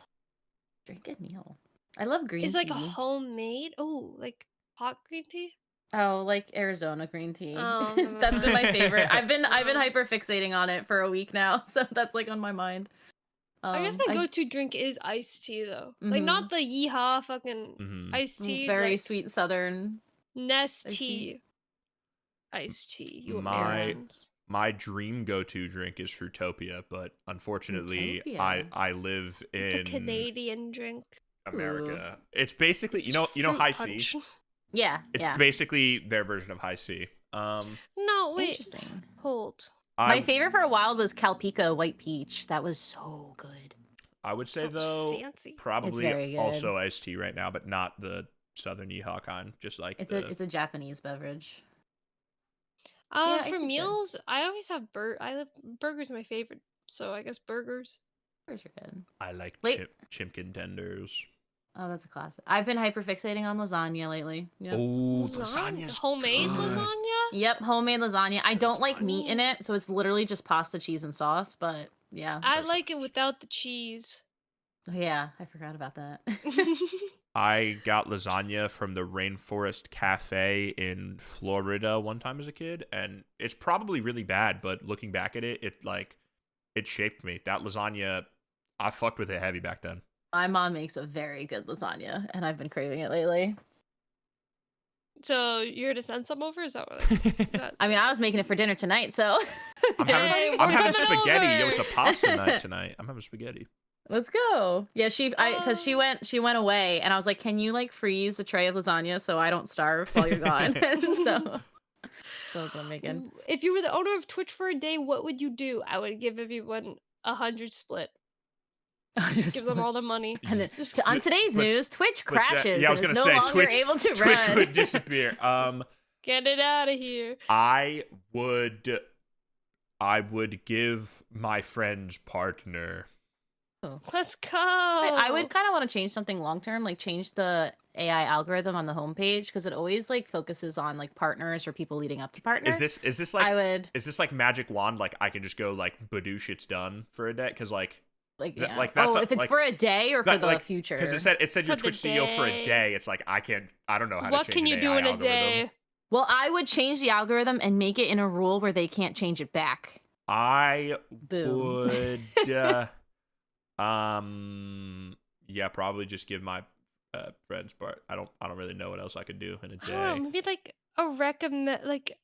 Drink a meal. I love green tea. Is like a homemade? Oh, like hot green tea? Oh, like Arizona green tea. Oh, That's been my favorite. I've been Um, hyper fixating on it for a week now, so that's like on my mind. I guess my go-to drink is iced tea though. Like not the yeehaw fucking iced tea. Very like sweet southern Nestea iced tea. You Americans. My dream go-to drink is Fruitopia, but unfortunately, Fruitopia. I live in It's a Canadian drink. America. It's basically you know Fruit High punch. C. Yeah, It's yeah. basically their version of High C. No, wait. Interesting. Hold. My favorite for a while was Calpico White Peach. That was so good. I would say Sounds though, fancy. It's probably very good. also iced tea right now, but not the Southern Yeehaw kind. Just like It's a Japanese beverage. For iced tea's good. meals, I always have burgers are my favorite. So I guess burgers. Burgers are good. I like Wait. chimkin tenders. Oh, that's a classic. I've been hyper fixating on lasagna lately. Yep. Oh, lasagna's homemade good. lasagna? Yep, homemade lasagna. I don't like meat in it, so it's literally just pasta, cheese, and sauce. But yeah, I like it without the cheese. oh, yeah, I forgot about that. I got lasagna from the Rainforest Cafe in Florida one time as a kid, and it's probably really bad, but looking back at it, it shaped me. That lasagna, I fucked with it heavy back then. My mom makes a very good lasagna, and I've been craving it lately. So you're to send some over? Is that what? That... I mean, I was making it for dinner tonight, so I'm having spaghetti. Yo, it's a pasta night tonight. I'm having spaghetti. Let's go. Yeah, because she went away, and I was like, "Can you like freeze a tray of lasagna so I don't starve while you're gone?" so that's what I'm making. If you were the owner of Twitch for a day, what would you do? I would give everyone 100 split. Give them all the money. And then on today's news, Twitch crashes. Yeah, I was and gonna is say no longer Twitch. able to Twitch run. would disappear. Get it out of here. I would give my friend's partner. Let's go. I would kind of want to change something long term, like change the AI algorithm on the homepage because it always like focuses on like partners or people leading up to partners. Is this like magic wand? Like I can just go like badoosh, it's done for a day? Because like Like, Th- yeah. like, that's oh, a- if it's like- for a day or for That, the like, future. Because it said your For the Twitch CEO for a day. day. It's like I don't know how What to change can you an do AI in a algorithm. day? Well, I would change the algorithm and make it in a rule where they can't change it back. I Boom. would, yeah, probably just give my friends part. I don't really know what else I could do in a I don't know, day. maybe like a recommend, like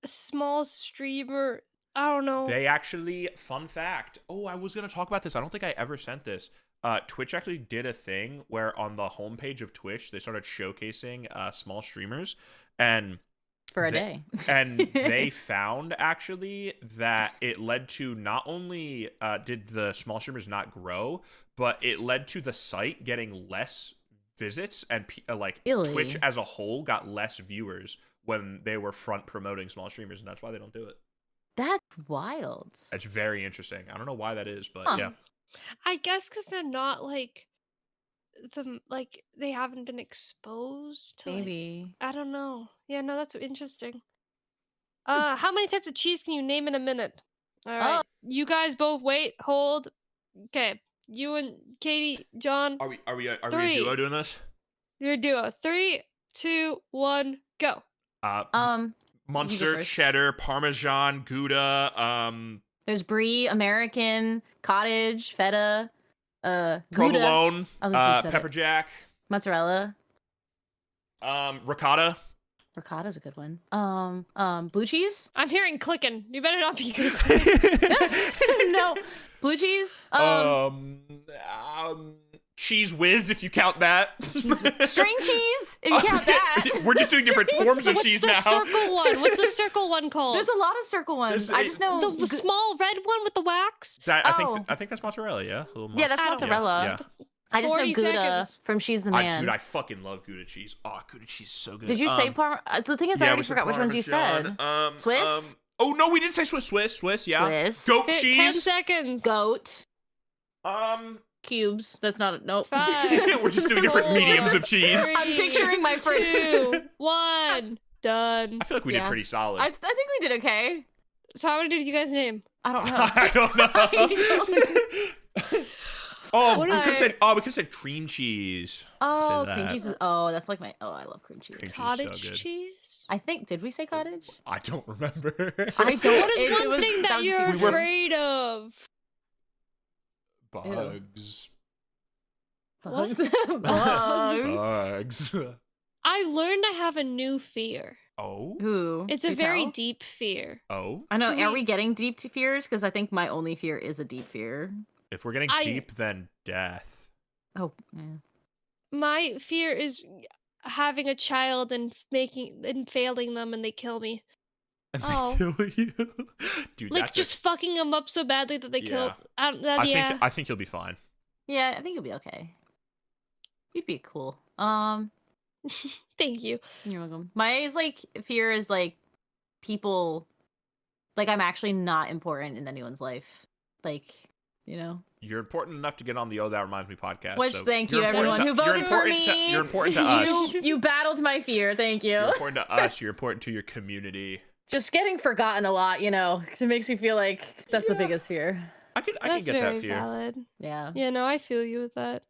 a small streamer. I don't know. They actually, fun fact. Oh, I was gonna talk about this. I don't think I ever sent this. Twitch actually did a thing where on the homepage of Twitch they started showcasing small streamers, and For a day. and they found actually that it led to not only did the small streamers not grow, but it led to the site getting less visits and like Really? Twitch as a whole got less viewers when they were front promoting small streamers, and that's why they don't do it. That's wild. It's very interesting. I don't know why that is, but Huh. yeah. I guess because they're not like they haven't been exposed to Maybe. I don't know. Yeah, no, that's interesting. How many types of cheese can you name in a minute? All right, you guys both wait, hold. Okay, you and Katie, John, Are we a Three. duo doing this? you're a duo. 3, 2, 1, go. Munster, first. cheddar, Parmesan, Gouda, There's brie, American, cottage, feta, Gouda, provolone, Oh, this is so pepper good. jack, mozzarella. ricotta. Ricotta's a good one. Blue cheese? I'm hearing clicking. You better not be good. No, blue cheese. Cheese whiz, if you count that. String cheese, if you count that. We're just doing different forms of What's cheese the now. circle one? What's the circle one called? There's a lot of circle ones. This- I just know. the small red one with the wax. I think that's mozzarella. Yeah, a little Yeah, that's I don't- mozzarella. Yeah. I just know 40 Gouda seconds. from She's the Man. Dude, I fucking love Gouda cheese. Oh, Gouda cheese is so good. Did you say the thing is, I already forgot which ones you said. Swiss? Oh no, we didn't say Swiss. Yeah. Swiss. Goat 10 cheese. seconds. Goat cubes. That's not nope. 5. We're just doing different 4, mediums of cheese. 3, I'm picturing my friend. 2, 1. Done. I feel like we did Yeah. pretty solid. I think we did okay. So how many did you guys name? I don't know. I don't know. What we is could it? have said cream cheese. Oh, Say cream that. cheese is. Oh, that's like my. Oh, I love cream cheese. Cream cheese. Cottage good. cheese? I think. Did we say cottage? I don't remember. I don't. What is it one was- thing that was a you're few years ago. afraid of? Bugs. Bugs. Bugs. Bugs. I learned I have a new fear. Oh. Who? It's Do a very tell? deep fear. Oh. I know. Do Are we- we getting deep to fears? Because I think my only fear is a deep fear. If we're getting I- deep, then death. Oh, yeah. My fear is having a child and failing them and they kill me. And Oh. they kill you. Dude, Like that's just fucking them up so badly that they kill. I think you'll be fine. Yeah, I think you'll be okay. You'd be cool. Thank you. You're welcome. My fear is people, I'm actually not important in anyone's life. You're important enough to get on the Oh That Reminds Me podcast. Which so thank you're you everyone important who to- voted for me. You're important to us. You battled my fear. Thank you. You're important to us. You're important to your community. Just getting forgotten a lot, 'cause it makes me feel like that's the biggest fear. I can That's get very that fear. valid. Yeah. Yeah, no, I feel you with that.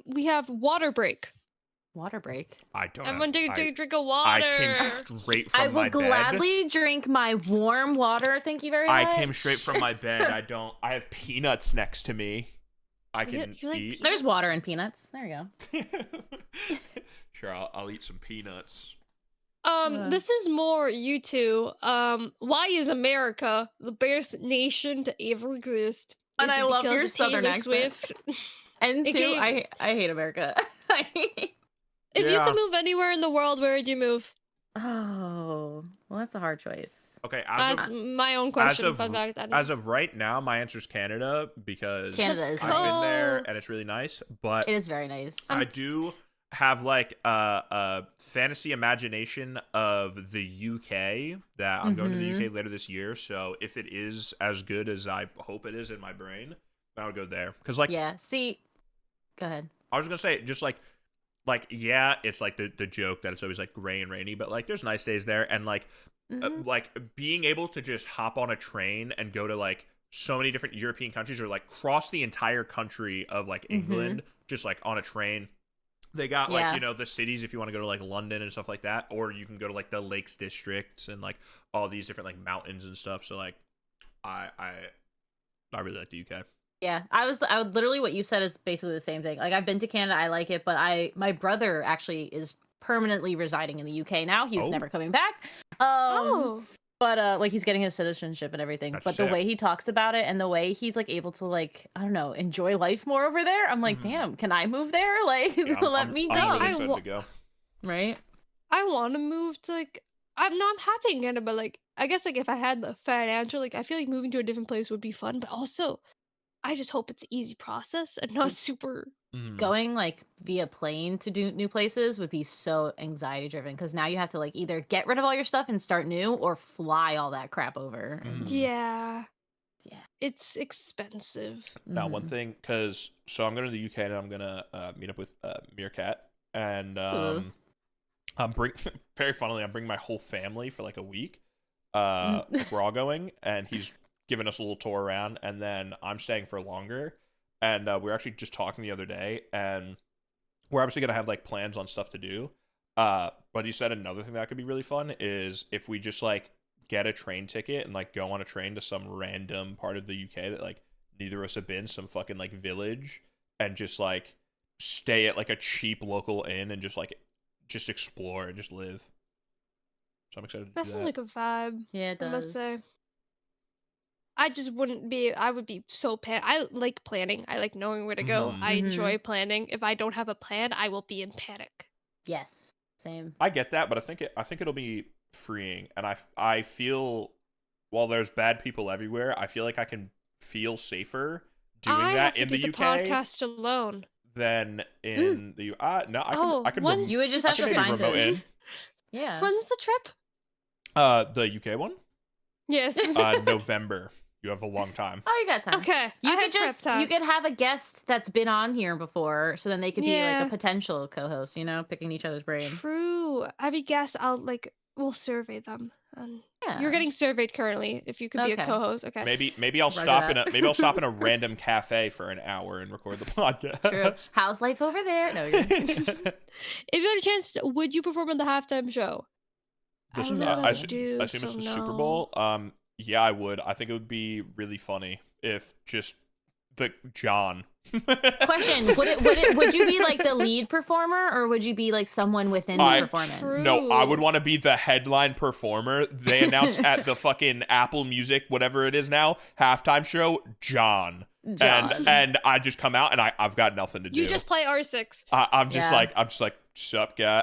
We have water break. Water break. I don't. Everyone take a drink of I water. came straight from I my will bed. gladly drink my warm water. Thank you very much. I came straight from my bed. I have peanuts next to me. I You- can you like eat. There's water and peanuts. There you go. Sure, I'll eat some peanuts. This is more you two. Why is America the best nation to ever exist? And Is I it love because your of southern Taylor accent. Swift? And It two, gave- I hate America. If you Yeah. could move anywhere in the world, where would you move? Oh, well, that's a hard choice. Okay, That's my own question. of- Fun fact. I as of right now, my answer is Canada because Canada Let's is I've been there go. and it's really nice. But It is very nice. I do have a fantasy imagination of the UK that I'm going to the UK later this year. So if it is as good as I hope it is in my brain, I would go there. Because Yeah. See, go ahead. I was gonna say just yeah, it's the joke that it's always gray and rainy, but there's nice days there, and Mhm. being able to just hop on a train and go to so many different European countries, or like cross the entire country of like England, just like on a train. They got like, the cities if you want to go to like London and stuff like that, or you can go to like the Lakes districts and like all these different like mountains and stuff. So like I really like the UK. Yeah, I would literally, what you said is basically the same thing. Like, I've been to Canada, I like it, but my brother actually is permanently residing in the UK now. He's never coming back. But like he's getting his citizenship and everything. That's but sick. The way he talks about it and the way he's like able to like, I don't know, enjoy life more over there. I'm like, damn, can I move there? Like, let me go. I'm really excited to go. Right? I want to move to like I'm happy in Canada, but like I guess like if I had the financial, like I feel like moving to a different place would be fun, but also I just hope it's an easy process and not super. Going like via plane to do new places would be so anxiety driven, because now you have to like either get rid of all your stuff and start new, or fly all that crap over. Yeah. Yeah. It's expensive. Now, one thing, so I'm going to the UK and I'm going to meet up with Meerkat, and very funnily, I'm bringing my whole family for like a week. We're all going, and he's giving us a little tour around, and then I'm staying for longer. And we were actually just talking the other day, and we're obviously going to have like plans on stuff to do. But he said another thing that could be really fun is if we just like get a train ticket and like go on a train to some random part of the UK that like neither of us have been, some fucking like village, and just like stay at like a cheap local inn and just explore and just live. So I'm excited to That do sounds that. like a vibe. Yeah, it I must does. say. I just wouldn't be. I would be so I like planning. I like knowing where to go. I enjoy planning. If I don't have a plan, I will be in panic. Yes, same. I get that, but I think it'll be freeing, and I feel, while there's bad people everywhere, I feel like I can feel safer doing that in the UK podcast alone than in the no. I can. You would just have to find it. Yeah. When's the trip? The UK one. Yes. November. You have a long time. Oh, you got time. Okay. You could have a guest that's been on here before, so then they could be like a potential co-host, picking each other's brain. True. I mean, guess we'll survey them. You're getting surveyed currently. If you could be a co-host, okay. Maybe I'll stop in a random cafe for an hour and record the podcast. True. How's life over there? No. If you had a chance, would you perform in the halftime show? I assume it's the Super Bowl. Yeah, I would. I think it would be really funny if just John. Question: Would you be like the lead performer, or would you be like someone within the performance? No, I would want to be the headline performer. They announced at the fucking Apple Music, whatever it is now, halftime show, John. And I just come out and I've got nothing to do. You just play R6. I'm just like, sup, guy?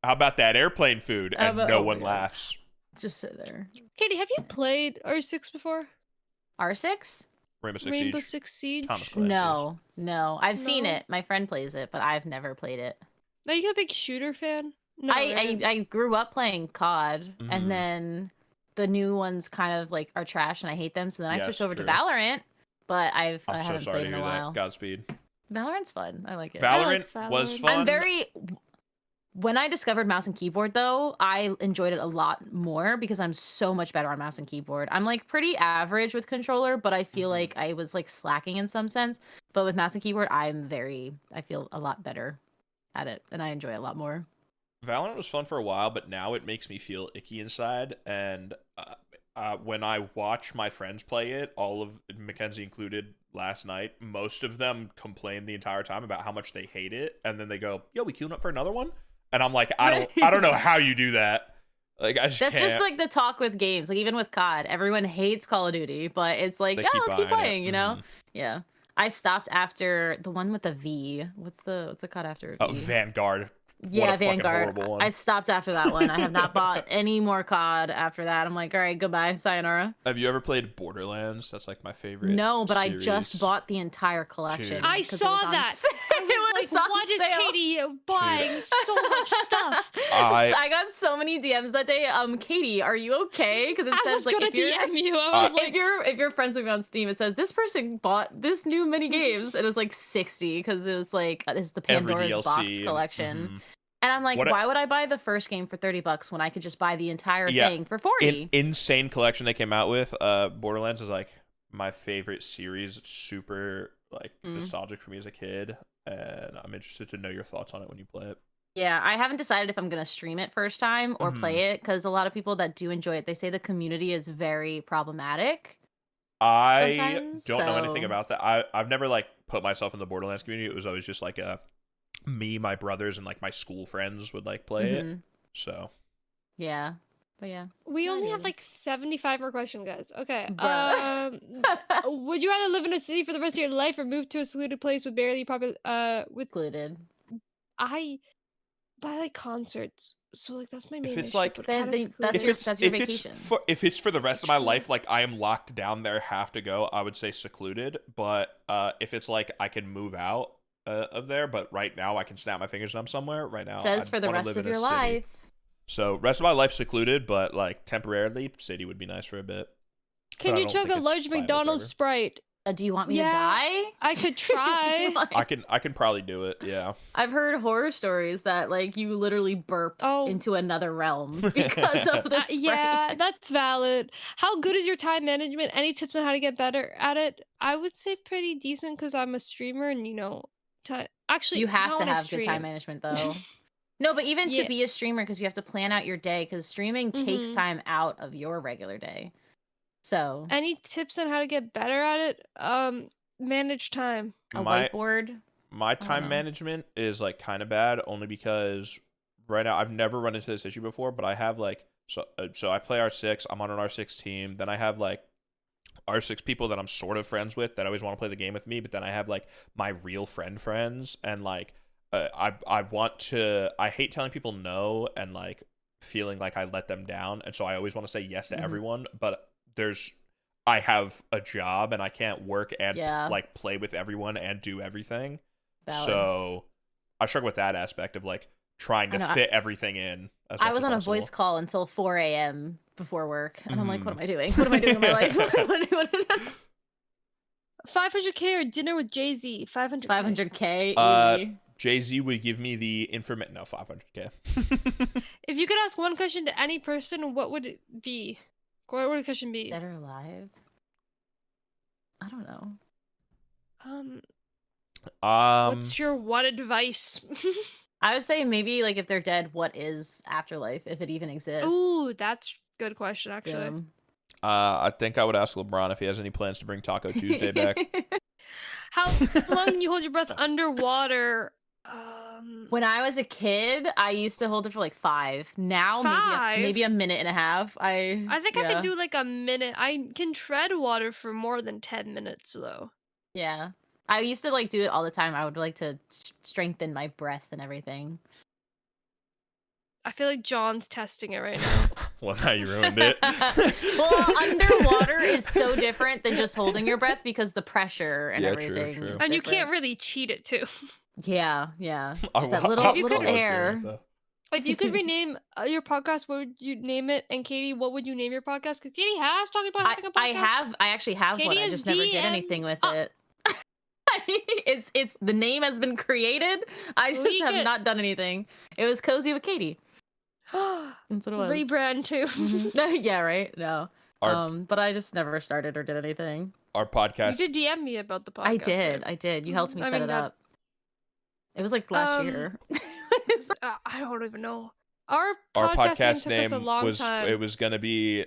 How about that airplane food? And no one laughs. Just sit there. Katie, have you played R6 before? R6? Rainbow Six Siege? No. I've seen it. My friend plays it, but I've never played it. Are you a big shooter fan? No, I grew up playing COD, and then the new ones kind of like are trash, and I hate them. So then I switched over to Valorant, but I haven't played in a while. Godspeed. Valorant's fun. I like it. Valorant was fun. When I discovered mouse and keyboard, though, I enjoyed it a lot more because I'm so much better on mouse and keyboard. I'm like pretty average with controller, but I feel like I was like slacking in some sense. But with mouse and keyboard, I feel a lot better at it, and I enjoy it a lot more. Valorant was fun for a while, but now it makes me feel icky inside. And when I watch my friends play it, all of Mckenzie included last night, most of them complain the entire time about how much they hate it, and then they go, "Yo, we queuing up for another one?" And I'm like, I don't know how you do that. Like, I just That's can't. just like the talk with games. Like even with COD, everyone hates Call of Duty, but it's like, let's keep playing, Yeah. I stopped after the one with the V. What's the COD after V? Oh, Vanguard. Yeah, Vanguard. I stopped after that one. I have not bought any more COD after that. I'm like, all right, goodbye, sayonara. Have you ever played Borderlands? That's like my favorite. No, but series. I just bought the entire collection. Dude. I saw that. I was like, what is Katie buying so much stuff? I got so many DMs that day. Katie, are you okay? Because it says like if you're DM you. I was like, if you're friends with me on Steam, it says this person bought this new mini games. It was like 60 because it was like it's the Pandora's Box collection. And I'm like, why would I buy the first game for $30 when I could just buy the entire thing for $40? Insane collection they came out with. Borderlands is like my favorite series. It's super like nostalgic for me as a kid, and I'm interested to know your thoughts on it when you play it. Yeah, I haven't decided if I'm gonna stream it first time or Mhm. play it because a lot of people that do enjoy it, they say the community is very problematic I sometimes. don't know anything So about that. I've never like put myself in the Borderlands community. It was always just like me, my brothers, and like my school friends would like play it. So yeah, but yeah, We no only have idea. like 75 more questions, guys. Okay. Bruh. Would you rather live in a city for the rest of your life or move to a secluded place with barely with Included. I like concerts. So like that's my if main it's issue, like but Then, kind of then that's if secluded. your it's vacation. for the rest of my True. life, like I am locked down there, have to go, I would say secluded. But if it's like I can move out of there, but right now I can snap my fingers and I'm somewhere. Right now, Says I'd for the want to rest live of in a your city. life. So rest of my life secluded, but like temporarily, city would be nice for a bit. Can But I you don't chug think a it's large viable McDonald's forever. Sprite? Do you want me to Yeah, die? I could try. I can probably do it. Yeah. I've heard horror stories that like you literally burp Oh. into another realm because of the Sprite. Yeah, that's valid. How good is your time management? Any tips on how to get better at it? I would say pretty decent because I'm a streamer and actually You have not to when I have good time stream. management though. No, but even to Yeah. be a streamer, because you have to plan out your day, because streaming takes Mhm. time out of your regular day. So Any tips on how to get better at it? Manage time. a My whiteboard. my I don't time know. management is like kind of bad only because right now I've never run into this issue before, but I have like so I play R6, I'm on an R6 team, then I have like R6 people that I'm sort of friends with that always want to play the game with me, but then I have like my real friends and like I hate telling people no and like feeling like I let them down, and so I always want to say yes to everyone, but I have a job and I can't work and Yeah. like play with everyone and do everything. Valid. So I struggle with that aspect of like trying to fit everything in. I was on a voice call until 4 a.m. before work, and I'm like, what am I doing? What am I doing in my life? 500K or dinner with Jay-Z? 500K. 500K. Easy. Jay-Z would give me the information. No, 500K. If you could ask one question to any person, what would it be? What would the question be? Dead or alive? I don't know. What's your one advice? I would say maybe like if they're dead, what is afterlife, if it even exists? Ooh, that's a good question, actually. I think I would ask LeBron if he has any plans to bring Taco Tuesday back. How long can you hold your breath underwater? When I was a kid, I used to hold it for like 5. Now, maybe a minute and a half. I think I can do like a minute. I can tread water for more than 10 minutes, though. Yeah. I used to like do it all the time. I would like to strengthen my breath and everything. I feel like John's testing it right now. Well, now you ruined it. Well, underwater is so different than just holding your breath because the pressure and everything. True. And you can't really cheat it too. Yeah. Just that little air. If you could rename your podcast, what would you name it? And Katie, what would you name your podcast? Because Katie has talked about having a podcast. I actually have Katie one. I just never did anything with it. It's the name has been created. I just have not done anything. It was Cozy with Katie. That's what it was. Rebrand too. Yeah, right. No. But I just never started or did anything. Our podcast. You did DM me about the podcast. I did. You helped me set it up. It was like last year. I don't even know. Our podcast name took us a long time. It was gonna be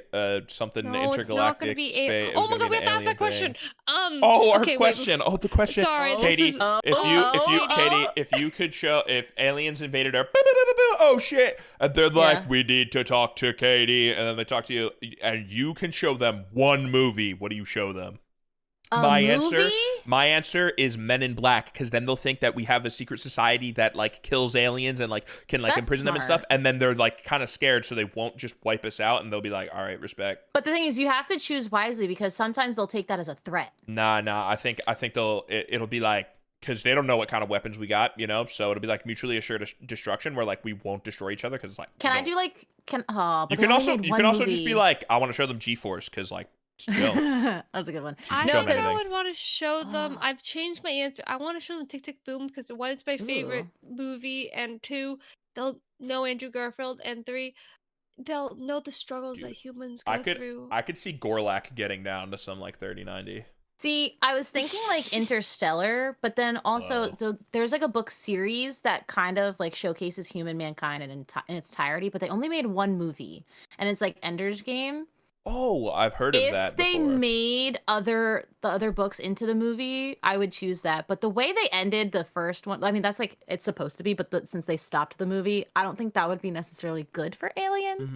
something intergalactic. It's not gonna be oh my god, we have to ask that question. The question. The question. Sorry, Katie. If you could show if aliens invaded Earth, oh shit, and they're like, we need to talk to Katie, and then they talk to you, and you can show them one movie. What do you show them? My answer is Men in Black, because then they'll think that we have a secret society that like kills aliens and like can like imprison them and stuff, and then they're like kind of scared, so they won't just wipe us out, and they'll be like, all right, respect. But the thing is, you have to choose wisely because sometimes they'll take that as a threat. Nah. I think it'll be like, because they don't know what kind of weapons we got, so it'll be like mutually assured destruction, where like we won't destroy each other, because it's like. Can I do like you can also just be like, I want to show them G-Force, because like. That's a good one. I think I would want to show them. I've changed my answer. I want to show them Tick Tick Boom because 1, it's my favorite movie, and 2, they'll know Andrew Garfield, and 3, they'll know the struggles that Dude, humans I go could through. I could see Gorlak getting down to some like 30-90. See, I was thinking like Interstellar, but then also Whoa. so there's like a book series that kind of like showcases human mankind in its entirety, but they only made one movie, and it's like Ender's Game. Oh, I've heard of If that they before. made the other books into the movie, I would choose that. But the way they ended the first one, I mean, that's like it's supposed to be, but since they stopped the movie, I don't think that would be necessarily good for Aliens.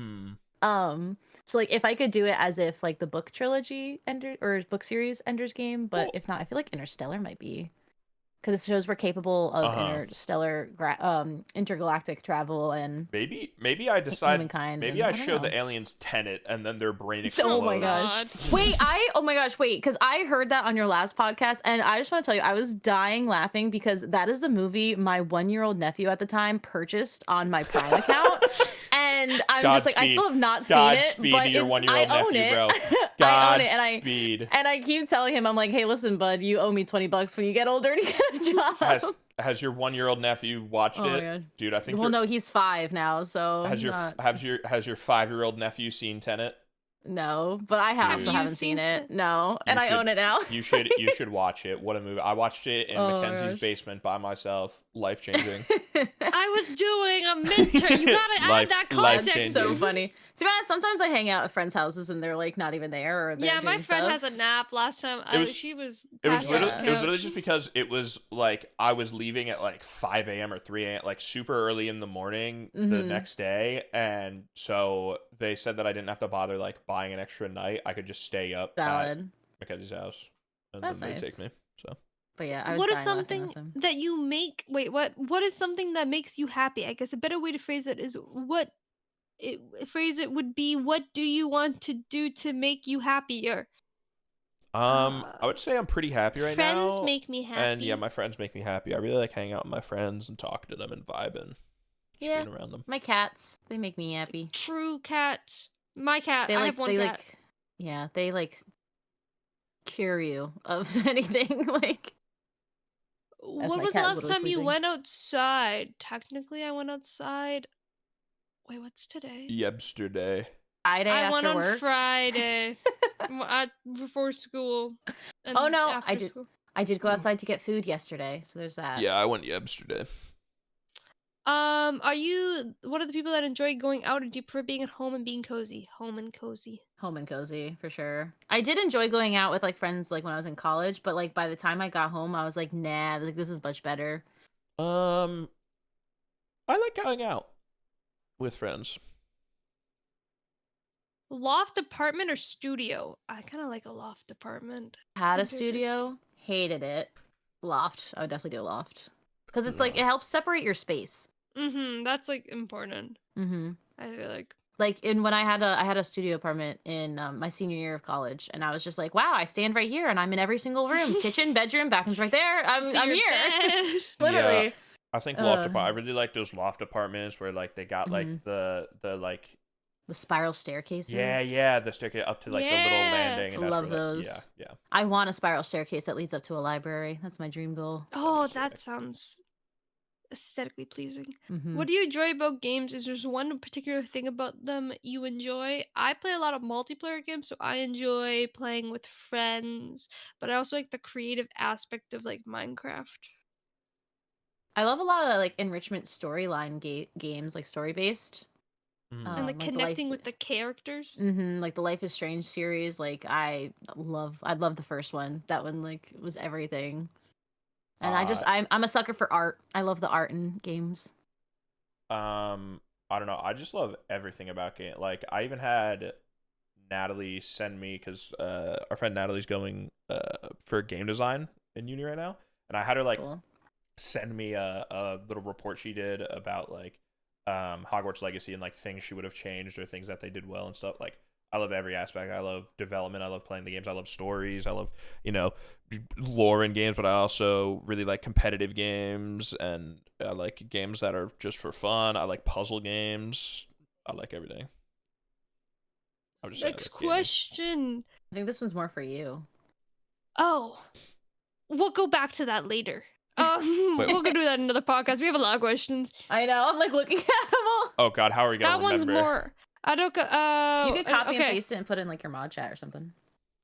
Hmm. So like if I could do it as if like the book trilogy or book series Ender's Game, but Well, if not, I feel like Interstellar might be because it shows we're capable of uh-huh. intergalactic travel and Maybe I decide. humankind. Maybe And I I don't show the know. aliens Tenet, and then their brain Oh explodes. my gosh. Wait, oh my gosh, wait, because I heard that on your last podcast, and I just want to tell you, I was dying laughing because that is the movie my 1-year-old nephew at the time purchased on my Prime account. And I'm just like, I Godspeed. still have not seen Godspeed it, but to your I 1-year-old own nephew, it. bro. I own it, Godspeed. and I keep telling him, I'm like, hey, listen, bud, you owe me $20 when you get older to get a job. Has your 1-year-old nephew watched Oh my it? God. Dude, I think Well, no, he's 5 now, so has your not... has your 5-year-old nephew seen Tenet? No, but I Dude. still haven't seen it. No, You and I own it now. You should watch it. What a movie. I watched it in Oh my Mackenzie's gosh. basement by myself. Life-changing. I was doing a midterm. You gotta add that context. Life-changing. So funny. To be honest, sometimes I hang out at friends' houses and they're like not even there, or they're Yeah, my doing friend stuff. has a nap. Last time, she was. It was passed out literally on Yeah. the it was literally couch. just because it was like I was leaving at like 5 a.m. or 3 a.m. like super early in the morning the Mhm. next day, and so they said that I didn't have to bother like buying an extra night. I could just stay up Valid. at Mackenzie's house, and That's then they'd nice. take me. So But yeah, I was What is dying laughing something with him. that you make? Wait, what? What is something that makes you happy? I guess a better way to phrase it is phrase it would be, what do you want to do to make you happier? I would say I'm pretty happy right Friends now. make me happy. And yeah, my friends make me happy. I really like hanging out with my friends and talking to them and vibing. Just Yeah. being around them. My cats, they make me happy. True cat. My cat. They I like have one they cat. like yeah, they like cure you of anything like as What my was the cat is last literally time you sleeping. went outside? Technically, I went outside. Wait, what's today? Yesterday. Friday I after went on work. Friday before school. And Oh no, after I did. school. I did go outside to get food yesterday, so there's that. Yeah, I went yesterday. Are you one of the people that enjoy going out, or do you prefer being at home and being cozy? Home and cozy. Home and cozy for sure. I did enjoy going out with like friends like when I was in college, but like by the time I got home, I was like, nah, like this is much better. I like going out with friends. Loft apartment or studio? I kind of like a loft apartment. Had a compared to studio, hated it. Loft, I would definitely do a loft because it's like it helps separate your space. That's like important. Mm-hmm. I feel like. Like when I had a studio apartment in my senior year of college, and I was just like, wow, I stand right here, and I'm in every single room, kitchen, bedroom, bathroom's right there. I'm your here, bed. literally. Yeah, I think I really like those loft apartments where like they got like the like The spiral staircases. yeah the staircase up to like the little Yeah. landing. And that's Love where, like, those. yeah. I want a spiral staircase that leads up to a library. That's my dream goal. Oh, sick. that sounds aesthetically pleasing. Mm-hmm. What do you enjoy about games? Is there one particular thing about them you enjoy? I play a lot of multiplayer games, so I enjoy playing with friends, but I also like the creative aspect of like Minecraft. I love a lot of like enrichment storyline games, like story based. And like Like connecting with the characters. Like the Life is Strange series. Like I love the first one. That one like was everything. And I'm a sucker for art. I love the art in games. I don't know. I just love everything about game. Like I even had Natalie send me because our friend Natalie's going for game design in uni right now, and I had her like Cool. send me a little report she did about like Hogwarts Legacy and like things she would have changed or things that they did well and stuff. Like I love every aspect. I love development. I love playing the games. I love stories. I love, lore in games, but I also really like competitive games, and I like games that are just for fun. I like puzzle games. I like everything. I'm just Next question. I think this one's more for you. Oh, we'll go back to that later. We'll go do that in another podcast. We have a lot of questions. I know. I'm like looking at them all. Oh God, how are we gonna That one's remember? more. You could copy and okay. paste it and put it in like your mod chat or something.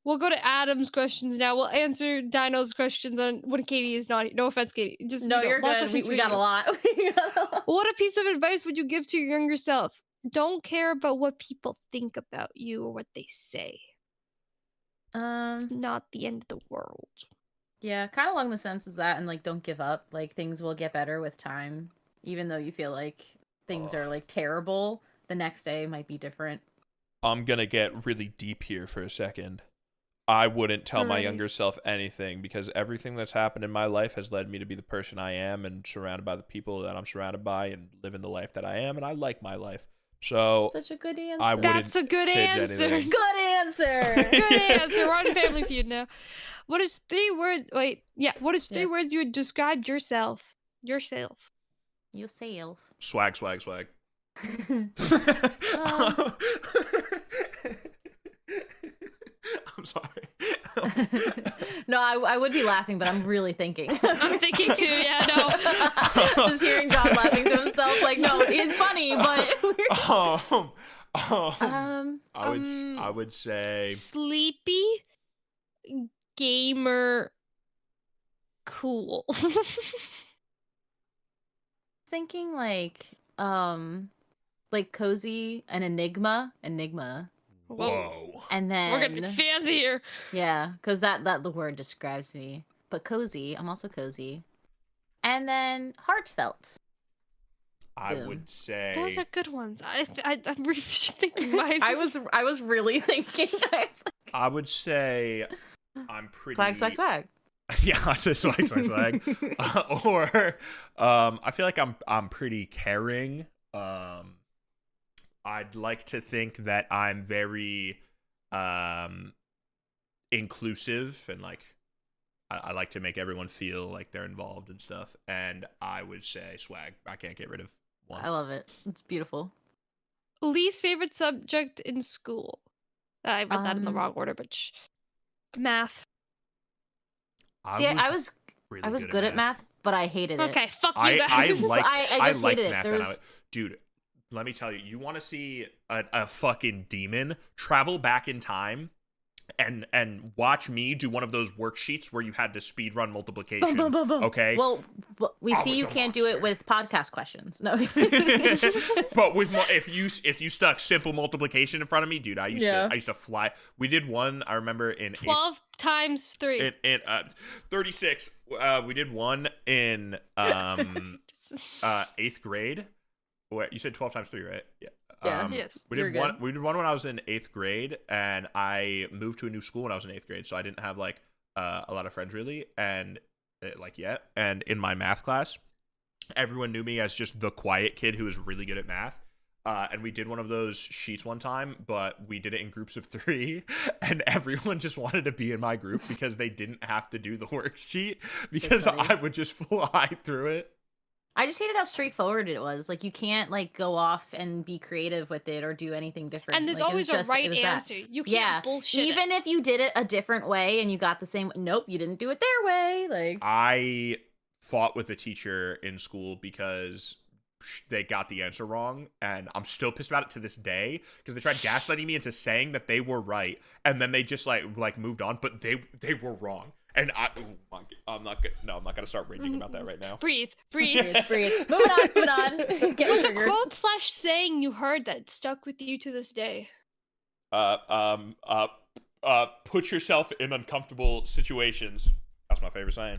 We'll go to Adam's questions now. We'll answer Dino's questions on when Katie is not. No offense, Katie. Just No, you know, you're a lot of good. questions We for got a you. lot. We got a lot. What a piece of advice would you give to your younger self? Don't care about what people think about you or what they say. It's not the end of the world. Yeah, kind of along the sense is that, and like, don't give up. Like, things will get better with time, even though you feel like things are like terrible. The next day might be different. I'm gonna get really deep here for a second. I wouldn't tell my Alrighty. younger self anything because everything that's happened in my life has led me to be the person I am and surrounded by the people that I'm surrounded by and living the life that I am, and I like my life. So Such a good answer. I wouldn't That's a good change answer. anything. Good answer. Good answer. We're on Family Feud now. What is 3 words? Wait, yeah. What is 3 Yeah. words you would describe yourself? Yourself. Yourself. Swag, swag, swag. I'm sorry. No, I would be laughing, but I'm really thinking. I'm thinking too. Yeah, no. Just hearing John laughing to himself, like, no, it's funny, but I would say Sleepy, gamer, cool. thinking like cozy and enigma, whoa. and then We're gonna be fancy here. yeah, because that the word describes me. But cozy, I'm also cozy, and then heartfelt. I Boom. would say Those are good ones. I'm really thinking mine. I was really thinking. I would say I'm pretty Swag. Yeah, I say swag, swag, swag. Or I feel like I'm pretty caring. I'd like to think that I'm very inclusive and like I like to make everyone feel like they're involved and stuff. And I would say swag. I can't get rid of one. I love it. It's beautiful. Least favorite subject in school. I read that in the wrong order, but math. See, I was good at math, but I hated it. Okay, fuck you guys. I liked hated it. math. There Dude, let me tell you, you want to see a fucking demon travel back in time and watch me do one of those worksheets where you had to speed run multiplication. Boom, boom, boom, boom. Okay. Well, we I see was you a can't do monster. it with podcast questions. No. But with if you stuck simple multiplication in front of me, dude, I used to fly. We did one. I remember in 12 times 3. in 36. We did one in 8th grade. Wait, you said 12 times 3, right? Yeah. Yeah. Yes. We did one. We did one when I was in 8th grade, and I moved to a new school when I was in 8th grade, so I didn't have like a lot of friends really, and yet. And in my math class, everyone knew me as just the quiet kid who was really good at math. And we did one of those sheets one time, but we did it in groups of 3, and everyone just wanted to be in my group because they didn't have to do the worksheet because I would just fly through it. I just hated how straightforward it was. Like, you can't like go off and be creative with it or do anything different. And there's like, always a right answer. You can't bullshit even if you did it a different way and you got the same, nope, you didn't do it their way. Like, I fought with a teacher in school because they got the answer wrong, and I'm still pissed about it to this day because they tried gaslighting me into saying that they were right, and then they just like moved on, but they were wrong. And I'm not gonna start raging about that right now. Breathe. breathe. Moving on. Get What's a triggered. quote / saying you heard that stuck with you to this day? Put yourself in uncomfortable situations. That's my favorite saying.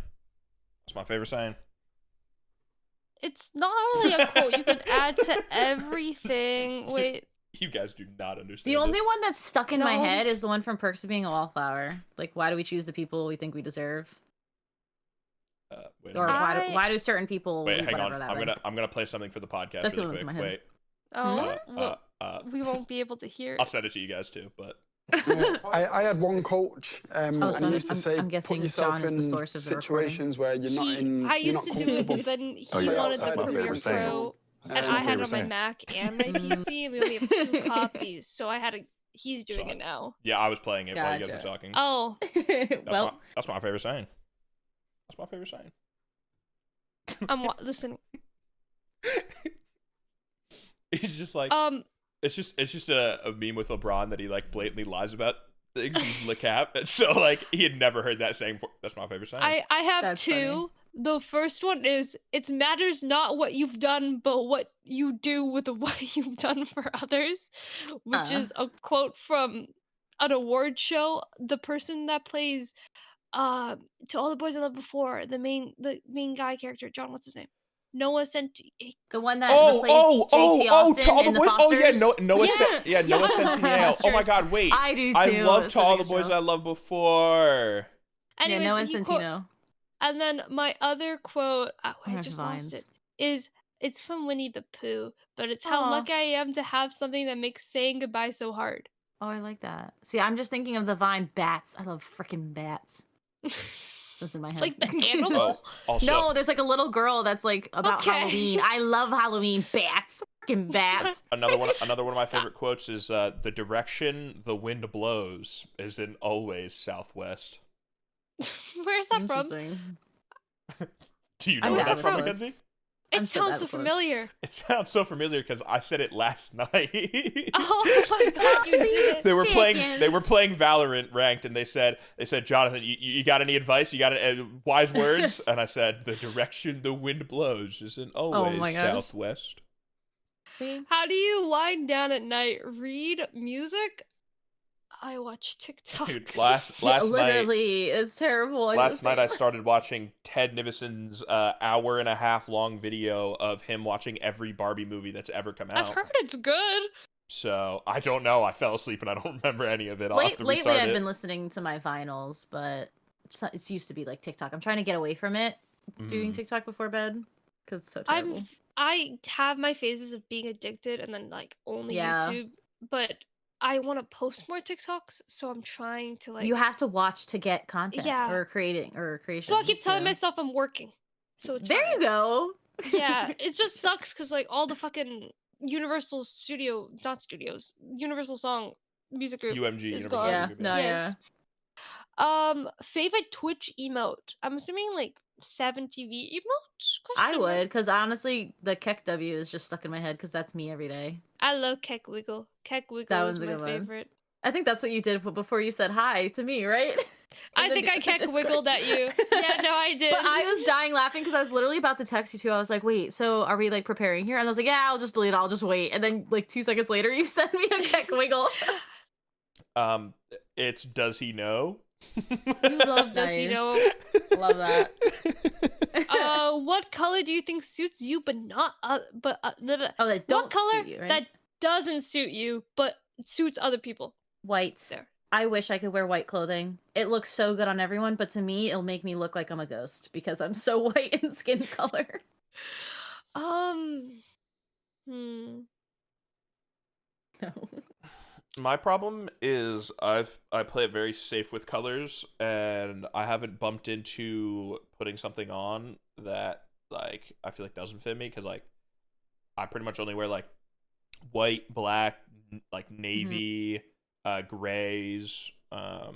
It's not really a quote. You could add to everything. Wait. You guys do not understand. The only one that's stuck in my No. head is the one from Perks of Being a Wallflower. Like, why do we choose the people we think we deserve? Wait a Or minute. why do certain people Wait, leave hang on. whatever that way? I'm gonna play something for the podcast That's the really ones in quick. my head. Wait. Oh, well, we won't be able to hear. I'll send it to you guys too, but I had one coach, and so he used to say, I'm guessing put yourself John is the in source of the situations where you're not in. I you're used not to do it, comfortable. but then he Oh, yeah, wanted that's the my Premiere favorite saying. Pro, and That's I my had it on favorite my saying. Mac and my PC, and we only have 2 copies, so I had to. He's doing it now. yeah, I was playing it while you guys Gotcha. were talking. Oh, That's my favorite saying. That's my favorite saying. I'm listening. He's just like it's just a meme with LeBron that he like blatantly lies about things. He's in the cap, and so like he had never heard that saying before. That's my favorite saying. I have That's two. funny. The first one is it matters not what you've done, but what you do with what you've done for others, which is a quote from an award show. The person that plays To All the Boys I Loved Before, the main guy character, John, what's his name? Noah Centi. The one that replaced JT Austin To All the in the Boys. Fosters. Noah Centineo. Oh my Fosters. God, wait. I do too. I love It's To such a All the good Boys show. I Loved Before. Anyways, Noah he Centineo. and then my other quote, I There's just vines. lost it, is it's from Winnie the Pooh, but it's how Aw. lucky I am to have something that makes saying goodbye so hard. Oh, I like that. See, I'm just thinking of the vine bats. I love freaking bats. That's in my head. Like the animal? Oh, also, No, there's like a little girl that's like about Okay. Halloween. I love Halloween. Bats. Freaking bats. another one of my favorite quotes is the direction the wind blows is in always southwest. Where's that from? Interesting. Do you I'm know where bad that's from, with Mackenzie? quotes. It I'm so sounds bad so with quotes. familiar. It sounds so familiar because I said it last night. Oh my god, you did it. They were playing Dickens. Valorant ranked, and they said Jonathan, you got any advice? You got wise words? And I said the direction the wind blows is in always my gosh. southwest. See? How do you wind down at night? Read music? I watch TikToks. Dude, last Yeah, night literally, it's terrible. last night I started watching Ted Nivison's hour and a half long video of him watching every Barbie movie that's ever come out. I've heard it's good. So I don't know. I fell asleep and I don't remember any of it. I'll have to Lately, restart I've it. been listening to my finals, but it's used to be like TikTok. I'm trying to get away from it, doing TikTok before bed, because it's so terrible. I have my phases of being addicted and then like only Yeah. YouTube, but I want to post more TikToks, so I'm trying to like. You have to watch to get content Yeah. or creation. So I keep telling myself I'm working. So it's there fine. you go. Yeah, it just sucks because like all the fucking Universal Song music group UMG. is Universal gone. Yeah, Music Group, no, yeah. Yes. Favorite Twitch emote? I'm assuming like 7TV emote? I would, because honestly, the Keck W is just stuck in my head because that's me every day. I love Keck Wiggle. Keck Wiggle That is one's a my good one. favorite. I think that's what you did before you said hi to me, right? I think I Keck Wiggled at you. Yeah, no, I did. But I was dying laughing because I was literally about to text you too. I was like, wait, so are we like preparing here? And I was like, yeah, I'll just delete it. I'll just wait. And then like 2 seconds later, you sent me a Keck Wiggle. It's Does He Know? You love Does He Know? Love that. What color do you think suits you, but not Oh, that don't what color suit you, right? that doesn't suit you, but suits other people? White. There. I wish I could wear white clothing. It looks so good on everyone, but to me, it'll make me look like I'm a ghost because I'm so white in skin color. Hmm. No. My problem is I play it very safe with colors, and I haven't bumped into putting something on that like I feel like doesn't fit me because like I pretty much only wear like white, black, like navy, grays, and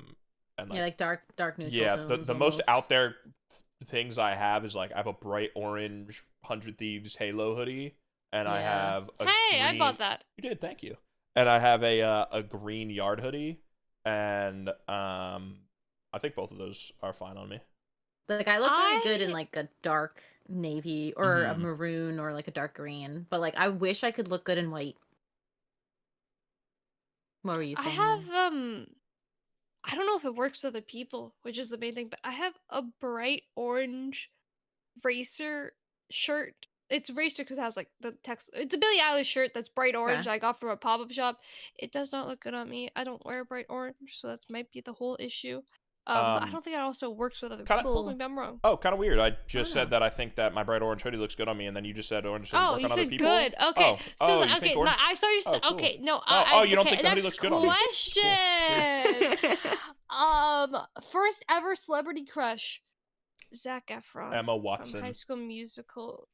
like, Yeah, like dark neutral. yeah. tones The most almost. out there things I have is like I have a bright orange 100 Thieves Halo hoodie, and I Yeah. have a Hey, I green- bought that. You did, thank you. And I have a green yard hoodie, and I think both of those are fine on me. Like I look really good in I- like a dark navy or a Mhm. maroon or like a dark green, but like I wish I could look good in white. What were you I saying? have Mom? I don't know if it works with other people, which is the main thing, but I have a bright orange racer shirt. It's racer because it has like the text. It's a Billie Eilish shirt that's bright orange. I got from a pop-up shop. It does not look good on me. I don't wear bright orange, so that might be the whole issue. But I don't think it also works with other kinda- people. Maybe I'm wrong. Oh, kind of weird. I just Oh. said that I think that my bright orange hoodie looks good on me, and then you just said orange doesn't Oh, work you on other said people. good. Okay. Oh, So you think okay, no, orange- I thought you said Oh, cool. okay. No, Oh, you don't okay, think the hoodie next looks good on me? question. First ever celebrity crush. Zac Efron. Emma From Watson. High School Musical.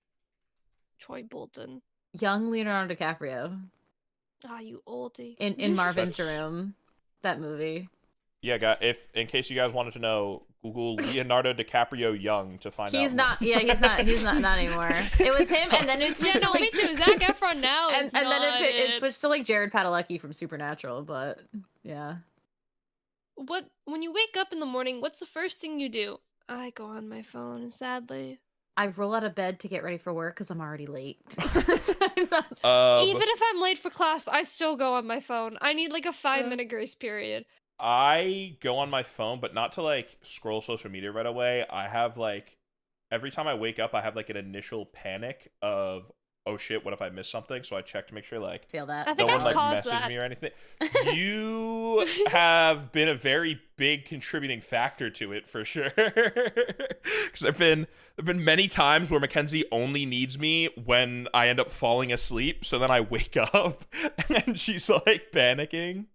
Troy Bolton. Young Leonardo DiCaprio Ah, you oldie. in Marvin's That's- Room, that movie. Yeah, guy. If in case you guys wanted to know, Google Leonardo DiCaprio young to find out. He's not. Yeah, he's not anymore. It was him, and then it switched Yeah, to no, like, me too. Zac Efron now and is then not it switched to like Jared Padalecki from Supernatural. But yeah, When you wake up in the morning, what's the first thing you do? I go on my phone, sadly. I roll out of bed to get ready for work because I'm already late. Even if I'm late for class, I still go on my phone. I need like a 5-minute grace period. I go on my phone, but not to like scroll social media right away. I have like every time I wake up, I have like an initial panic of, oh shit, what if I miss something? So I check to make sure like feel that. I think no I've one like caused messaged that. me or anything. You have been a very big contributing factor to it for sure. Because there've been many times where Mckenzie only needs me when I end up falling asleep. So then I wake up and she's like panicking.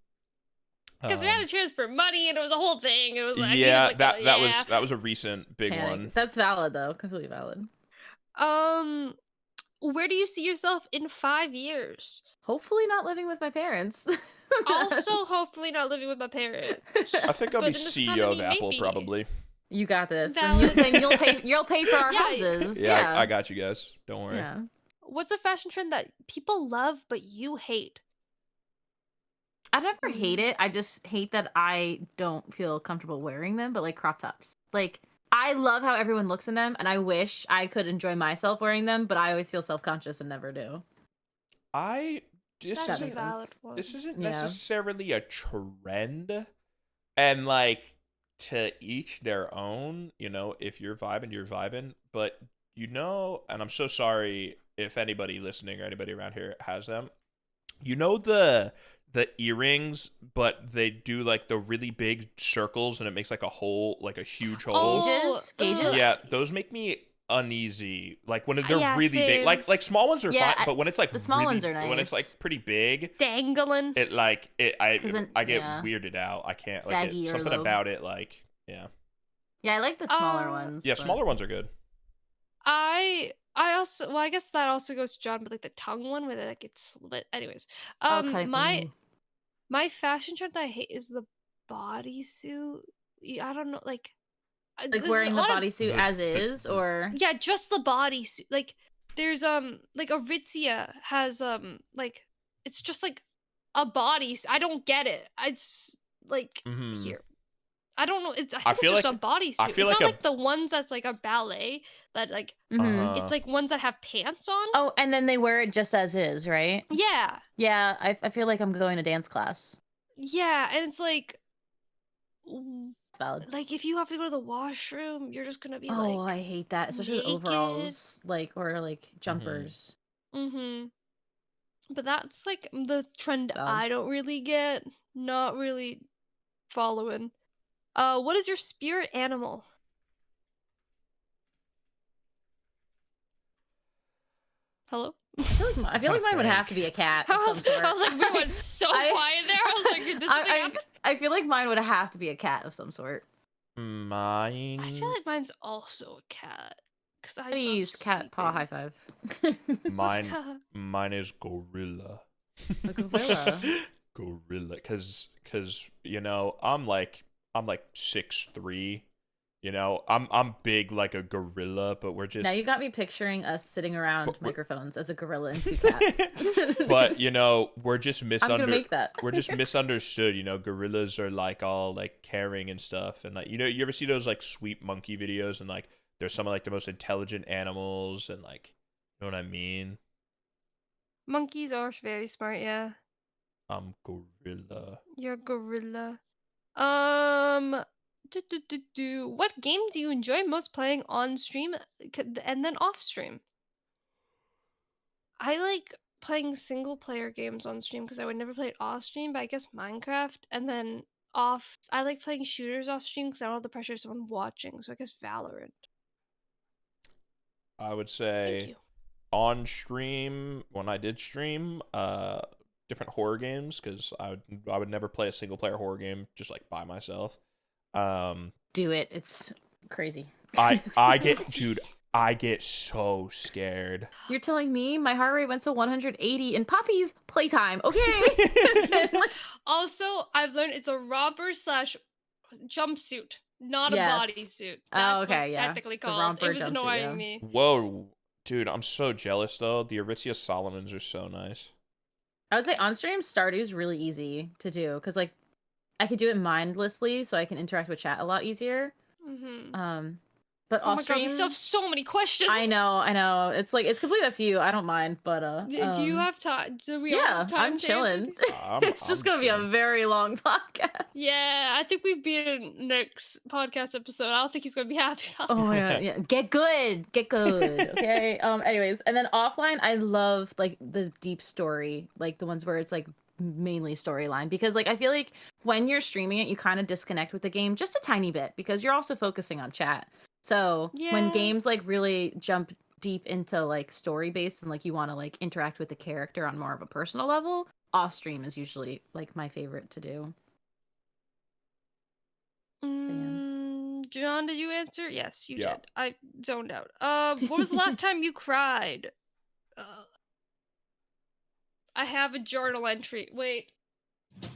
Because we had to transfer money and it was a whole thing. It was like yeah, like that was a recent big Panic. one. That's valid though, completely valid. Where do you see yourself in 5 years? Hopefully not living with my parents. Also, hopefully not living with my parents. I think I'll But be in this CEO of economy, Apple maybe. probably. You got this. Valid. Then you'll pay for our Yeah, houses. Yeah, I got you guys. Don't worry. Yeah. What's a fashion trend that people love but you hate? I never hate it. I just hate that I don't feel comfortable wearing them, but like crop tops. Like I love how everyone looks in them and I wish I could enjoy myself wearing them, but I always feel self-conscious and never do. This That's a makes valid sense. one. isn't Yeah. necessarily a trend, and like to each their own. You know, if you're vibing. But you know, and I'm so sorry if anybody listening or anybody around here has them. You know the earrings, but they do like the really big circles and it makes like a hole, like a huge hole. Gauges? Yeah, those make me uneasy. Like when they're Yeah, really big. same. Like small ones are Yeah, fine, but when it's like the small really, ones are when it's like nice. pretty big, Dangling. I 'Cause then- get yeah. weirded out. I can't Saggy something earlobe. about it like yeah. Yeah, I like the smaller ones. Yeah, but- smaller ones are good. I also, well, I guess that also goes to John, but like the tongue one where like it's split. Anyways, Okay. my fashion trend that I hate is the bodysuit. I don't know, like Like there's wearing a the lot of- bodysuit as is, or yeah, just the bodysuit. Like there's like Aritzia has like it's just like a body. I don't get it. It's like Mhm. here. I don't know. I think feel it's just like- a bodysuit. I feel it's like not a- like the ones that's like a ballet that like Mhm. it's like ones that have pants on. Oh, and then they wear it just as is, right? Yeah. Yeah, I feel like I'm going to dance class. Yeah, and it's like It's valid. like if you have to go to the washroom, you're just gonna be Oh, like I hate that, especially with naked. overalls, like or like jumpers. But that's like the trend Solid. I don't really get. Not really following. What is your spirit animal? Hello? I feel like mine would have to be a cat I of some was, sort. I was like, we went so quiet there. I was like, did something happen? I feel like mine would have to be a cat of some sort. Mine. I feel like mine's also a cat. Cause I Please, love cat paw high sleeping. five. Mine is gorilla. A gorilla. Gorilla, cause you know I'm like 6'3", you know I'm big like a gorilla, but we're just Now you got me picturing us sitting around But we're- microphones as a gorilla and two cats. but you know we're just I'm gonna make that. we're just misunderstood. You know, gorillas are like all like caring and stuff, and like you know you ever see those like sweet monkey videos and like they're some of like the most intelligent animals and like you know what I mean. Monkeys are very smart, yeah. I'm gorilla. You're a gorilla. What game do you enjoy most playing on stream and then off stream? I like playing single player games on stream because I would never play it off stream, but I guess Minecraft. And then off, I like playing shooters off stream because I don't have the pressure of someone watching, so I guess Valorant. I would Thank say you. on stream when I did stream different horror games because I would never play a single player horror game just like by myself. Do it. It's crazy. I get so scared. You're telling me my heart rate went to 180 in Poppy's playtime, okay? Also, I've learned it's a romper / jumpsuit. not Yes. a bodysuit. Oh, That's okay, what it's yeah. technically The called. romper It was jumpsuit, annoying yeah. me. Whoa, dude, I'm so jealous though. The Aritzia Solomons are so nice. I would say on stream Stardew is really easy to do because like I could do it mindlessly, so I can interact with chat a lot easier. But Oh off my god, we stream, still have so many questions. I know. It's like it's completely up to you. I don't mind, but Do you have time? Do we all yeah, have time I'm to answer chilling. these? It's just gonna be a chilling. very long podcast. Yeah, I think we've beaten Nick's podcast episode. I don't think he's gonna be happy. Oh my god, yeah. Get good. Okay. Anyways, and then offline, I love like the deep story, like the ones where it's like mainly storyline, because like I feel like when you're streaming it, you kind of disconnect with the game just a tiny bit because you're also focusing on chat. So when Yeah. games like really jump deep into like story based and like you want to like interact with the character on more of a personal level, off stream is usually like my favorite to do. John, did you answer? Yes, you Yeah. did. I zoned out. What was the last time you cried? I have a journal entry. Wait.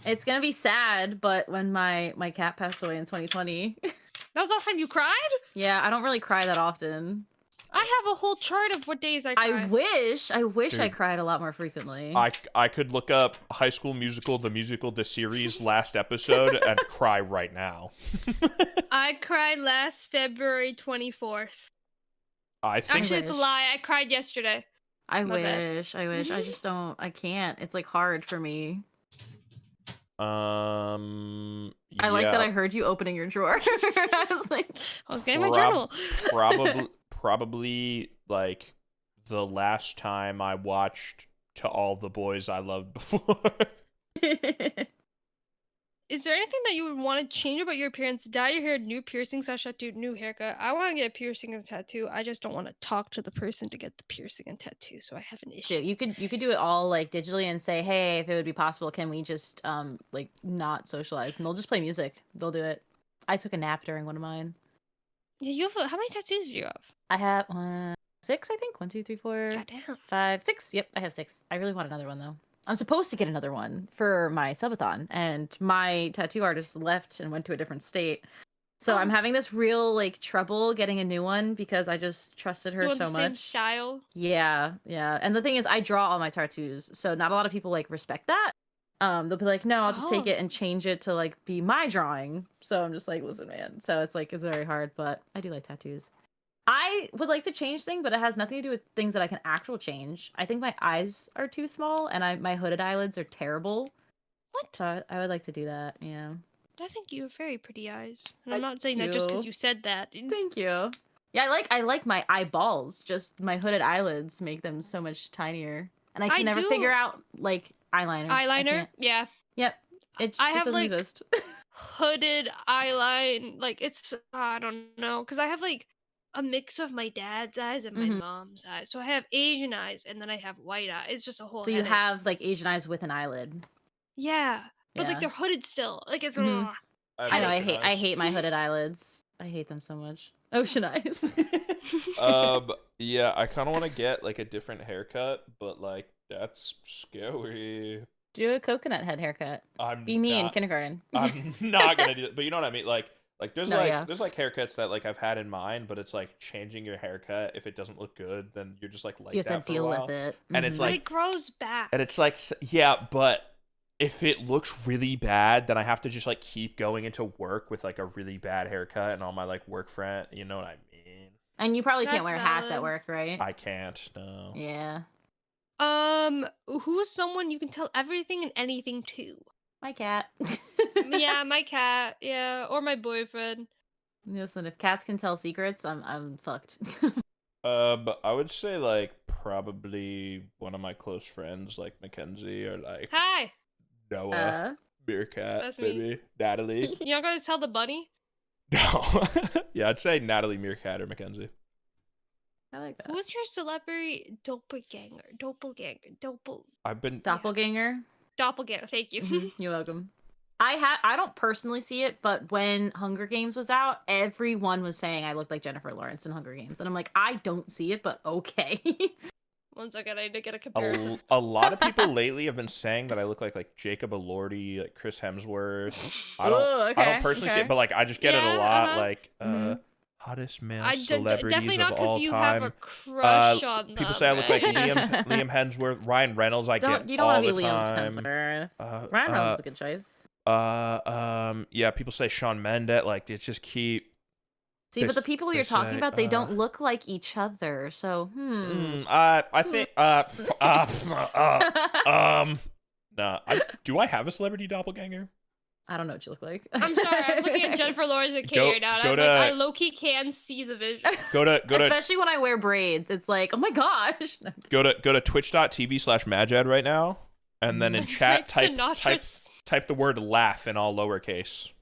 It's gonna be sad, but when my cat passed away in 2020. That was the last time you cried? Yeah, I don't really cry that often. I have a whole chart of what days I cry. I wish Dude, I cried a lot more frequently. I could look up High School Musical, the series last episode, and cry right now. I cried last February 24th. I think Actually, it's a lie. I cried yesterday. I My bad. wish. I just don't. I can't. It's like hard for me. I like that I heard you opening your drawer. I was like, I was getting my journal. probably like the last time I watched To All the Boys I Loved Before. Is there anything that you would want to change about your appearance? Dye your hair, new piercing, tattoo, new haircut. I want to get a piercing and tattoo. I just don't want to talk to the person to get the piercing and tattoo, so I have an issue. you could do it all like digitally and say, hey, if it would be possible, can we just like not socialize? And they'll just play music. They'll do it. I took a nap during one of mine. Yeah, you have how many tattoos do you have? I have 6, I think. 1, 2, 3, 4, Goddamn. 5, 6. Yep, I have 6. I really want another one though. I'm supposed to get another one for my subathon, and my tattoo artist left and went to a different state. So I'm having this real like trouble getting a new one because I just trusted her so much. Same style. Yeah. And the thing is, I draw all my tattoos, so not a lot of people like respect that. They'll be like, no, I'll just take it and change it to like be my drawing. So I'm just like, listen, man. So it's like it's very hard, but I do like tattoos. I would like to change things, but it has nothing to do with things that I can actually change. I think my eyes are too small, and my hooded eyelids are terrible. What? So I would like to do that. Yeah. I think you have very pretty eyes, and I'm not saying that just because you said that. Thank you. Yeah, I like my eyeballs. Just my hooded eyelids make them so much tinier, and I can never figure out like eyeliner. Eyeliner, yeah. Yep. It have, doesn't like, exist. Hooded eyeline, like it's I don't know, because I have like a mix of my dad's eyes and my mom's eyes. So I have Asian eyes, and then I have white eyes. It's just a whole. So you have like Asian eyes with an eyelid. Yeah, but like they're hooded still. Like it's. I know. I hate my hooded eyelids. I hate them so much. Ocean eyes. Yeah, I kind of want to get like a different haircut, but like that's scary. Do a coconut head haircut. Be me in kindergarten. I'm not gonna do that, but you know what I mean. Like there's there's like haircuts that like I've had in mind, but it's like changing your haircut. If it doesn't look good, then you're just like you have that to deal with it, and it's like but it grows back. And it's like yeah, but if it looks really bad, then I have to just like keep going into work with like a really bad haircut and all my like work friend. You know what I mean? And you probably can't wear hats at work, right? I can't. No. Yeah. Who's someone you can tell everything and anything to? My cat. Yeah, my cat. Yeah, or my boyfriend. Listen, if cats can tell secrets, I'm fucked. But I would say like probably one of my close friends, like Mckenzie, or like Hi. Noah, Meerkat, That's maybe me. Natalie. You not gonna tell the bunny? No. Yeah, I'd say Natalie, Meerkat, or Mckenzie. I like that. Who's your celebrity doppelganger? I've been Doppelganger. Doppelganger. Thank you. You're welcome. I don't personally see it, but when Hunger Games was out, everyone was saying I looked like Jennifer Lawrence in Hunger Games, and I'm like, I don't see it, but okay. One second, I need to get a comparison. A lot of people lately have been saying that I look like Jacob Elordi, like Chris Hemsworth. I don't personally see it, but like I just get it a lot. Like hottest male celebrities definitely not of all you time. have a crush on them. People say I look like Liam Hemsworth, Ryan Reynolds. You don't want to be Liam Hemsworth. Ryan Reynolds is a good choice. Yeah, people say Shawn Mendes. Like it's just keep. See, but the people you're talking about, they don't look like each other. So, I think, nah. Do I have a celebrity doppelganger? I don't know what you look like. I'm sorry, I'm looking at Jennifer Lawrence right now. And I low-key can see the vision. Go to especially when I wear braids. It's like, oh my gosh. Go to twitch.tv/Majad right now, and then in chat type the word laugh in all lowercase.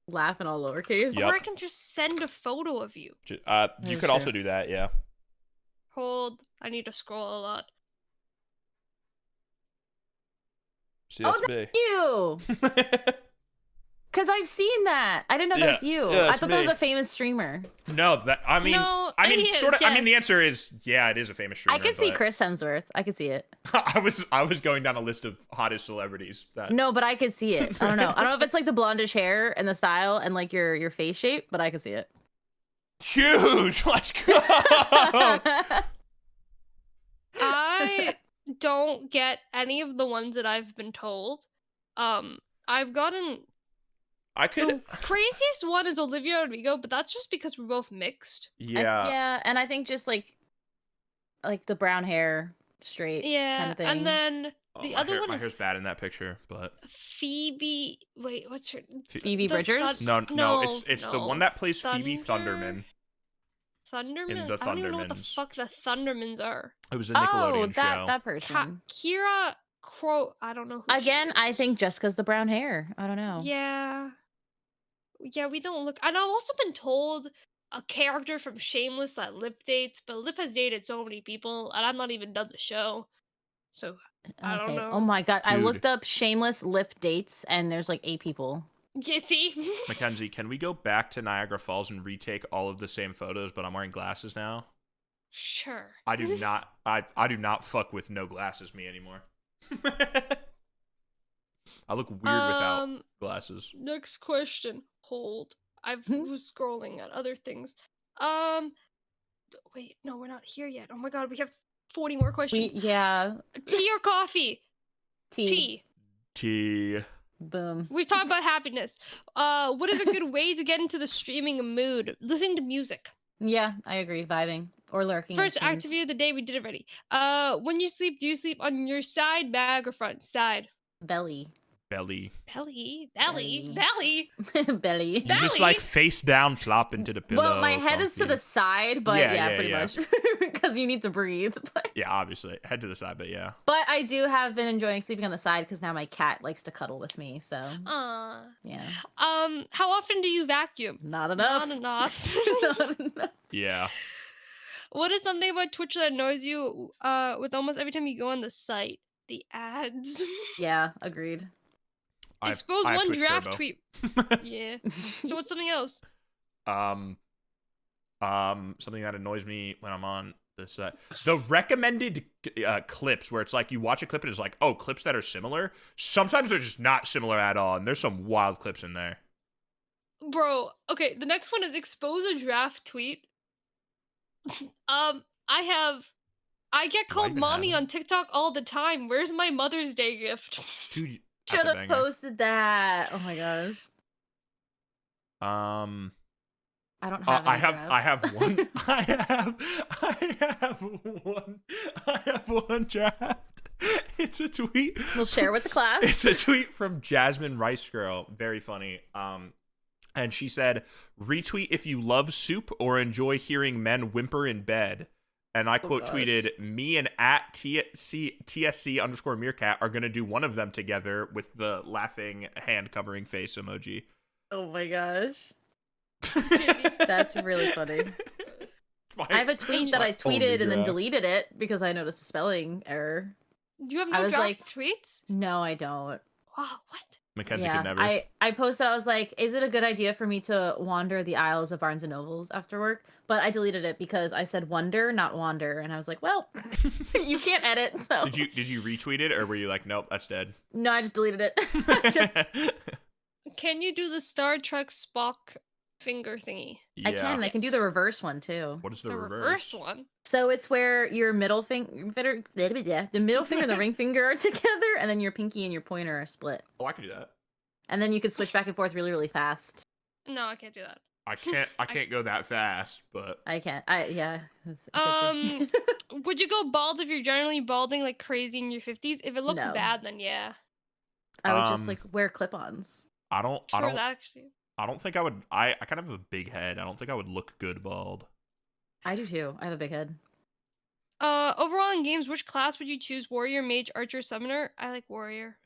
Laugh in all lowercase. Yep. Or I can just send a photo of you. You could also do that, yeah. Hold. I need to scroll a lot. See, that's me. You. Because I've seen that. I didn't know that was you. Yeah, I thought that was a famous streamer. No, the answer is yeah, it is a famous streamer. I could see Chris Hemsworth. I could see it. I was going down a list of hottest celebrities. No, but I could see it. I don't know. I don't know if it's like the blondish hair and the style and like your face shape, but I could see it. Huge. Let's go. I don't get any of the ones that I've been told. I've gotten. The craziest one is Olivia Rodrigo, but that's just because we're both mixed. Yeah, and I think just like the brown hair, straight kind of thing. And then the other one my is hair's bad in that picture, but Phoebe. Wait, what's her? Phoebe Bridgers? No, it's the one that plays Phoebe Thunderman. Thunderman? In the I don't even know what the fuck the Thundermans are. It was a Nickelodeon show. That person. Kira Crow. I don't know who Again, I think just because the brown hair. I don't know. Yeah, we don't look. And I've also been told a character from Shameless that Lip dates, but Lip has dated so many people, and I've not even done the show. So, I don't know. Oh my god, Dude. I looked up Shameless Lip dates, and there's like 8 people. Yeah, see? Mackenzie, can we go back to Niagara Falls and retake all of the same photos, but I'm wearing glasses now? Sure. I do not. I do not fuck with no glasses me anymore. I look weird without glasses. Next question. Hold. I was scrolling at other things. Wait, no, we're not here yet. Oh my god, we have 40 more questions. Tea or coffee? Tea. Boom. We've talked about happiness. What is a good way to get into the streaming mood? Listening to music. Yeah, I agree. Vibing or lurking. First activity of the day, we did it already. When you sleep, do you sleep on your side, back, or front? Side. Belly. Belly. Belly. You just like face down, plop into the pillow. Well, my head is to the side, but yeah, pretty much. Because you need to breathe. Yeah, obviously. Head to the side, but yeah. But I do have been enjoying sleeping on the side because now my cat likes to cuddle with me, so. Yeah. How often do you vacuum? Not enough. Not enough. Yeah. What is something about Twitch that annoys you with almost every time you go on the site? The ads. Yeah, agreed. I suppose one draft tweet. Yeah. So what's something else? Something that annoys me when I'm on this the recommended clips where it's like you watch a clip and it's like, oh, clips that are similar. Sometimes they're just not similar at all, and there's some wild clips in there. Bro, okay, the next one is expose a draft tweet. I get called mommy on TikTok all the time. Where's my Mother's Day gift? Dude, should have posted that. Oh my gosh. I don't have any I have one. I have one draft. It's a tweet. We'll share with the class. It's a tweet from Jasmine Rice Girl. Very funny. And she said, retweet if you love soup or enjoy hearing men whimper in bed. And I quote tweeted, me and @TSC_meerkat are going to do one of them together with the laughing hand covering face emoji. Oh my gosh. That's really funny. I have a tweet that I tweeted and then deleted it because I noticed a spelling error. Do you have no draft tweets? No, I don't. Wow, what? Mackenzie Yeah, could never. I posted, I was like, is it a good idea for me to wander the aisles of Barnes and Nobles after work? But I deleted it because I said wonder, not wander. And I was like, well, you can't edit, so. Did you retweet it, or were you like, nope, that's dead? No, I just deleted it. Can you do the Star Trek Spock finger thingy? Yeah. I can do the reverse one too. What is the, The reverse? reverse one. So it's where your middle finger, the middle finger and the ring finger are together, and then your pinky and your pointer are split. Oh, I can do that. And then you could switch back and forth really, really fast. No, I can't do that. I can't go that fast, but I can't. Yeah. Would you go bald if you're generally balding like crazy in your 50s? If it looks No. bad, then yeah. I would just like wear clip-ons. I don't think I would. I kind of have a big head. I don't think I would look good bald. I do too. I have a big head. Overall in games, which class would you choose? Warrior, mage, archer, summoner? I like warrior.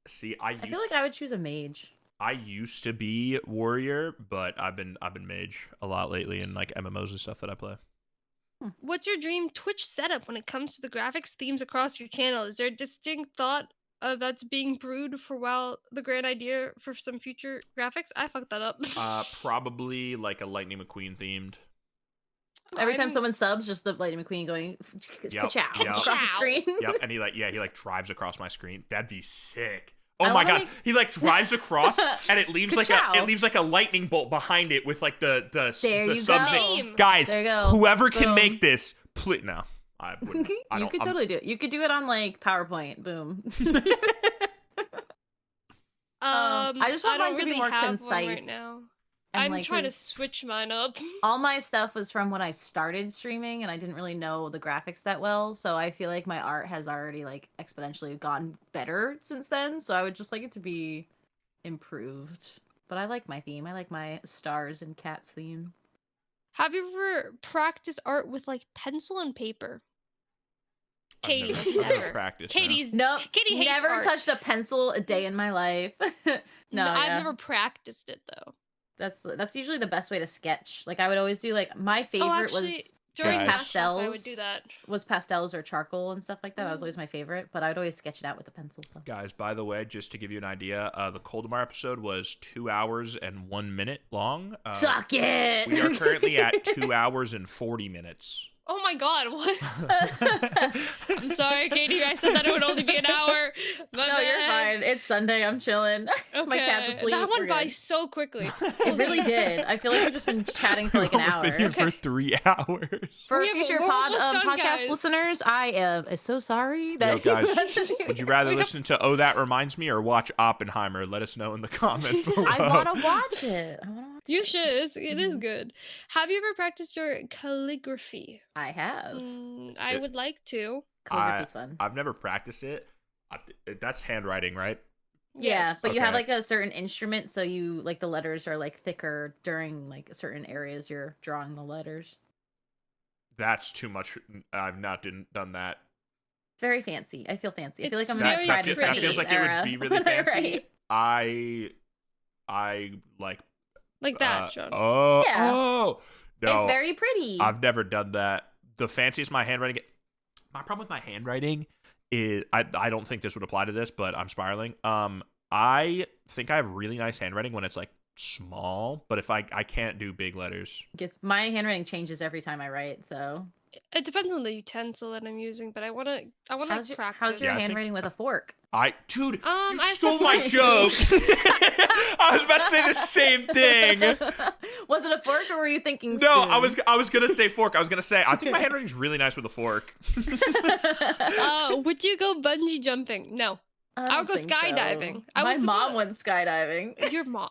See, I feel like I would choose a mage. I used to be warrior, but I've been mage a lot lately in like MMOs and stuff that I play. What's your dream Twitch setup when it comes to the graphics themes across your channel? Is there a distinct thought that's being brewed for the grand idea for some future graphics? I fucked that up. Probably like a Lightning McQueen themed. Every time someone subs, just the Lightning McQueen going ka-chow across the screen. Yep, and he drives across my screen. That'd be sick. Oh my god, he like drives across and it leaves like a lightning bolt behind it with like the subs name. Guys, there you go. Whoever can make this, please. No, I wouldn't. You could totally do it. You could do it on like PowerPoint. Boom. I just want mine to be more concise right now. I'm like, trying to switch mine up. All my stuff was from when I started streaming, and I didn't really know the graphics that well. So I feel like my art has already like exponentially gotten better since then. So I would just like it to be improved. But I like my theme. I like my stars and cats theme. Have you ever practiced art with like pencil and paper? Katie, I've never practiced. Katie's no. Katie hates never art. touched a pencil a day in my life. no, I've never practiced it though. That's usually the best way to sketch. Like I would always do like my favorite was during pastels. I would do that. Was pastels or charcoal and stuff like that. That was always my favorite, but I would always sketch it out with a pencil stuff. Guys, by the way, just to give you an idea, the Coldemar episode was 2 hours and 1 minute long. Suck it! We are currently at 2 hours and 40 minutes. Oh my god, what? I'm sorry, Katie. I said that it would only be an hour. No, you're fine. It's Sunday. I'm chilling. Okay. My cat's asleep. That went by so quickly. It really did. I feel like we've just been chatting for like an hour. We've been here for 3 hours. For future podcast listeners, I am so sorry. That guys, would you rather listen to Oh That Reminds Me or watch Oppenheimer? Let us know in the comments below. I want to watch it. You should. It is good. Have you ever practiced your calligraphy? I have. I would like to. Calligraphy's fun. I've never practiced it. That's handwriting, right? Yeah, Yes. but you have like a certain instrument, so you like the letters are like thicker during like certain areas you're drawing the letters. That's too much. I've not done that. It's very fancy. I feel fancy. I feel like I'm very Pride and that feels like era. It would be really fancy. Right. I like that, John. Oh, Yeah. oh, no. It's very pretty. I've never done that. The fanciest my handwriting. My problem with my handwriting is I don't think this would apply to this, but I'm spiraling. I think I have really nice handwriting when it's like small, but if I can't do big letters. My handwriting changes every time I write, so It depends on the utensil that I'm using, but I wanna practice. How's your handwriting with a fork? Dude, you I stole my joke. I was about to say the same thing. Was it a fork or were you thinking No, spoon? I was gonna say fork. I was gonna say I think my handwriting's really nice with a fork. Would you go bungee jumping? No. I would go skydiving. So. My mom went skydiving. Your mom,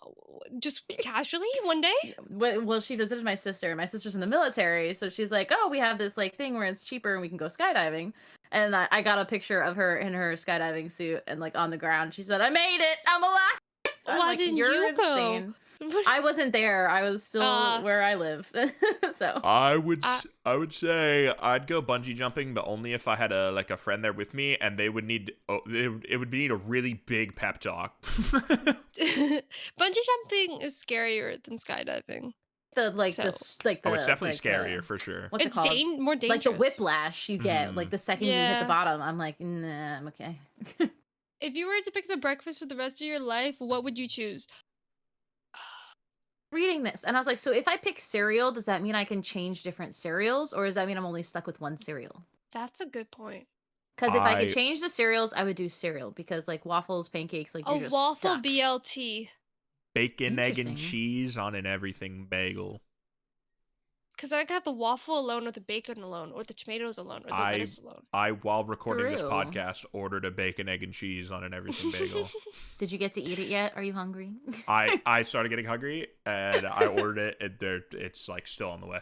just casually one day? Well, she visited my sister. My sister's in the military, so she's like, "Oh, we have this like thing where it's cheaper and we can go skydiving." And I got a picture of her in her skydiving suit and like on the ground. She said, "I made it. I'm alive." Why didn't you go? I wasn't there. I was still where I live. So I would say I'd go bungee jumping, but only if I had a friend there with me, and they would need it would need a really big pep talk. Bungee jumping is scarier than skydiving. it's definitely scarier for sure. What's it called? More dangerous. Like the whiplash you get, like the second you hit the bottom. I'm like, nah, I'm okay. If you were to pick the breakfast for the rest of your life, what would you choose? Reading this, and I was like, so if I pick cereal, does that mean I can change different cereals, or does that mean I'm only stuck with one cereal? That's a good point. Because if I could change the cereals, I would do cereal, because like waffles, pancakes, like you're just waffle stuck. BLT. Bacon, egg, and Interesting. cheese on an everything bagel. Because I could have the waffle alone, or the bacon alone, or the tomatoes alone, or the lettuce alone. While recording this True. podcast, ordered a bacon, egg, and cheese on an everything bagel. Did you get to eat it yet? Are you hungry? I started getting hungry, and I ordered it, and it's like still on the way.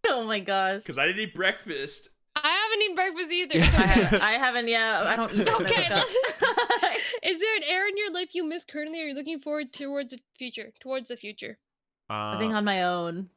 Oh my gosh. Because I didn't eat breakfast. I haven't eaten breakfast either. I haven't yet. I don't eat. Okay, is there an era in your life you miss currently, or are you looking forward towards the future? Living on my own.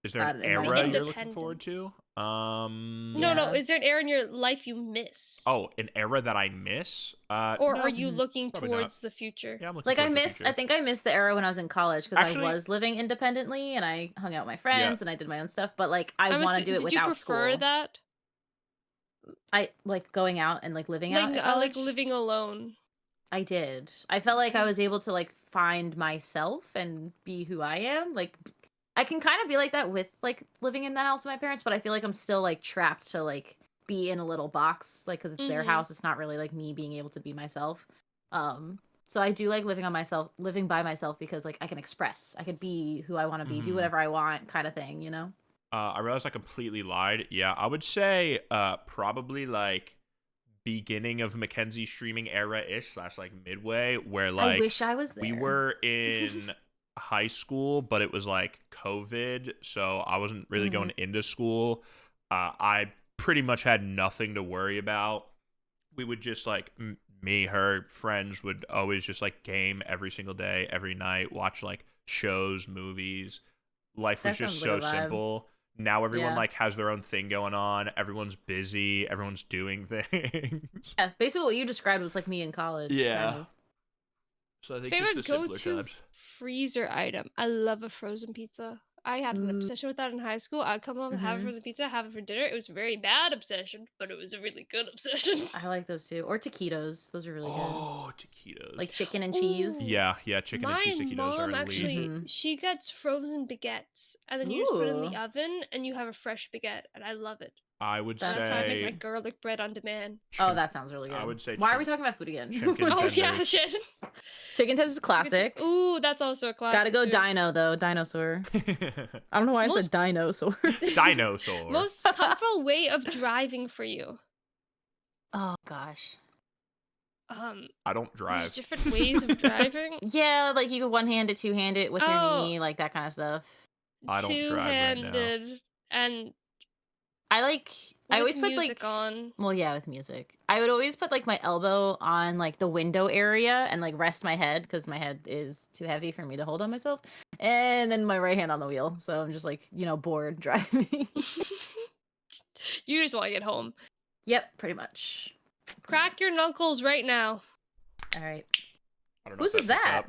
Is there an era you're looking forward to? No. Is there an era in your life you miss? Oh, an era that I miss? Or no, are you looking towards not. The future? Yeah, I'm looking Like towards the future. I think I missed the era when I was in college, because I was living independently and I hung out with my friends and I did my own stuff. But like I want to do it without school. Did you prefer that? I like going out and like living out. I like living alone. I did. I felt like I was able to like find myself and be who I am. Like I can kind of be like that with like living in the house with my parents, but I feel like I'm still like trapped to like be in a little box, like because it's their house. It's not really like me being able to be myself. So I do like living by myself, because like I can express, I could be who I want to be, do whatever I want, kind of thing, you know. I realized I completely lied. Yeah, I would say probably like beginning of Mckenzie streaming era-ish / like midway, where like I wish I was there. We were in high school, but it was like COVID, so I wasn't really going into school. I pretty much had nothing to worry about. We would just like me, her friends would always just like game every single day, every night, watch like shows, movies. Life was just so simple. Now everyone like has their own thing going on. Everyone's busy. Everyone's doing things. Yeah, basically what you described was like me in college. Yeah. Kind of. So I think favorite just the simpler go-to times. freezer item. I love a frozen pizza. I had an obsession with that in high school. I'd come home and have a frozen pizza, have it for dinner. It was a very bad obsession, but it was a really good obsession. I like those too. Or taquitos. Those are really good. Oh, taquitos. Like chicken and cheese. Yeah, chicken and cheese taquitos are mom actually, she gets frozen baguettes, and then you just put it in the oven, and you have a fresh baguette, and I love it. I would That's say... how I make my garlic bread on demand. Oh, that sounds really good. I would say... Why are we talking about food again? Oh, yeah, shit. Chicken tenders is classic. Ooh, that's also a classic. Gotta go too. dino, though. Dinosaur. I don't know why I said dinosaur. Dinosaur. Most comfortable way of driving for you? Oh, gosh. I don't drive. There's different ways of driving. Yeah, like you could one-hand it, two-hand it with your knee, like that kind of stuff. I don't drive right now. Two-handed and I always put music like on. Well, yeah, with music. I would always put like my elbow on like the window area and like rest my head, because my head is too heavy for me to hold on myself. And then my right hand on the wheel. So I'm just like, bored driving. You just want to get home. Yep, pretty much. Crack your knuckles right now. All right. I don't know. Whose was that?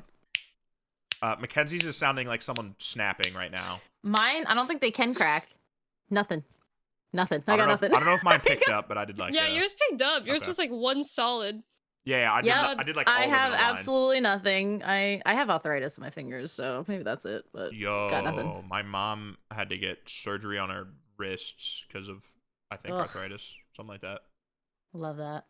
Mackenzie's is sounding like someone snapping right now. Mine, I don't think they can crack. Nothing. I got nothing. I don't know if mine picked up, but I did like Yeah, yours picked up. Yours was like one solid. Yeah, I did like all I have of it in a line. absolutely nothing. I have arthritis in my fingers, so maybe that's it. But got nothing. My mom had to get surgery on her wrists because of, I think, arthritis, something like that. Love that.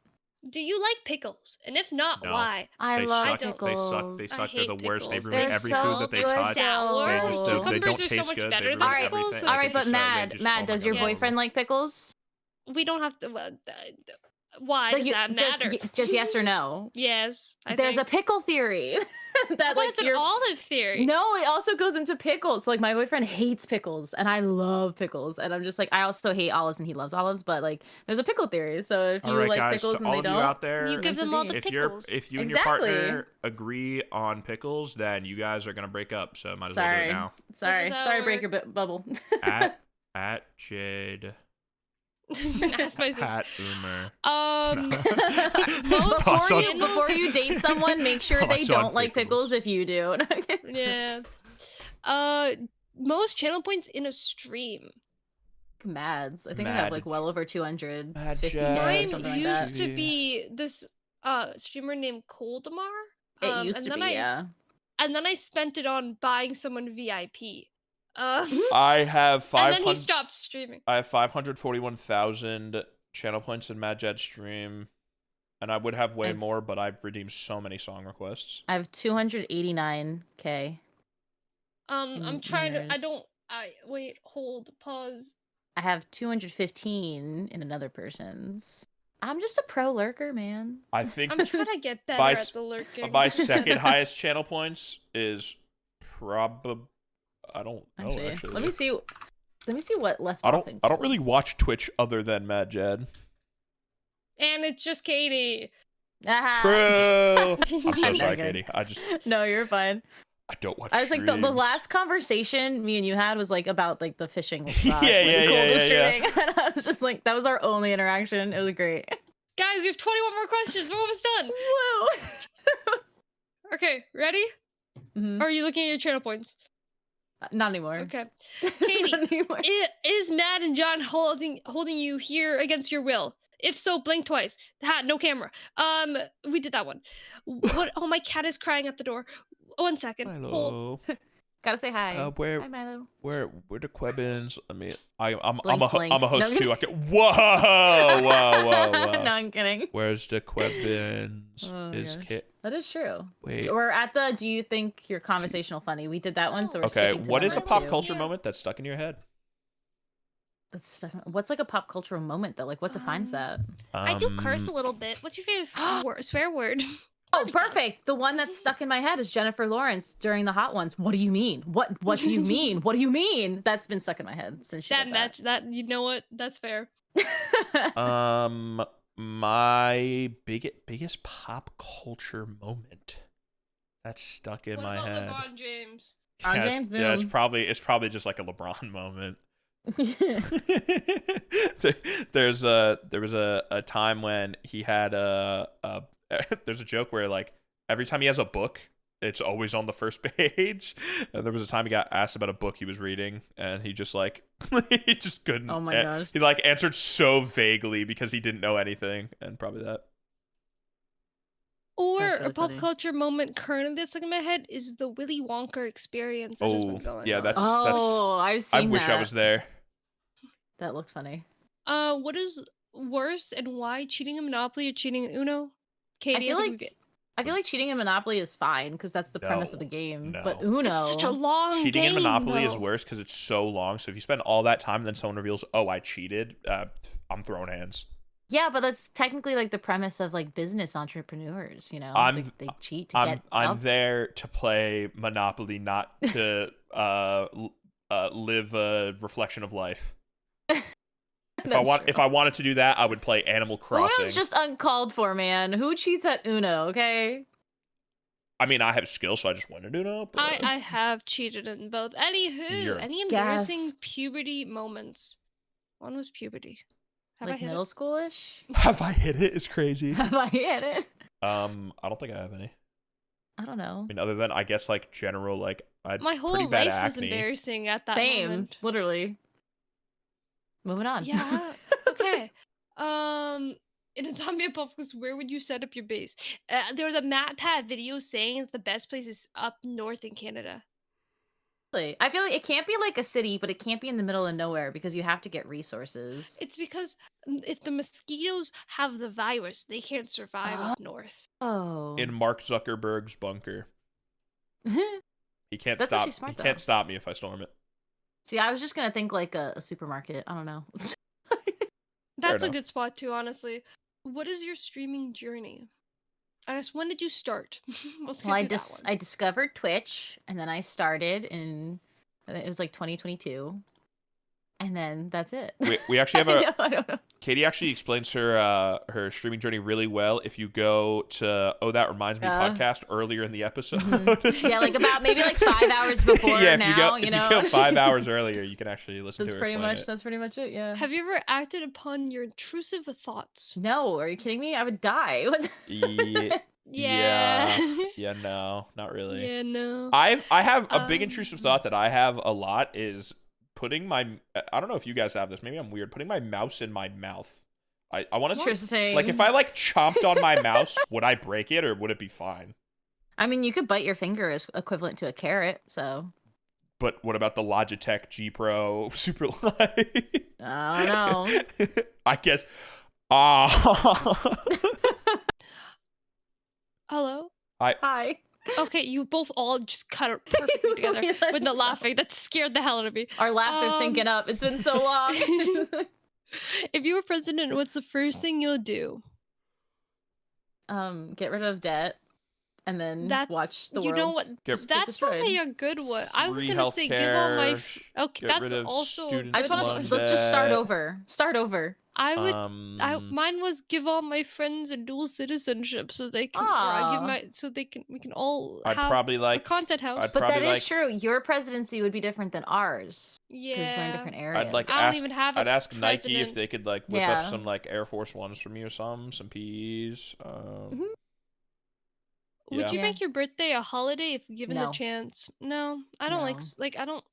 Do you like pickles? And if not, No. why? I love pickles. They suck. They're the worst. They've ruined every so food that they've touched. Sour. They don't Cucumbers are taste so much good. better They than ruin pickles. everything. All right, but Mad, does your Yes. boyfriend like pickles? We don't have to. Why Like does that matter? Just yes or no. Yes. There's a pickle theory. That it's an olive theory. No, it also goes into pickles. So, like, my boyfriend hates pickles, and I love pickles. And I'm just like, I also hate olives, and he loves olives. But like, there's a pickle theory. So if you like guys, pickles and they don't, you out there, you give them all the if pickles. If you and your partner agree on pickles, then you guys are gonna break up. So might as well do it now. Sorry to break your bubble. at Jade. Ask my sister. Pat Umer. Before you date someone, make sure they don't like pickles if you do. Yeah. Most channel points in a stream. Mads. I think I have like well over 200. Mad Mine used to be this streamer named Coldamar. It used and to then be, yeah. And then I spent it on buying someone VIP. I have and then he stopped streaming. I have 541,000 channel points in Mad Jed stream, and I would have way more, but I've redeemed so many song requests. I have 289K. I'm trying to. Wait, hold, pause. I have 215 in another person's. I'm just a pro lurker, man. I think I'm trying to get better at the lurking. My second highest channel points is probably. I don't know actually. Let me see what left. I don't really watch Twitch other than Mad Jed. And it's just Katie. True. I'm so sorry, Katie. No, you're fine. I don't watch. I was like the last conversation me and you had was like about like the fishing spot. Yeah. And I was just like, that was our only interaction. It was great. Guys, we have 21 more questions. We're almost done. Whoa. Okay, ready? Mm-hmm. Or are you looking at your channel points? Not anymore. Okay. Katie, is Mad and John holding you here against your will? If so, blink twice. No camera. We did that one. What? Oh, my cat is crying at the door. 1 second. Milo. Hold. Gotta say hi. Hi, Milo. Where the Quebbins? I mean, I'm Blink. a host too. Whoa. No, I'm kidding. Where's the Quebbins? That is true. Wait. We're at the do you think you're conversational funny? We did that one, so we're okay. To what that is a one pop too. culture moment that's stuck in your head? That's stuck. What's like a pop cultural moment though? Like what defines that? I do curse a little bit. What's your favorite swear word? Oh, perfect. The one that's stuck in my head is Jennifer Lawrence during the Hot Ones. What do you mean? What do you mean? What do you mean? That's been stuck in my head since she did that. That you know what? That's fair. My biggest pop culture moment that's stuck in my head. LeBron James. James, boom. Yeah, it's probably just like a LeBron moment. there was a time when he had there's a joke where like every time he has a book, it's always on the first page. And there was a time he got asked about a book he was reading, and he just like he just couldn't. Oh my gosh. He like answered so vaguely because he didn't know anything, and probably that. Or That's really a pop funny. culture moment currently that's stuck in my head is the Willy Wonka experience that has been going on. That's I've seen I wish I was there. That looked funny. What is worse and why? Cheating in Monopoly or cheating in Uno? Katie, I feel like cheating in Monopoly is fine because that's the premise of the game. No. But Uno, it's such a long cheating game, in Monopoly is though. worse because it's so long. So if you spend all that time and then someone reveals, "Oh, I cheated," I'm throwing hands. Yeah, but that's technically like the premise of like business entrepreneurs. You know, they cheat to get. I'm there to play Monopoly, not to live a reflection of life. If I wanted to do that, I would play Animal Crossing. Uno's just uncalled for, man. Who cheats at Uno? Okay. I mean, I have skills, so I just went to Uno. But... I have cheated in both. Anywho, any embarrassing puberty moments? One was puberty. Have like I hit middle it? schoolish? Have I hit it? It's crazy. Have I hit it? I don't think I have any. I don't know. I mean, other than I guess like general like my whole pretty bad life was acne. embarrassing at that Same, moment. literally. Moving on. Yeah. Okay. In a zombie apocalypse, where would you set up your base? There was a MatPat video saying that the best place is up north in Canada. I feel like it can't be like a city, but it can't be in the middle of nowhere because you have to get resources. It's because if the mosquitoes have the virus, they can't survive up north. Oh. In Mark Zuckerberg's bunker. He can't That's stop. actually smart, He can't though. stop me if I storm it. See, I was just gonna think like a supermarket. I don't know. That's a enough. good spot too, honestly. What is your streaming journey? I guess when did you start? Well, I discovered Twitch, and then I started in it was like 2022, and then that's it. We actually have a. I don't know. Katie actually explains her streaming journey really well. If you go to That Reminds Me podcast earlier in the episode, Yeah, like about maybe like 5 hours before. Yeah, now, if you know, you go 5 hours earlier, you can actually listen that's to her pretty explain much it. that's pretty much it. Yeah. Have you ever acted upon your intrusive thoughts? No, are you kidding me? I would die. Yeah, no, not really. Yeah, no. I have a big intrusive thought that I have a lot is putting my, I don't know if you guys have this, maybe I'm weird, putting my mouse in my mouth. I want to see. Interesting. Like, if I like chomped on my mouse, would I break it or would it be fine? I mean, you could bite your finger as equivalent to a carrot, so. But what about the Logitech G Pro Superlight? I don't know. I guess. Hello? Hi. Okay, you both all just cut it perfectly together with the laughing. That scared the hell out of me. Our laughs are syncing up. It's been so long. If you were president, what's the first thing you'll do? Get rid of debt and then watch the world. You know what? That's probably a good one. I was gonna say give all my. Okay, that's also. I just want to. Let's just start over. Start over. I would. Mine was give all my friends a dual citizenship so they can. Or I give my so they can. We can all. I'd probably like a content house. But that is true. Your presidency would be different than ours. Yeah. Because we're in different areas. I'd like I don't even have. I'd ask Nike if they could like whip Yeah. up some like Air Force Ones for me or some P's. Would you make your birthday a holiday if given the No. chance? No, I don't like I don't.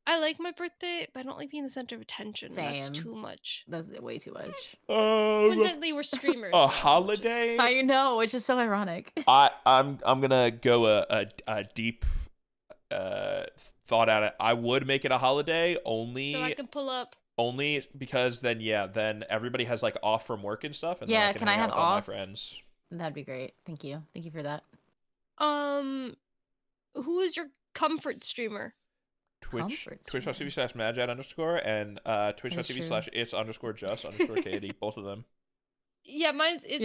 I like my birthday, but I don't like being the center of attention. That's Same. too much. That's way too much. Coincidentally, we're streamers. A holiday? I know, which is so ironic. I'm gonna go a deep thought at it. I would make it a holiday only. So I can pull up. Only because then everybody has like off from work and stuff, and Yeah, then I can hang I out have with all my off? friends. That'd be great. Thank you. Thank you for that. Who is your comfort streamer? Twitch.tv/Madjad_ and Twitch.tv/it's_just_Katie. Both of them. Yeah, mine's wait,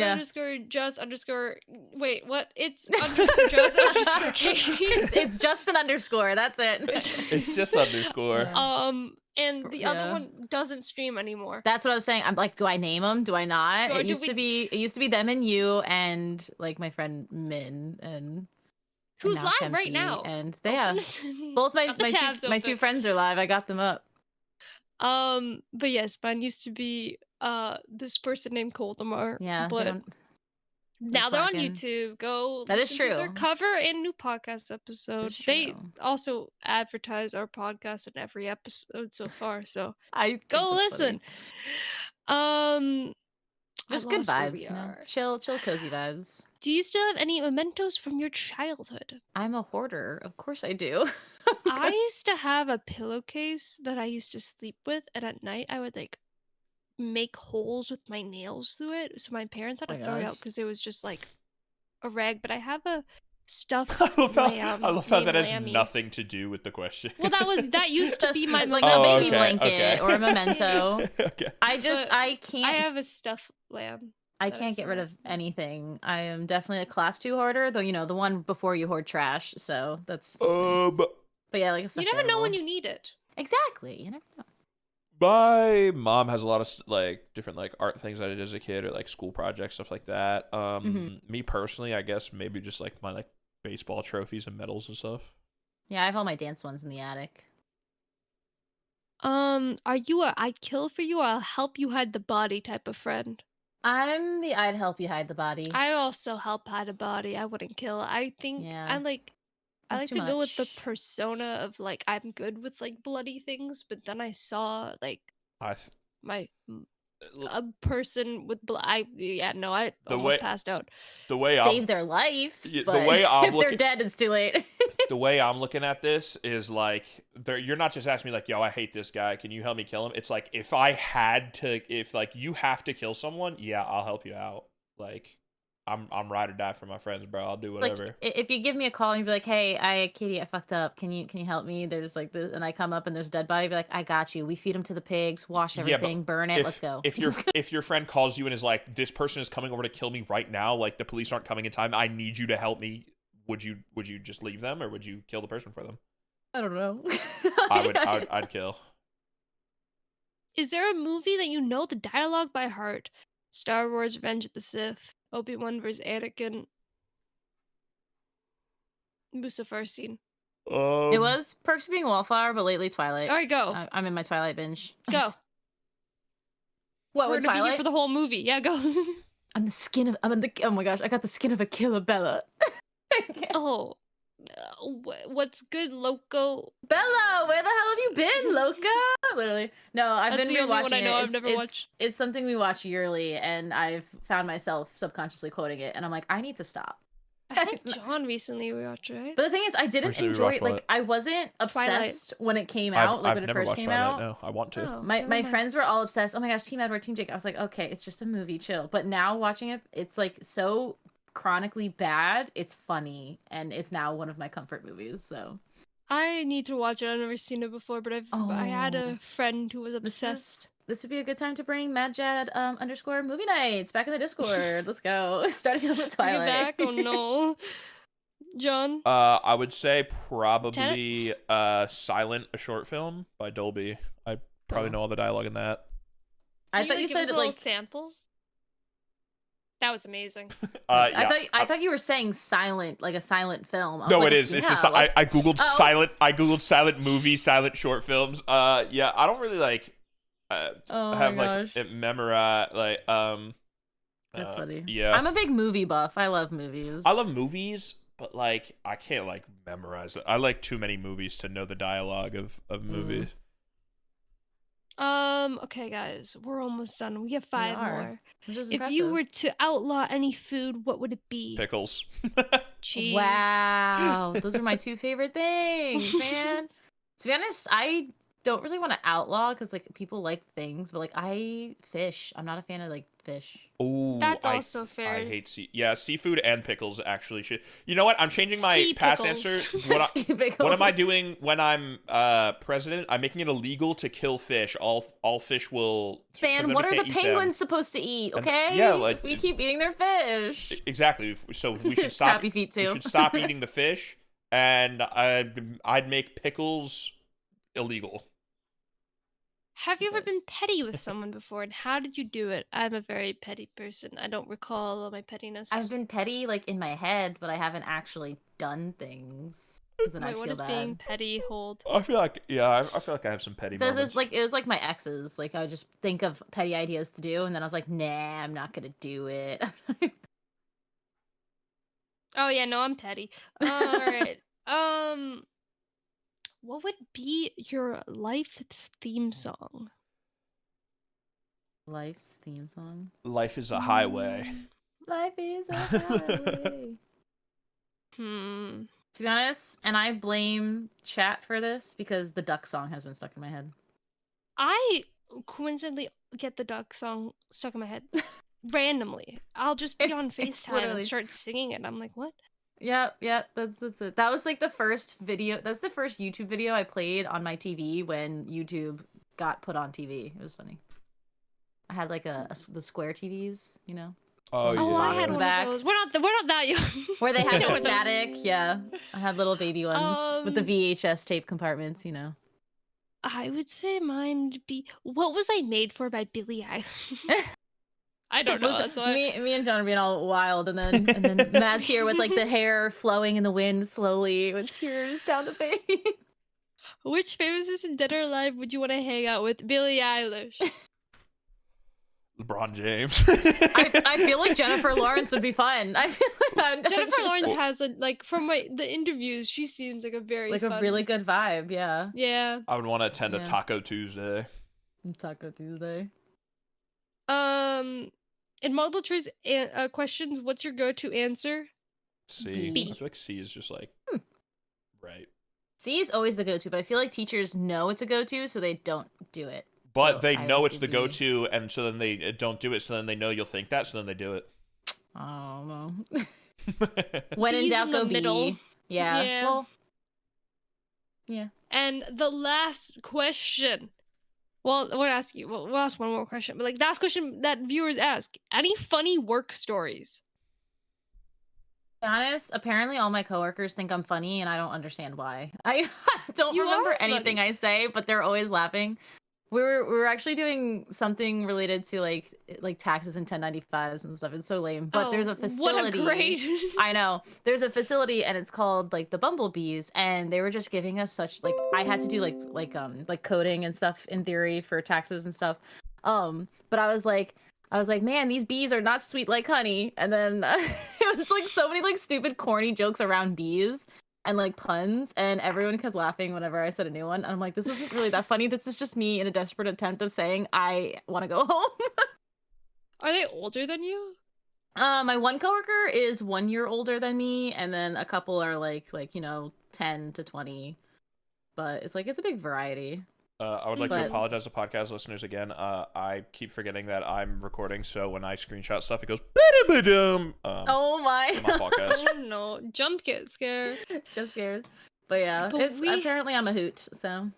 what? It's _just_Katie. It's just an underscore. That's it. It's just underscore. And the other one doesn't stream anymore. That's what I was saying. I'm like, do I name them? Do I not? It used to be them and you and like my friend Min and who's now live Tempe, right now. And they both my two friends are live. I got them up. But yes, mine used to be this person named Coldemar. Yeah, but now they're on YouTube. Go. That is true. To their cover and new podcast episode. They also advertise our podcast in every episode so far. So go listen. Funny. Just good vibes. You know? Chill, cozy vibes. Do you still have any mementos from your childhood? I'm a hoarder. Of course I do. I used to have a pillowcase that I used to sleep with, and at night I would like make holes with my nails through it. So my parents had to throw it out because it was just like a rag. But I have a stuffed lamb. I love how that has nothing to do with the question. Well, that used to be my like a baby blanket or a memento. Okay. I can't. I have a stuffed lamb. I can't get rid of anything. I am definitely a class 2 hoarder, though. You know, the one before you hoard trash. So that's nice. But yeah, like you never know when you need it. Exactly. You never know. My mom has a lot of like different like art things I did as a kid or like school projects, stuff like that. Me personally, I guess maybe just like my like baseball trophies and medals and stuff. Yeah, I have all my dance ones in the attic. Are you a I'd kill for you or I'll help you hide the body type of friend? I'm the I'd help you hide the body. I also help hide a body. I wouldn't kill. I think I like to go with the persona of like I'm good with like bloody things, but then I saw like a person with blood. I almost passed out. The way save their life. The way I'm if they're dead, it's too late. The way I'm looking at this is like you're not just asking me like, yo, I hate this guy. Can you help me kill him? It's like if like you have to kill someone, yeah, I'll help you out. Like I'm ride or die for my friends, bro. I'll do whatever. Like, if you give me a call and you be like, hey, Katie, I fucked up. Can you help me? There's like this, and I come up and there's a dead body. Be like, I got you. We feed them to the pigs, wash everything, burn it. Let's go. If your friend calls you and is like, this person is coming over to kill me right now. Like the police aren't coming in time. I need you to help me. Would you just leave them or would you kill the person for them? I don't know. I'd kill. Is there a movie that you know the dialogue by heart? Star Wars: Revenge of the Sith, Obi-Wan vs. Anakin, Mustafar scene. It was Perks of Being a Wallflower, but lately Twilight. All right, go. I'm in my Twilight binge. Go. What? We're gonna be here for the whole movie. Yeah, go. Oh my gosh, I got the skin of a killer Bella. Oh, What's good, Loco? Bella, where the hell have you been, Loca? Literally. No, I've That's been the only one rewatching I know. it. I've never watched. It's something we watch yearly, and I've found myself subconsciously quoting it, and I'm like, I need to stop. I think John recently rewatched it, right? But the thing is, I didn't Recently enjoy rewatched it. Like, what? I wasn't obsessed when it came I've out, like when it never first watched came Twilight. out. No, I want to. Oh, My never mind. friends were all obsessed. Oh my gosh, Team Edward, Team Jake. I was like, okay, it's just a movie, chill. But now watching it, it's like so chronically bad. It's funny, and it's now one of my comfort movies. So I need to watch it. I've never seen it before, but I had Oh. a friend who was obsessed. this would be a good time to bring MadJad _ movie nights back in the Discord. Let's go. Starting up with Bring it Twilight. back? Oh no. John? I would say probably Silent, a short film by Dolby. I probably know all the dialogue in that. I Can thought you give us said a little like sample. That was amazing. Yeah. I thought you were saying silent, like a silent film. I No, was like, it is. It's yeah, I googled Oh. silent. I googled silent movie, silent short films. Yeah, I don't really like Oh have my like gosh. it memorized. Like That's funny. Yeah, I'm a big movie buff. I love movies. I love movies, but like I can't like memorize it. I like too many movies to know the dialogue of movies. Okay, guys, we're almost done. We have 5 are. more. Which is If impressive. you were to outlaw any food, what would it be? Pickles. Cheese. Wow, those are my 2 favorite things, man. To be honest, I don't really want to outlaw because like people like things, but like I fish. I'm not a fan of like fish. Oh, That's also fair. I hate seafood and pickles actually should. You know what? I'm changing my Sea past pickles. answer. Sea What am I pickles. doing when I'm president? I'm making it illegal to kill fish. All fish will. 'cause Fan, then what we are the can't eat them. penguins supposed to eat? And- Okay, yeah, like- we keep eating their fish. Exactly. So we should stop. Happy feet We too. should stop eating the fish, and I'd make pickles illegal. Have you ever been petty with someone before, and how did you do it? I'm a very petty person. I don't recall all my pettiness. I've been petty like in my head, but I haven't actually done things. 'Cause then Wait, I'd what feel does bad. being petty hold? I feel like I feel like I have some petty Because moments. it was like my exes. Like I would just think of petty ideas to do, and then I was like, nah, I'm not gonna do it. Oh yeah, no, I'm petty. All right. What would be your life's theme song? Life's theme song. Life is a highway. Life is a highway. To be honest, and I blame chat for this because the duck song has been stuck in my head. I coincidentally get the duck song stuck in my head randomly. I'll just be on It's FaceTime literally- and start singing it. I'm like, what? Yeah, that's it. That was like the first video. That was the first YouTube video I played on my TV when YouTube got put on TV. It was funny. I had like the square TVs, you know, Oh yeah. Oh, I in had the one back. of those. We're not that young. where they I had know the what those- static. Yeah, I had little baby ones with the VHS tape compartments, you know. I would say mine would be "What Was I Made For" by Billie Eilish. I don't know. Listen, That's why. me and John are being all wild, and then Matt's here with like the hair flowing in the wind slowly with tears down the face. Which famous person, dead or alive, would you want to hang out with? Billie Eilish. LeBron James. I feel like Jennifer Lawrence would be fun. I feel like Jennifer Lawrence has a like the interviews. She seems like a very like a fun- really good vibe. Yeah. Yeah. I would want to attend a Yeah. Taco Tuesday. Taco Tuesday. In multiple choice questions, what's your go-to answer? C. B. I feel like C is just like right. C is always the go-to, but I feel like teachers know it's a go-to, so they don't do it. But So they I know always it's do the B. go-to, and so then they don't do it. So then they know you'll think that, so then they do it. I don't know. When in B's doubt, in the go middle. B. Yeah. Yeah. Well. Yeah. And the last question. Well, we'll ask one more question. But like the last question that viewers ask: any funny work stories? To be honest, apparently all my coworkers think I'm funny, and I don't understand why. I don't You remember are anything funny. I say, but they're always laughing. We were actually doing something related to like taxes and 1095s and stuff. It's so lame. But there's a facility. What a great. I know. There's a facility and it's called like the Bumblebees, and they were just giving us such like I had to do like coding and stuff in theory for taxes and stuff. But I was like, man, these bees are not sweet like honey. And then it was like so many like stupid corny jokes around bees. and like puns, and everyone kept laughing whenever I said a new one. And I'm like, this isn't really that funny. This is just me in a desperate attempt of saying I want to go home. Are they older than you? My one coworker is 1 year older than me, and then a couple are like 10 to 20. But it's a big variety. I would like to apologize to podcast listeners again. I keep forgetting that I'm recording, so when I screenshot stuff, it goes ba-da-ba-dum. Oh my! Podcast. Oh no! Jump scare. Just scared. But yeah, But apparently I'm a hoot. So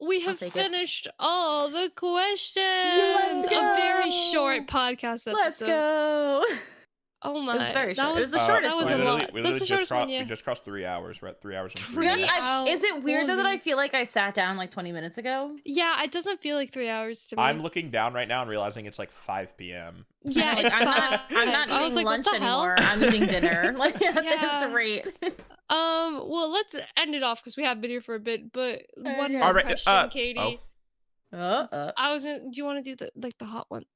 we have finished all the questions. Let's go! A very short podcast episode. Let's go. Oh my! It was very short. It was the shortest. That was one. a lot. We That's the shortest one. Yeah. We just crossed 3 hours. We're at 3 hours and 3 Is minutes. it weird though that I feel like I sat down like 20 minutes ago? Yeah, it doesn't feel like 3 hours to me. I'm looking down right now and realizing it's like 5 p.m. Yeah, it's fine. I'm not eating lunch anymore. I'm eating dinner. Like at this rate. Well, let's end it off because we have been here for a bit. But one more All right, question, Katie. Oh. I was gonna. Do you want to do the hot one?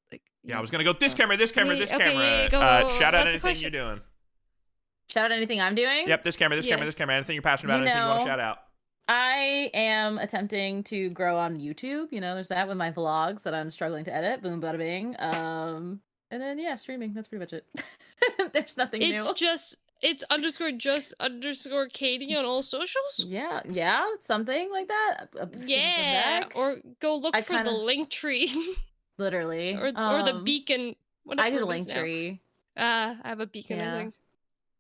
Yeah, I was gonna go this camera, this camera, this okay, camera. yeah, go. Shout out That's the anything question. you're doing. Shout out anything I'm doing? Yep, this camera, this camera, this camera. Anything you're passionate about, anything you want to shout out. I am attempting to grow on YouTube. There's that with my vlogs that I'm struggling to edit. Boom, bada bing. And then streaming. That's pretty much it. There's nothing new. It's _ Katie on all socials. Yeah, something like that. Yeah, or go look for the link tree. Literally. or the beacon. I do the link tree. I have a beacon, I think.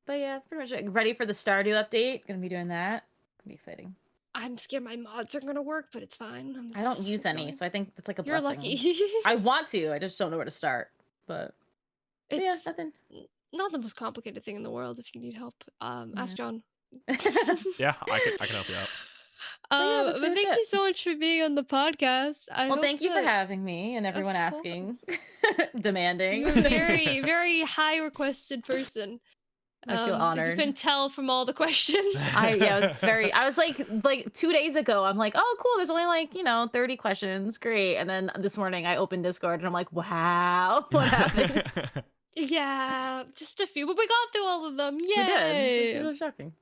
But yeah, that's pretty much it. Ready for the Stardew update. Gonna be doing that. It's gonna be exciting. I'm scared my mods aren't gonna work, but it's fine. I don't use any, so I think it's like a You're blessing. lucky. I want to. I just don't know where to start. But it's nothing. Not the most complicated thing in the world. If you need help, ask John. Yeah, I can help you out. But thank you so much for being on the podcast. Thank you for having me and everyone asking, demanding. You're a very, very high requested person. I feel honored. You can tell from all the questions. I was like 2 days ago, I'm like, oh cool, there's only 30 questions. Great. And then this morning I opened Discord and I'm like, wow, what happened? Yeah, just a few, but we got through all of them. Yay! We did. It was shocking.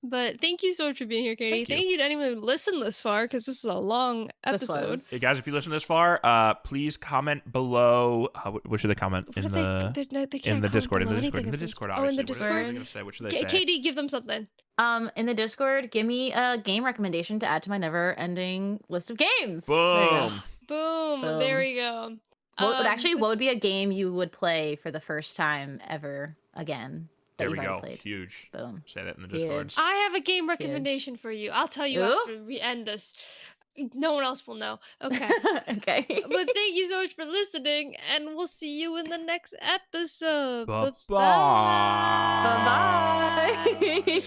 But thank you so much for being here, Katie. Thank you to anyone who listened this far, because this is a long episode. Hey guys, if you listen this far, please comment below. What should they comment in the Discord? In the Discord, obviously. Oh, in the Discord. What are they gonna say? What should they say? Katie, give them something. In the Discord, give me a game recommendation to add to my never-ending list of games. Boom. Boom. There we go. What would be a game you would play for the first time ever again? There we go. Huge. Boom. Say that in the Discord. I have a game recommendation for you. I'll tell you after we end this. No one else will know. Okay. Okay. But thank you so much for listening, and we'll see you in the next episode. Bye-bye. Bye-bye.